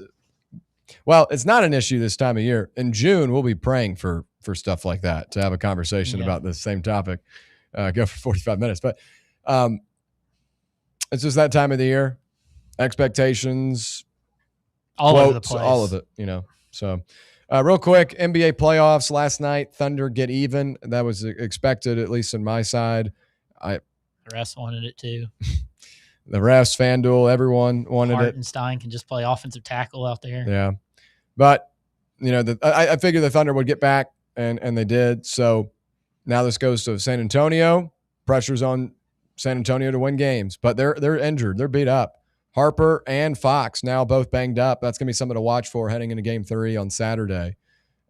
Well, it's not an issue this time of year. In June, we'll be praying for stuff like that, to have a conversation about the same topic, go for 45 minutes. But it's just that time of the year. expectations, all over the quotes, place. all of it, So, real quick, NBA playoffs last night. Thunder get even. That was expected, at least on my side. The rest wanted it too. The refs, FanDuel, everyone wanted it. Hartenstein can just play offensive tackle out there. Yeah, but I figured the Thunder would get back, and they did. So now this goes to San Antonio. Pressure's on San Antonio to win games, but they're injured. They're beat up. Harper and Fox now both banged up. That's gonna be something to watch for heading into Game 3 on Saturday,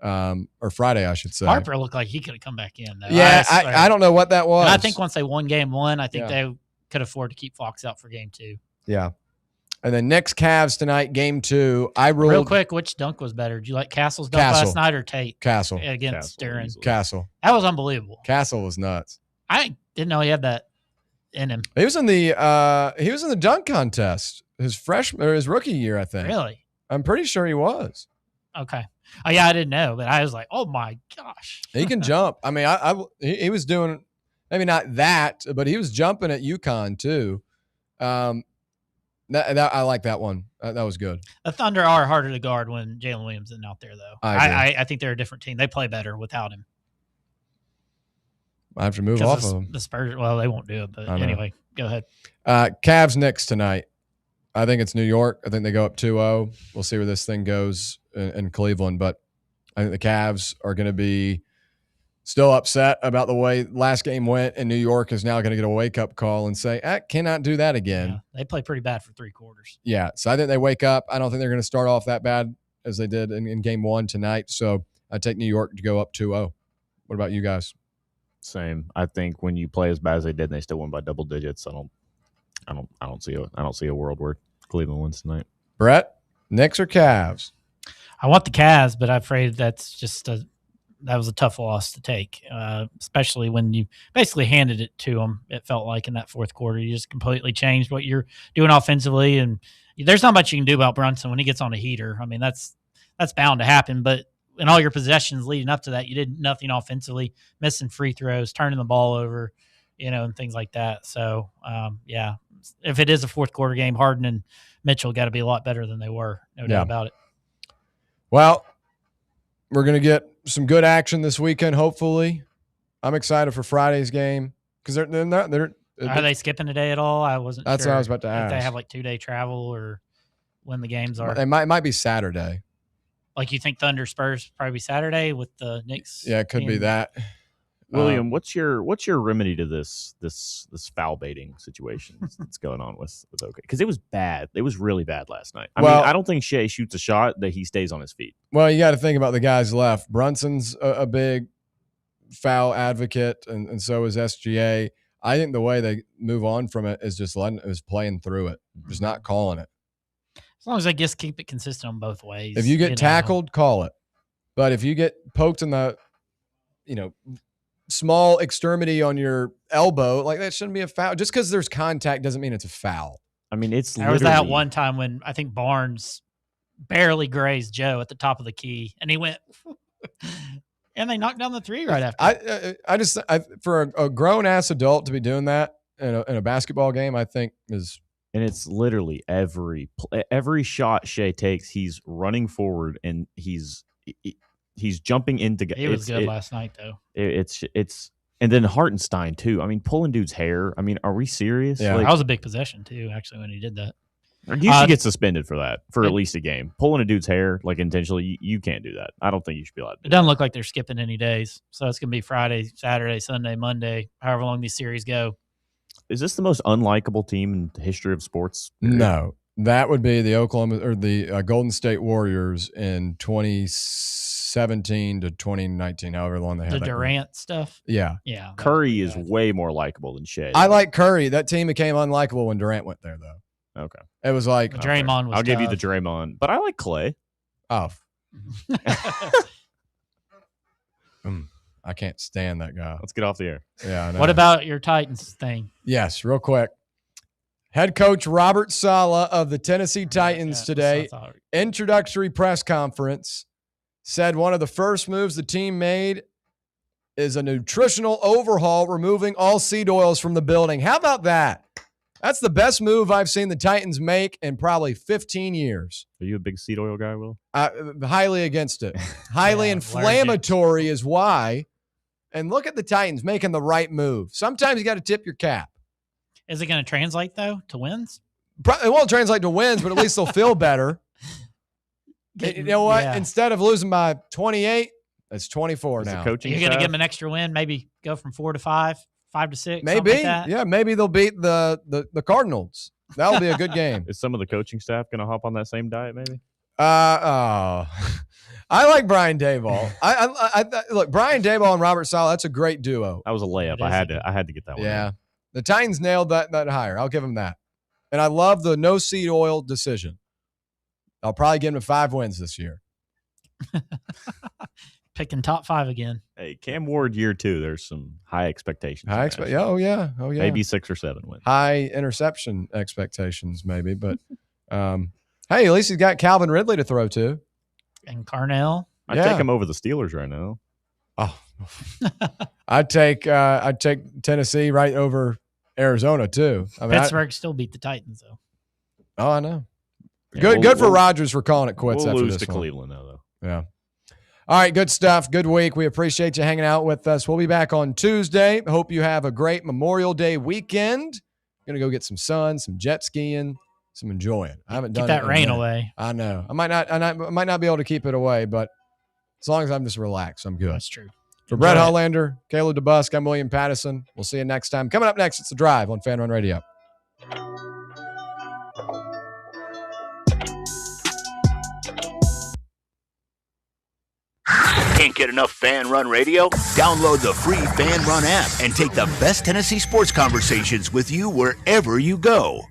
or Friday, I should say. Harper looked like he could have come back in, though. Yeah, I don't know what that was. And I think once they won Game 1, I think they could afford to keep Fox out for Game 2. Yeah. And then Knicks Cavs tonight, Game 2. I ruled real quick. Which dunk was better? Do you like Castle's dunk last night or Tate? Castle against Duran. Castle. That was unbelievable. Castle was nuts. I didn't know he had that in him. He was in the dunk contest his rookie year, I think. Really? I'm pretty sure he was. Okay. Oh yeah, I didn't know, but I was like, oh my gosh. He can jump. I mean, he was doing maybe not that, but he was jumping at UConn too. That I like that one. That was good. The Thunder are harder to guard when Jalen Williams isn't out there, though. I think they're a different team. They play better without him. I have to move off of them. The Spurs, well, they won't do it, but anyway, go ahead. Cavs Knicks tonight. I think it's New York. I think they go up 2-0. We'll see where this thing goes in Cleveland, but I think the Cavs are going to be still upset about the way last game went, and New York is now going to get a wake-up call and say, I cannot do that again. Yeah, they play pretty bad for 3 quarters. Yeah, so I think they wake up. I don't think they're going to start off that bad as they did in Game 1 tonight, so I take New York to go up 2-0. What about you guys? Same. I think when you play as bad as they did and they still win by double digits, I don't see a world where Cleveland wins tonight. Brett, Knicks or Cavs? I want the Cavs, but I'm afraid that's just that was a tough loss to take, especially when you basically handed it to them. It felt like in that fourth quarter, you just completely changed what you're doing offensively, and there's not much you can do about Brunson when he gets on a heater. I mean, that's bound to happen, but in all your possessions leading up to that, you did nothing offensively, missing free throws, turning the ball over, and things like that. So, yeah, if it is a fourth quarter game, Harden and Mitchell got to be a lot better than they were. No doubt about it. Well, we're going to get some good action this weekend, hopefully. I'm excited for Friday's game because they're not. Are they skipping a day at all? I wasn't That's sure what I was about to ask. If they have like 2-day travel or when the games are. It might be Saturday. Like you think Thunder Spurs probably be Saturday with the Knicks? Yeah, it could be that. William, what's your remedy to this foul baiting situation that's going on with OK? Because it was bad. It was really bad last night. I mean, I don't think Shea shoots a shot that he stays on his feet. Well, you got to think about the guys left. Brunson's a big foul advocate, and so is SGA. I think the way they move on from it is just playing through it, just not calling it. As long as they just keep it consistent on both ways. If you get tackled, call it. But if you get poked in the, small extremity on your elbow, like that shouldn't be a foul. Just because there's contact doesn't mean it's a foul. I mean, There was that one time when I think Barnes barely grazed Joe at the top of the key, and he went, and they knocked down the three right after. I just for a grown ass adult to be doing that in a basketball game, I think is. And it's literally every shot Shea takes, he's running forward and he's jumping into. He was good last night, though. It's and then Hartenstein too. I mean, pulling dude's hair. I mean, are we serious? Yeah, that was a big possession too. Actually, when he did that, you should get suspended for that for at least a game. Pulling a dude's hair like intentionally, you can't do that. I don't think you should be allowed to do it. Doesn't look like they're skipping any days, so it's gonna be Friday, Saturday, Sunday, Monday, however long these series go. Is this the most unlikable team in the history of sports? No, that would be the Oklahoma or the Golden State Warriors in 2017 to 2019, however long they had the Durant stuff. Yeah. Curry is way more likable than Shea. I like Curry. That team became unlikable when Durant went there, though. Okay, it was like Draymond was. I'll give you the Draymond, but I like Clay. Oh. I can't stand that guy. Let's get off the air. Yeah. I know. What about your Titans thing? Yes, real quick. Head coach Robert Saleh of the Tennessee Titans today, introductory press conference, said one of the first moves the team made is a nutritional overhaul, removing all seed oils from the building. How about that? That's the best move I've seen the Titans make in probably 15 years. Are you a big seed oil guy, Will? Highly against it. Highly inflammatory is why. And look at the Titans making the right move. Sometimes you got to tip your cap. Is it going to translate, though, to wins? It won't translate to wins, but at least they'll feel better. You know what? Yeah. Instead of losing by 28, it's 24 now. You're going to give them an extra win, maybe go from 4 to 5, 5 to 6. Maybe. Like that. Yeah, maybe they'll beat the Cardinals. That'll be a good game. Is some of the coaching staff going to hop on that same diet, maybe? I like Brian Daboll. I look, Brian Daboll and Robert Saleh, that's a great duo. That was a layup. I had to get that one. Yeah. The Titans nailed that hire. I'll give them that. And I love the no seed oil decision. I'll probably give them 5 wins this year. Picking top 5 again. Hey, Cam Ward year 2. There's some high expectations. Oh yeah. Maybe 6 or 7 wins. High interception expectations, maybe. But hey, at least he's got Calvin Ridley to throw to. And Carnell. I'd take him over the Steelers right now. Oh, I'd take Tennessee right over Arizona too. I mean, Pittsburgh still beat the Titans though. Oh, I know. Yeah, good for Rodgers for calling it quits. We'll after lose this to one. Cleveland though. Yeah. All right, good stuff. Good week. We appreciate you hanging out with us. We'll be back on Tuesday. Hope you have a great Memorial Day weekend. Gonna go get some sun, some jet skiing, some enjoying. I haven't done that it rain away. I know. I might not be able to keep it away, but as long as I'm just relaxed, I'm good. That's true. For Brett Hollander, Caleb DeBusk, I'm William Pattison. We'll see you next time. Coming up next, it's The Drive on Fan Run Radio. Can't get enough Fan Run Radio? Download the free Fan Run app and take the best Tennessee sports conversations with you wherever you go.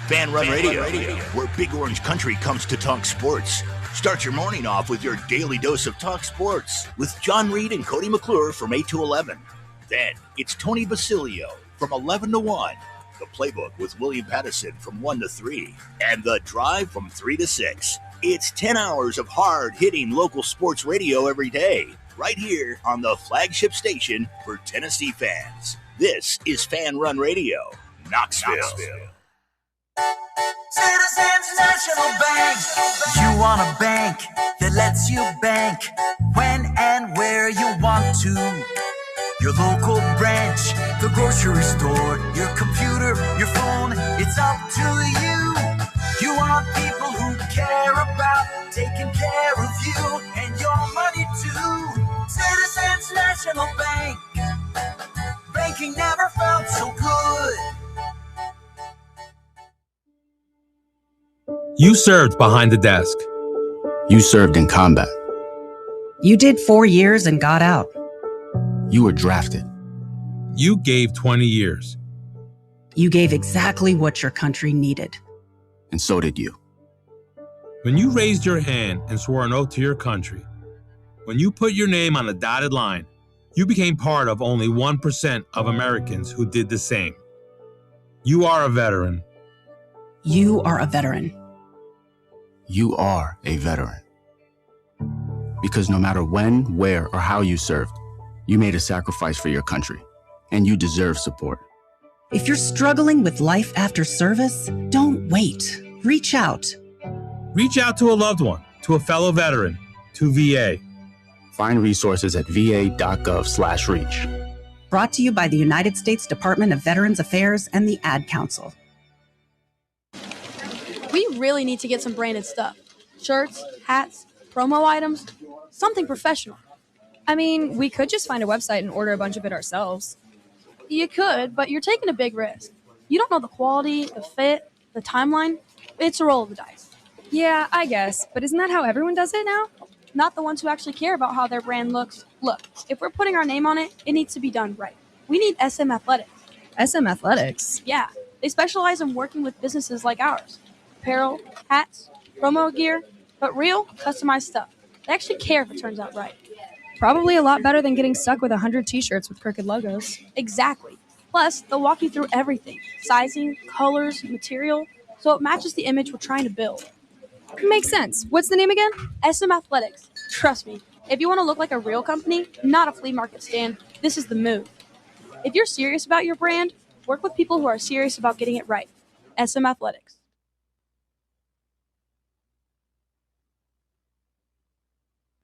Fan Run Radio, where Big Orange Country comes to talk sports. Start your morning off with your daily dose of talk sports with John Reed and Cody McClure from 8 to 11. Then it's Tony Basilio from 11 to 1. The Playbook with William Pattison from 1 to 3. And The Drive from 3 to 6. It's 10 hours of hard-hitting local sports radio every day, right here on the flagship station for Tennessee fans. This is Fan Run Radio, Knoxville. Citizens National Bank. You want a bank that lets you bank when and where you want to. Your local branch, the grocery store, your computer, your phone, it's up to you. You want people who care about taking care of you and your money too. Citizens National Bank. Banking never felt so good. You served behind the desk. You served in combat. You did 4 years and got out. You were drafted. You gave 20 years. You gave exactly what your country needed. And so did you. When you raised your hand and swore an oath to your country, when you put your name on a dotted line, you became part of only 1% of Americans who did the same. You are a veteran. You are a veteran. You are a veteran. Because no matter when, where, or how you served, you made a sacrifice for your country, and you deserve support. If you're struggling with life after service, don't wait. Reach out. Reach out to a loved one, to a fellow veteran, to VA. Find resources at va.gov/reach. Brought to you by the United States Department of Veterans Affairs and the Ad Council. We really need to get some branded stuff. Shirts, hats, promo items, something professional. I mean, we could just find a website and order a bunch of it ourselves. You could, but you're taking a big risk. You don't know the quality, the fit, the timeline. It's a roll of the dice. Yeah, I guess. But isn't that how everyone does it now? Not the ones who actually care about how their brand looks. Look, if we're putting our name on it, it needs to be done right. We need SM Athletics. SM Athletics? Yeah, they specialize in working with businesses like ours. Apparel, hats, promo gear, but real, customized stuff. They actually care if it turns out right. Probably a lot better than getting stuck with 100 t-shirts with crooked logos. Exactly. Plus, they'll walk you through everything. Sizing, colors, material, so it matches the image we're trying to build. Makes sense. What's the name again? SM Athletics. Trust me, if you want to look like a real company, not a flea market stand, this is the move. If you're serious about your brand, Work with people who are serious about getting it right. SM Athletics.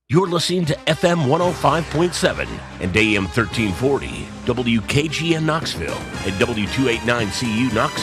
You're listening to FM 105.7 and AM 1340, WKGN Knoxville, and W289CU Knoxville.